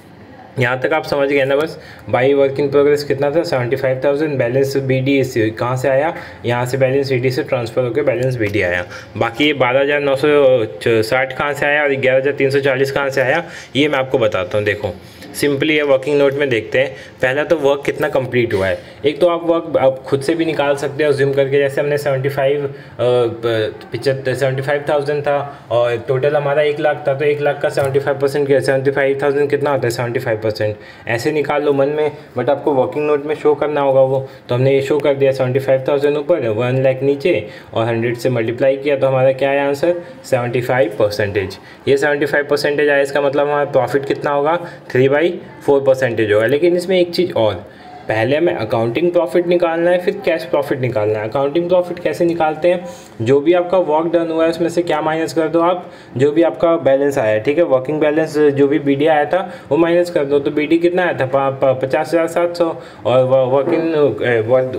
यहाँ तक आप समझ गए ना, बस बाई वर्क इन प्रोग्रेस कितना था, 75,000, बैलेंस BD कहाँ से आया, यहाँ से बैलेंस CD से ट्रांसफ़र होकर बैलेंस BD आया। बाकी ये 12,960 कहाँ से आया और 11,340 कहाँ से आया, ये मैं आपको बताता हूँ। देखो सिंपली ये वर्किंग नोट में देखते हैं। पहला तो वर्क कितना कंप्लीट हुआ है। एक तो आप वर्क आप खुद से भी निकाल सकते हो ज़ूम करके, जैसे हमने 75,000 था और टोटल हमारा 1 लाख था, तो 1 लाख का 75% किया, 75,000 कितना होता है 75%, ऐसे निकाल लो मन में, बट आपको वर्किंग नोट में शो करना होगा वो। तो हमने ये शो कर दिया 75,000 ऊपर, 1 लाख नीचे और 100 से मल्टीप्लाई किया, तो हमारा क्या है आंसर 75%। ये 75% आया, इसका मतलब हमारा प्रॉफिट कितना होगा 3/4% होगा। लेकिन इसमें एक चीज़ और, पहले हमें अकाउंटिंग प्रॉफिट निकालना है, फिर कैश प्रॉफिट निकालना है। अकाउंटिंग प्रॉफिट कैसे निकालते हैं, जो भी आपका वर्क डन हुआ है उसमें से क्या माइनस कर दो आप, जो भी आपका बैलेंस आया है, ठीक है, वर्किंग बैलेंस जो भी बीडी आया था वो माइनस कर दो। तो बीडी कितना आया था 50,700 और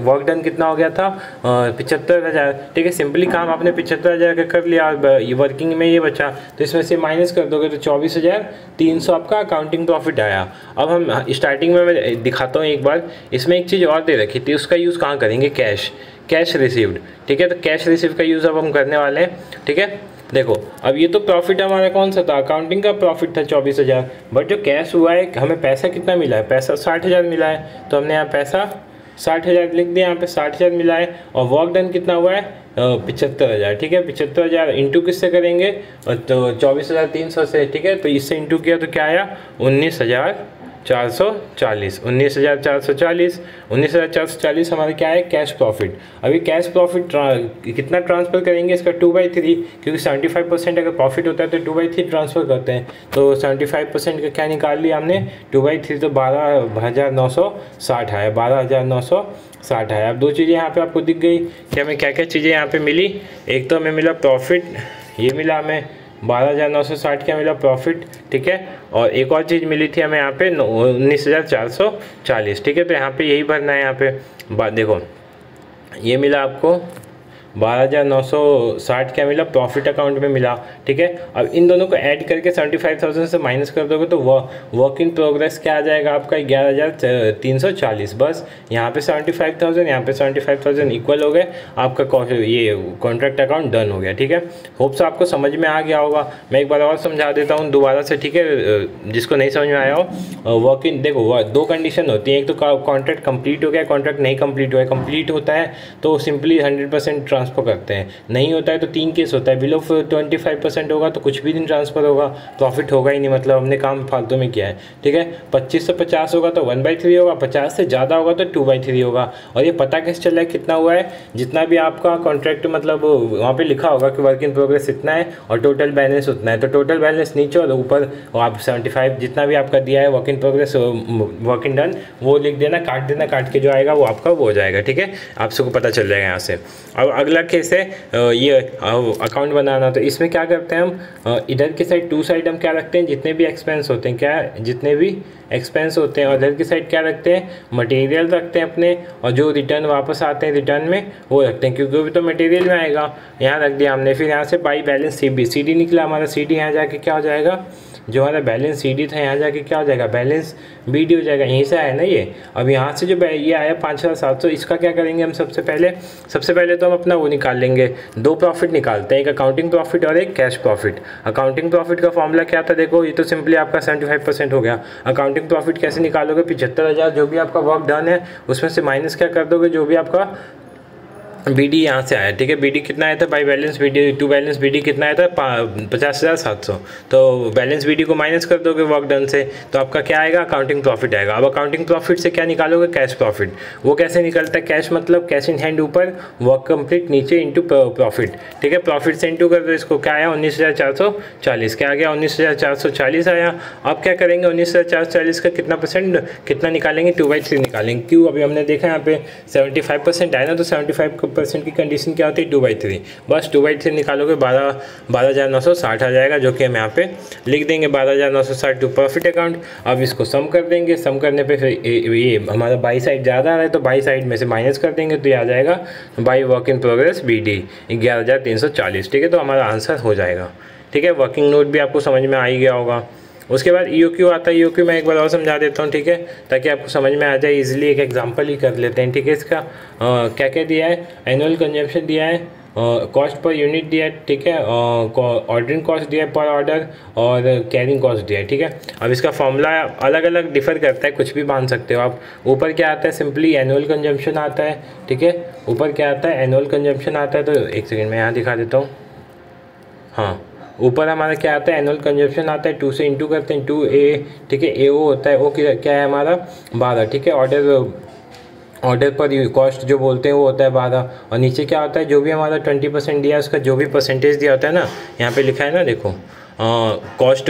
वर्क डन कितना हो गया था 75,000, ठीक है। सिंपली काम आपने 75,000 का कर लिया, वर्किंग में ये बचा, तो इसमें से माइनस कर दोगे तो 24,300 आपका अकाउंटिंग प्रॉफिट आया। अब हम स्टार्टिंग में मैं दिखाता हूँ एक बार, इसमें एक चीज़ और दे रखी थी, उसका यूज़ कहाँ करेंगे, कैश रिसीव्ड, ठीक है। तो कैश रिसीव का यूज़ अब हम करने वाले हैं, ठीक है। देखो अब ये तो प्रॉफिट हमारा कौन सा था, अकाउंटिंग का प्रॉफिट था 24,000, बट जो कैश हुआ है हमें पैसा कितना मिला है, पैसा 60,000 मिला है, तो हमने यहाँ पैसा 60,000 लिख दिया, यहाँ पे 60,000 मिला है। और वर्क डन कितना हुआ है 75,000, ठीक है। 75,000 इंटू किससे करेंगे, तो 24,300 से, ठीक है। तो इससे इंटू किया तो क्या आया 19,440, 19,440 हमारा क्या है कैश प्रॉफिट। अभी कैश प्रॉफिट कितना ट्रांसफ़र करेंगे, इसका 2/3, क्योंकि 75% अगर प्रॉफिट होता है तो 2/3 ट्रांसफ़र करते हैं। तो 75% का क्या निकाल लिया हमने 2/3, तो 12,960 आया, 12,960 आया। अब दो चीज़ें यहाँ पे आपको दिख गई कि हमें क्या क्या चीज़ें यहाँ पे मिली। एक तो हमें मिला प्रॉफिट, ये मिला हमें 12,960 क्या मिला प्रॉफिट, ठीक है। और एक और चीज़ मिली थी हमें यहाँ पे 19,440, ठीक है। तो यहाँ पे यही भरना है, यहाँ पे देखो ये मिला आपको 12,960 क्या मिला प्रॉफिट अकाउंट में मिला, ठीक है। अब इन दोनों को ऐड करके 75,000 से माइनस कर दोगे तो वर्क इन प्रोग्रेस क्या आ जाएगा आपका 11,340। बस यहाँ पे 75,000, यहाँ पे 75,000 इक्वल हो गए, आपका ये कॉन्ट्रैक्ट अकाउंट डन हो गया, ठीक है। होप्स आपको समझ में आ गया होगा। मैं एक बार और समझा देता हूँ दोबारा से, ठीक है, जिसको नहीं समझ में आया हो। वर्क इन देखो दो कंडीशन होती हैं, एक तो कॉन्ट्रैक्ट कंप्लीट हो गया, कॉन्ट्रैक्ट नहीं कंप्लीट हुआ है। कंप्लीट होता है तो सिंपली 100% ट्रांसफर करते हैं, नहीं होता है तो 3 केस होता है, बिलो 25% होगा तो कुछ भी दिन ट्रांसफर होगा, प्रॉफिट होगा ही नहीं, मतलब हमने काम फालतू में किया है, ठीक है। 25 से 50 होगा तो 1/3 होगा, 50 से ज़्यादा होगा तो 2/3 होगा। और ये पता कैसे चल रहा है कितना हुआ है, जितना भी आपका कॉन्ट्रैक्ट मतलब वहाँ पे लिखा होगा कि वर्क इन प्रोग्रेस इतना है और टोटल बैलेंस उतना है, तो टोटल बैलेंस नीचे और ऊपर आप 75 जितना भी आपका दिया है work in progress work in done वो लिख देना, काट देना, काट के जो आएगा वो आपका वो हो जाएगा, ठीक है। आप सबको पता चल जाएगा यहाँ से। अब अगला केस है ये अकाउंट बनाना। तो इसमें क्या करते हैं हम, इधर की साइड टू साइड हम क्या रखते हैं, जितने भी एक्सपेंस होते हैं, क्या जितने भी एक्सपेंस होते हैं, और इधर की साइड क्या रखते हैं मटेरियल रखते हैं अपने, और जो रिटर्न वापस आते हैं रिटर्न में वो रखते हैं, क्योंकि वो तो मटेरियल में आएगा, यहाँ रख दिया हमने। फिर यहाँ से बाई बैलेंस सी डी निकला हमारा, सी डी यहाँ जाके क्या हो जाएगा, जो हमारा बैलेंस सी डी था यहाँ जाके क्या हो जाएगा बैलेंस बी डी हो जाएगा, यहीं से आया ना ये। अब यहाँ से जो ये आया 5,700, इसका क्या करेंगे हम सबसे पहले तो हम अपना वो निकाल लेंगे, दो प्रॉफिट निकालते हैं, एक अकाउंटिंग प्रॉफिट और एक कैश प्रॉफिट। अकाउंटिंग प्रॉफिट का फॉर्मूला क्या था, देखो ये तो सिंपली आपका 75% हो गया। अकाउंटिंग प्रॉफिट कैसे निकालोगे, 75,000 जो भी आपका वर्क डन है उसमें से माइनस क्या कर दोगे, जो भी आपका बीडी यहाँ से आया, ठीक है। बीडी कितना आया था by balance BD, to balance BD कितना आया था 50,700, तो बैलेंस बीडी को माइनस कर दोगे वर्क डन से, तो आपका क्या आएगा अकाउंटिंग प्रॉफिट आएगा। अब अकाउंटिंग प्रॉफिट से क्या निकालोगे कैश प्रॉफिट। वो कैसे निकलता है, कैश मतलब कैश इन हैंड ऊपर, वर्क कंप्लीट नीचे, इंटू प्रॉफिट, ठीक है। प्रॉफिट से इंटू कर दो, इसको क्या आया 19,440, क्या आ गया 19,440 आया। अब क्या करेंगे 19,440 का कितना परसेंट कितना निकालेंगे 2/3 निकालेंगे, क्यों अभी हमने देखा यहाँ पे 75% आया ना, तो 75% की कंडीशन क्या होती है 2/3, बस 2/3 निकालोगे 12,960 आ जाएगा, जो कि हम यहाँ पे लिख देंगे 12,960 टू प्रॉफिट अकाउंट। अब इसको सम कर देंगे, सम करने पे फिर ये हमारा बाई साइड ज़्यादा आ रहा है तो बाई साइड में से माइनस कर देंगे, तो ये आ जाएगा by work in progress B D 11,340, ठीक है। तो हमारा आंसर हो जाएगा, ठीक है। वर्किंग नोट भी आपको समझ में आ ही गया होगा। उसके बाद EOQ आता है, EOQ मैं एक बार और समझा देता हूँ, ठीक है, ताकि आपको समझ में आ जाए इजीली। एक एग्जांपल ही कर लेते हैं, ठीक है। इसका क्या क्या दिया है, एनुअल कंजम्पशन दिया है, कॉस्ट पर यूनिट दिया है, ठीक है, ऑर्डरिंग कॉस्ट दिया है पर ऑर्डर, और कैरिंग कॉस्ट दिया है, ठीक है। अब इसका फॉर्मूला अलग अलग डिफर करता है, कुछ भी मान सकते हो आप। ऊपर क्या आता है, सिंपली एनुअल कंजम्पशन आता है, ठीक है, ऊपर क्या आता है, एनुअल कंजम्पशन आता है। तो एक सेकेंड मैं यहाँ दिखा देता हूँ। हाँ, ऊपर हमारा क्या आता है, एनुअल कंजम्पशन आता है, 2 से इंटू करते हैं, 2A, ठीक है, AO होता है, वो क्या है हमारा 12, ठीक है। ऑर्डर पर कॉस्ट जो बोलते हैं वो होता है 12, और नीचे क्या होता है, जो भी हमारा 20% दिया है उसका जो भी परसेंटेज दिया होता है ना, यहाँ पे लिखा है ना, देखो कॉस्ट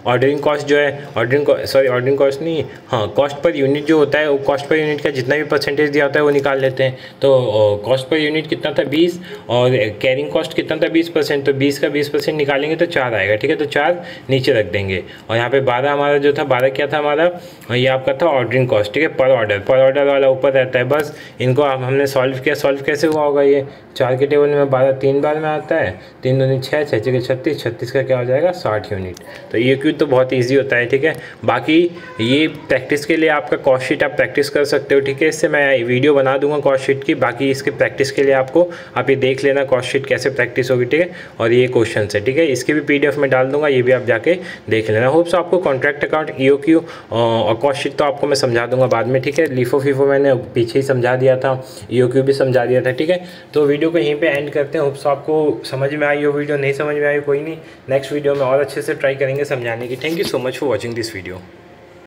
ऑर्डरिंग कॉस्ट जो है, ऑर्डरिंग कॉस्ट नहीं, हाँ, कॉस्ट पर यूनिट जो होता है, वो कॉस्ट पर यूनिट का जितना भी परसेंटेज दिया होता है वो निकाल लेते हैं। तो कॉस्ट पर यूनिट कितना था 20, और कैरिंग कॉस्ट कितना था 20%, तो 20 का 20% निकालेंगे तो 4 आएगा, ठीक है। तो 4 नीचे रख देंगे, और यहाँ पे 12 हमारा जो था, 12 क्या था हमारा, ये आपका था ऑर्डरिंग कॉस्ट, ठीक है, पर ऑर्डर वाला ऊपर रहता है। बस इनको हमने सॉल्व किया, सॉल्व कैसे हुआ होगा, ये 4 के टेबल में 12 3 बार में आता है, 3 दूनी 6, 6 के 36, 36 का क्या हो जाएगा 60 यूनिट। तो ये क्यों तो बहुत इजी होता है, ठीक है। बाकी ये प्रैक्टिस के लिए आपका कॉस्ट शीट आप प्रैक्टिस कर सकते हो, ठीक है। इससे मैं वीडियो बना दूंगा कॉस्ट शीट की, बाकी इसके प्रैक्टिस के लिए आपको आप ये देख लेना कॉस्ट शीट कैसे प्रैक्टिस होगी, ठीक है। और ये क्वेश्चन है, ठीक है, इसके भी PDF में डाल दूंगा, ये भी आप जाके देख लेना। होप्स आपको कॉन्ट्रैक्ट अकाउंट, EOQ और कॉस्ट शीट तो आपको मैं समझा दूंगा बाद में, ठीक है। लिफो फीफो मैंने पीछे ही समझा दिया था, EOQ भी समझा दिया था, ठीक है। तो वीडियो को यहीं पे एंड करते हैं। होप्स आपको समझ में आई हो वीडियो, नहीं समझ में आई कोई नहीं, नेक्स्ट वीडियो में और अच्छे से ट्राई करेंगे समझाने की। Thank you so much for watching this video.